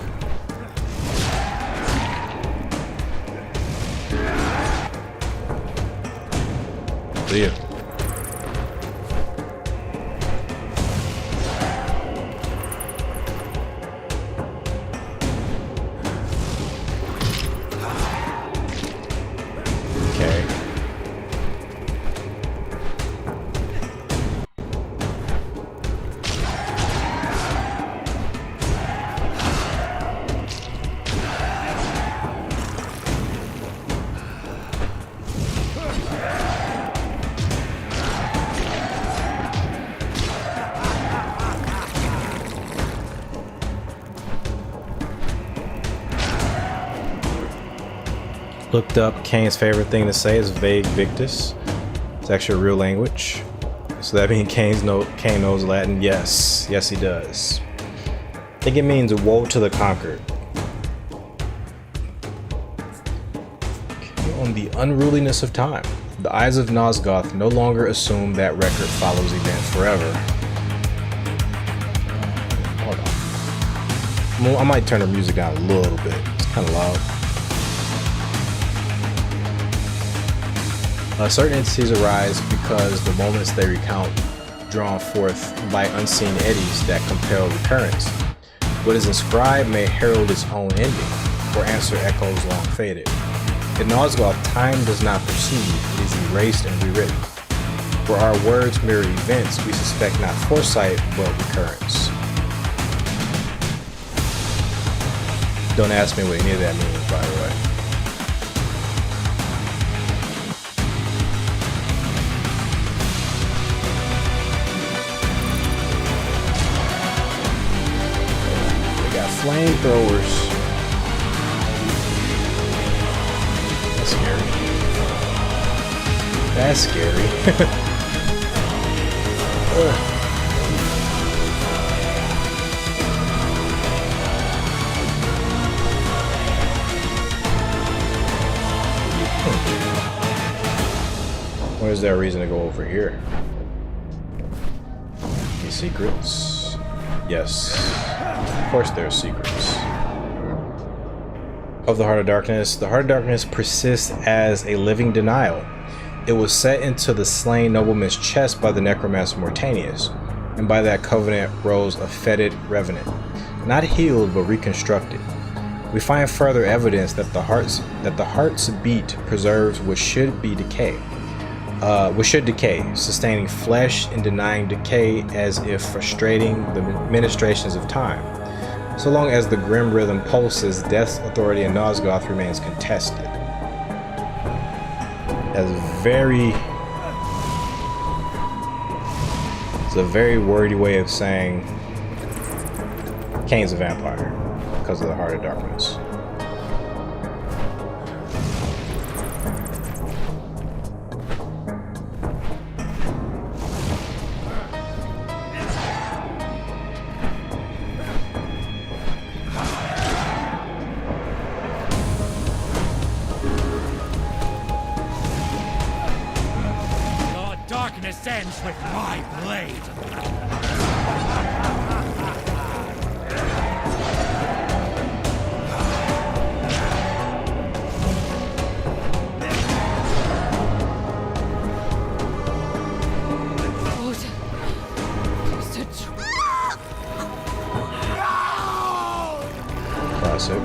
See ya. Looked up Kain's favorite thing to say is vague victus. It's actually a real language. So that means Kain knows Latin? Yes. Yes, he does. I think it means woe to the conquered. Okay, on the unruliness of time. The eyes of Nosgoth no longer assume that record follows events forever. Hold on. I might turn the music down a little bit. It's kind of loud. Certain entities arise because the moments they recount drawn forth by unseen eddies that compel recurrence. What is inscribed may herald its own ending, or answer echoes long faded. In Nosgoth, time does not proceed, it is erased and rewritten. For our words mirror events, we suspect not foresight, but recurrence. Don't ask me what any of that means, by the way. They got flamethrowers. That's scary. Where's that reason to go over here? Any secrets? Yes. Of course there are secrets. Of the Heart of Darkness. The Heart of Darkness persists as a living denial. It was set into the slain nobleman's chest by the necromancer Mortanius, and by that covenant rose a fetid revenant, not healed but reconstructed. We find further evidence that the heart's beat preserves what should decay, sustaining flesh and denying decay as if frustrating the ministrations of time. So long as the grim rhythm pulses, death's authority in Nosgoth remains contested. It's a very wordy way of saying Kain's a vampire because of the Heart of Darkness. Ends with my blade. Classic.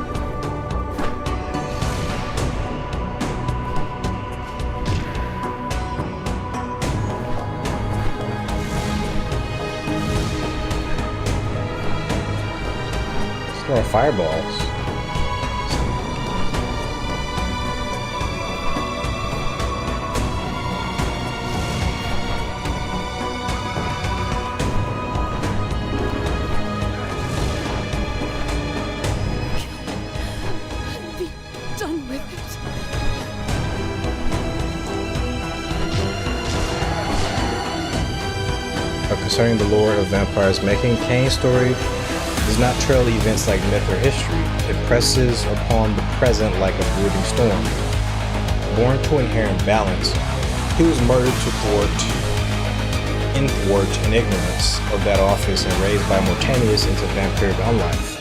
More fireballs. Be done with it. Concerning the lore of vampires making, Kain's story does not trail events like myth or history. It presses upon the present like a brooding storm. Born to inherent balance, he was murdered to thwart an ignorance of that office and raised by Mortanius into vampiric unlife.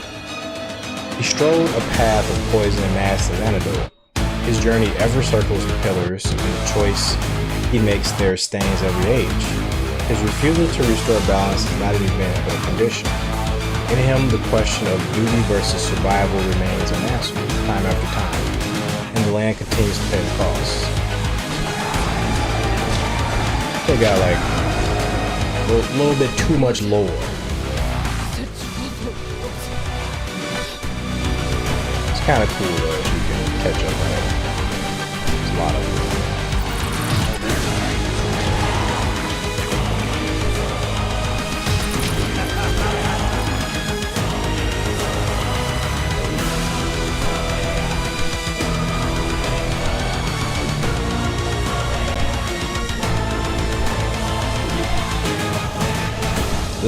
He strode a path of poison and masked as antidote. His journey ever circles the pillars, and the choice he makes there stains every age. His refusal to restore balance is not an event but a condition. In him, the question of duty versus survival remains unanswered time after time, and the land continues to pay the cost. They got like a little bit too much lore. It's kind of cool though if you can catch up on it. There's a lot of it.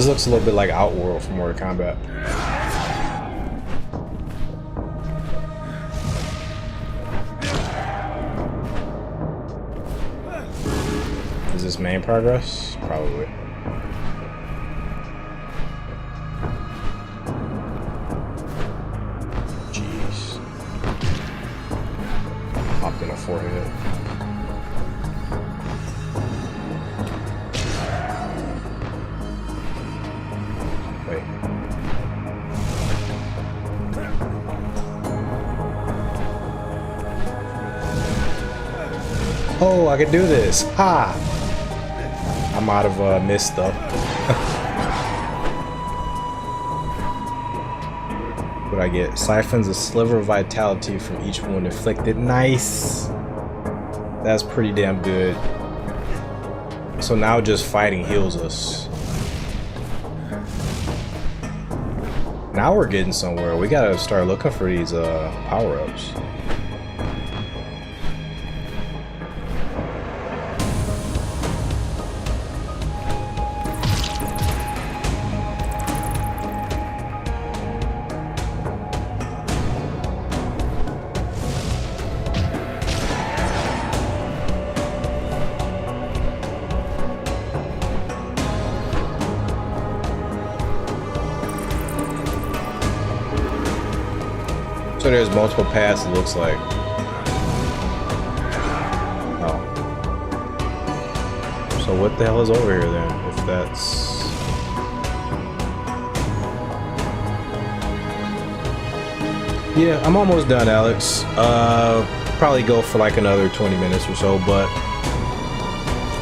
This looks a little bit like Outworld from Mortal Kombat. Is this main progress? Probably. Jeez. Popped in a forehead. Wait. Oh, I can do this. Ha! I'm out of mist stuff. What I get? Siphons a sliver of vitality from each wound inflicted. Nice. That's pretty damn good. So now just fighting heals us. Now we're getting somewhere. We gotta start looking for these power-ups. So there's multiple paths, it looks like. Oh. So what the hell is over here then? If that's... Yeah, I'm almost done, Alex. Probably go for like another 20 minutes or so, but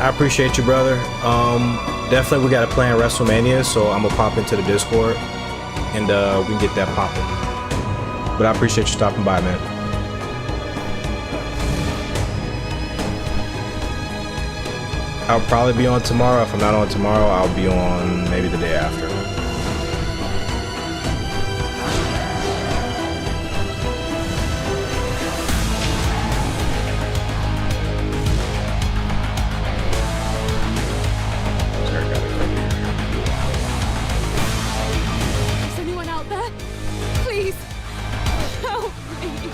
I appreciate you, brother. Definitely we got to plan WrestleMania, so I'm gonna pop into the Discord and we can get that popping. But I appreciate you stopping by, man. I'll probably be on tomorrow. If I'm not on tomorrow, I'll be on maybe the day after. Is anyone out there? Please, help me.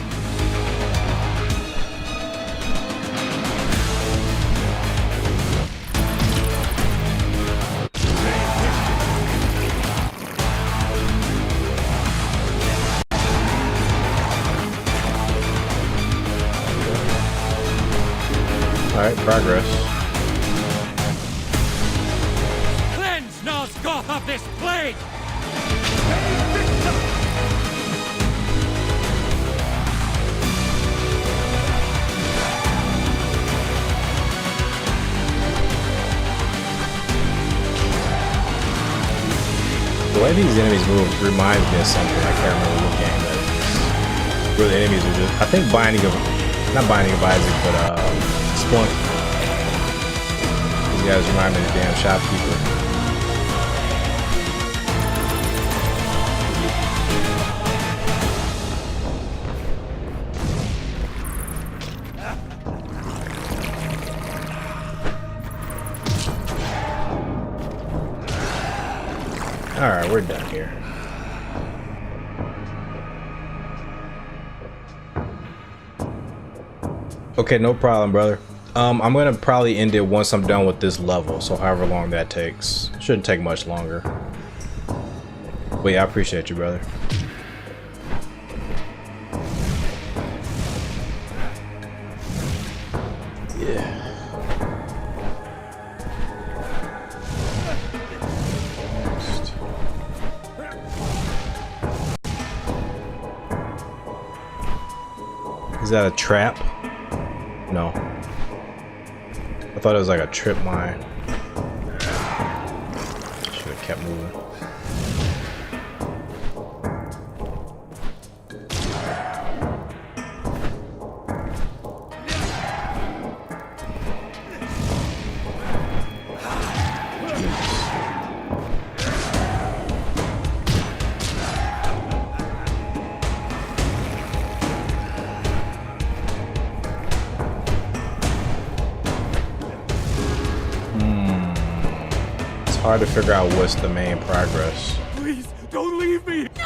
Alright, progress. Cleanse Nosgoth of this plague! The way these enemies move reminds me of something. I can't remember what game that is. Where the enemies are just... I think not Binding of Isaac, but Splunk. These guys remind me of the damn shopkeeper. Alright, we're done here. Okay, no problem, brother. I'm gonna probably end it once I'm done with this level, so however long that takes. Shouldn't take much longer. But yeah, I appreciate you, brother. Yeah. Is that a trap? No. I thought it was like a trip mine. Should have kept moving. hard to figure out what's the main progress. Please, don't leave me! A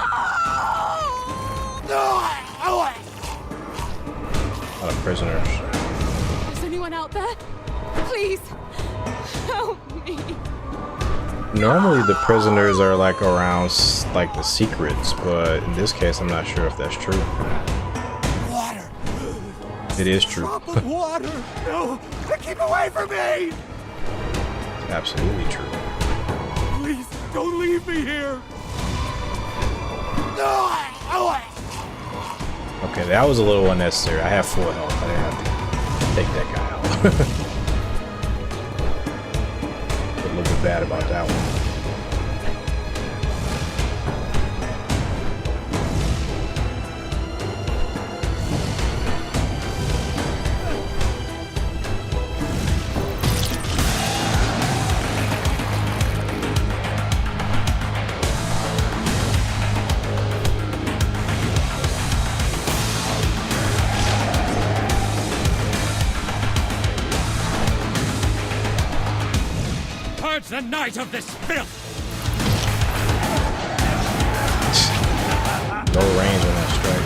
lot of prisoners. Is anyone out there? Please, help me. Normally the prisoners are like around like the secrets, but in this case I'm not sure if that's true. Water! It is true. Drop of water! No! Keep away from me! Absolutely true. Please, don't leave me here! Okay, that was a little unnecessary. I have full health. I didn't have to take that guy out. A little bit bad about that one. The night of this filth! No range on that strike.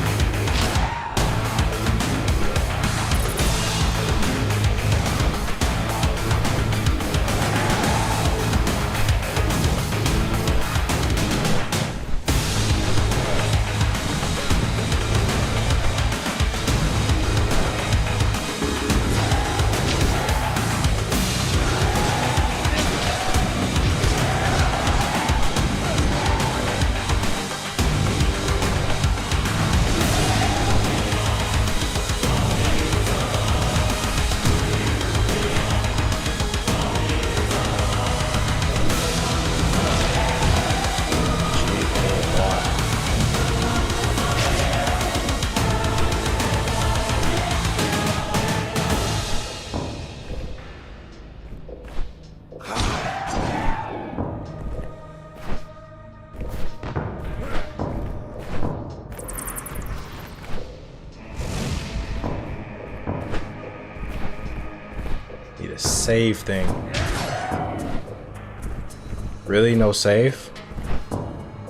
Save thing. Really? No save?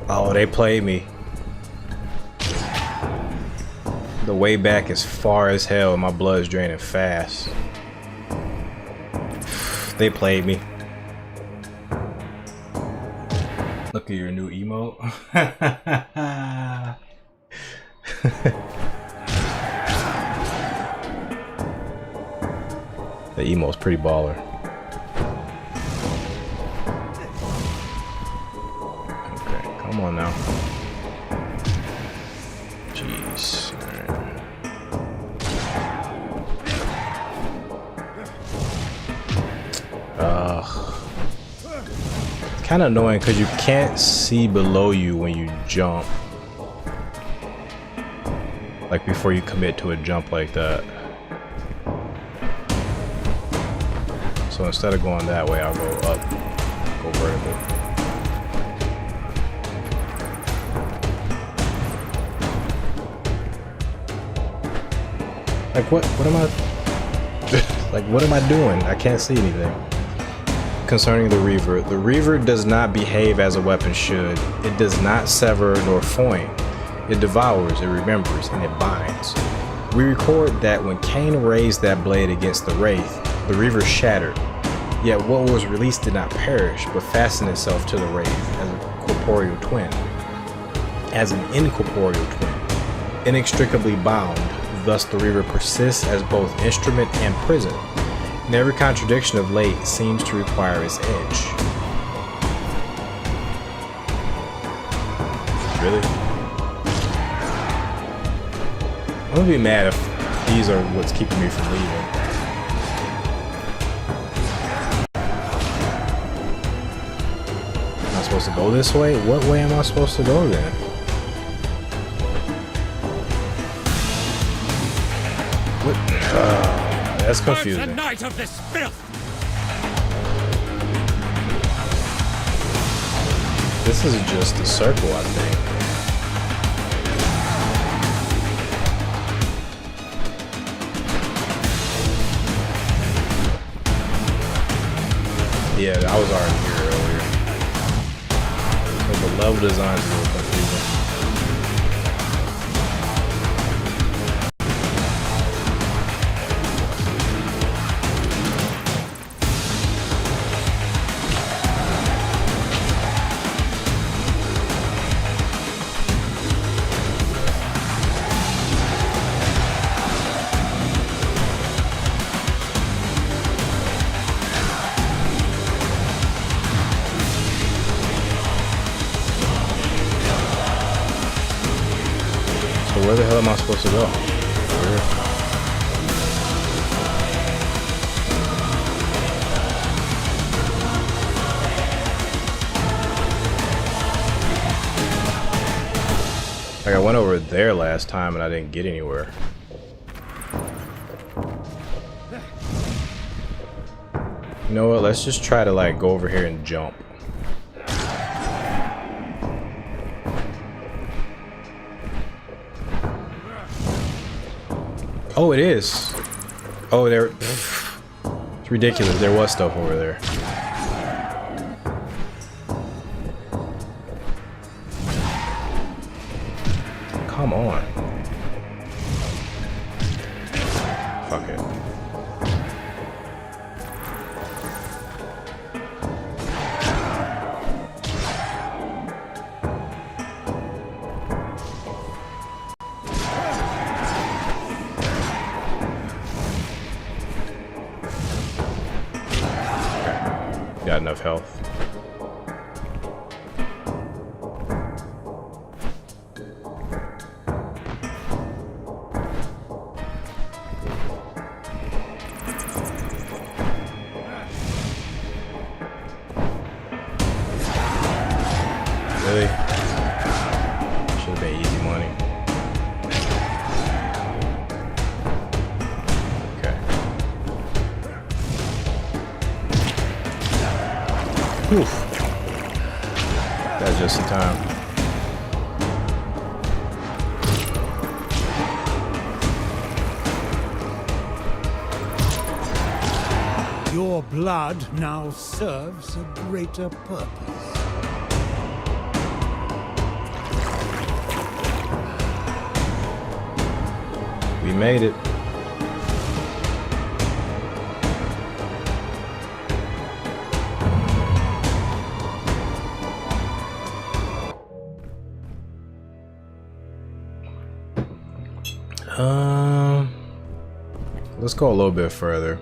Oh, they played me. The way back is far as hell. My blood's draining fast. They played me. Look at your new emote. The emo's pretty baller. Okay, come on now. Jeez. Ugh. It's kind of annoying because you can't see below you when you jump. Like before you commit to a jump like that. So instead of going that way, I'll go up, go vertical. Like what am I, like what am I doing? I can't see anything. Concerning the Reaver does not behave as a weapon should. It does not sever nor foin. It devours, it remembers, and it binds. We record that when Kain raised that blade against the Wraith, the Reaver shattered. Yet what was released did not perish, but fastened itself to the Wraith as a corporeal twin. As an incorporeal twin, inextricably bound, thus the Reaver persists as both instrument and prison. And every contradiction of late seems to require its edge. Really? I'm gonna be mad if these are what's keeping me from leaving. Am I supposed to go this way? What way am I supposed to go then? What? That's confusing. The night of this filth. This is just a circle, I think. Yeah, I was already here earlier. level design is a little confusing. Where the hell am I supposed to go? Like I went over there last time and I didn't get anywhere. You know what? Let's just try to like go over here and jump. Oh, it is. Oh, there. It's ridiculous. There was stuff over there. Come on. Fuck it. Got enough health. Really? Should have been easy money. Okay. Whew. That's just in time. Your blood now serves a greater purpose. We made it. Let's go a little bit further.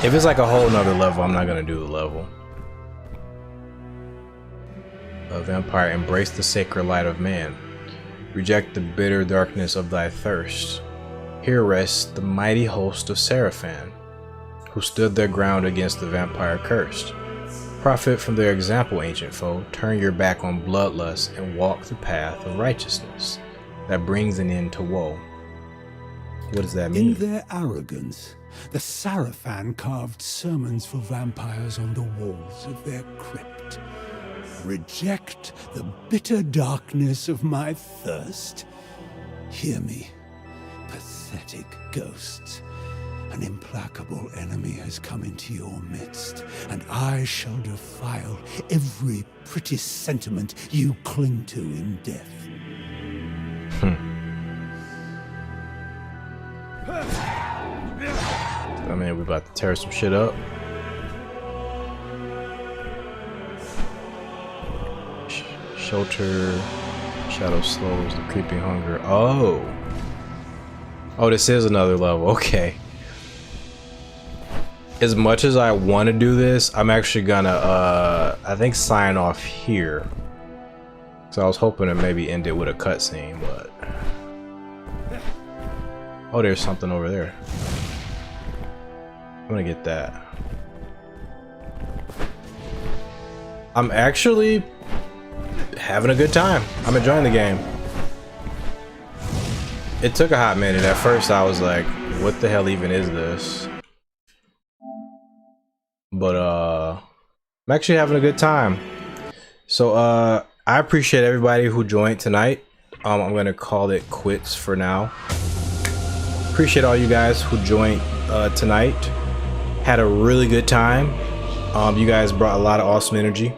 If it's like a whole nother level, I'm not gonna do the level. A vampire, embrace the sacred light of man. Reject the bitter darkness of thy thirst. Here rests the mighty host of Seraphan, who stood their ground against the vampire cursed. Profit from their example, ancient foe. Turn your back on bloodlust and walk the path of righteousness that brings an end to woe. What does that mean? In their arrogance, the Seraphan carved sermons for vampires on the walls of their crypt. Reject the bitter darkness of my thirst. Hear me, pathetic ghosts. An implacable enemy has come into your midst, and I shall defile every pretty sentiment you cling to in death. I mean, we're about to tear some shit up. Shelter, shadow slows the creeping hunger. Oh, this is another level. Okay. As much as I want to do this, I'm actually gonna, I think, sign off here. So I was hoping to maybe end it with a cutscene, but oh, there's something over there. I'm gonna get that. I'm actually having a good time. I'm enjoying the game. It took a hot minute. At first I was like, what the hell even is this? But I'm actually having a good time. So I appreciate everybody who joined tonight. I'm gonna call it quits for now. Appreciate all you guys who joined tonight. Had a really good time. You guys brought a lot of awesome energy.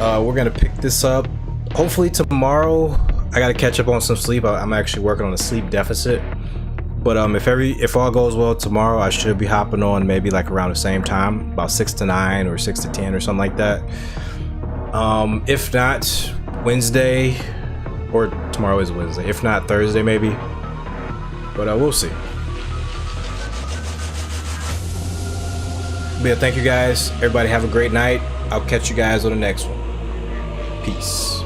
We're gonna pick this up hopefully tomorrow. I gotta catch up on some sleep. I'm actually working on a sleep deficit. But if all goes well tomorrow, I should be hopping on maybe like around the same time, about 6 to 9 or 6 to 10 or something like that. If not Wednesday, or tomorrow is Wednesday. If not Thursday, maybe. But we'll see. But yeah, thank you guys. Everybody have a great night. I'll catch you guys on the next one. Peace.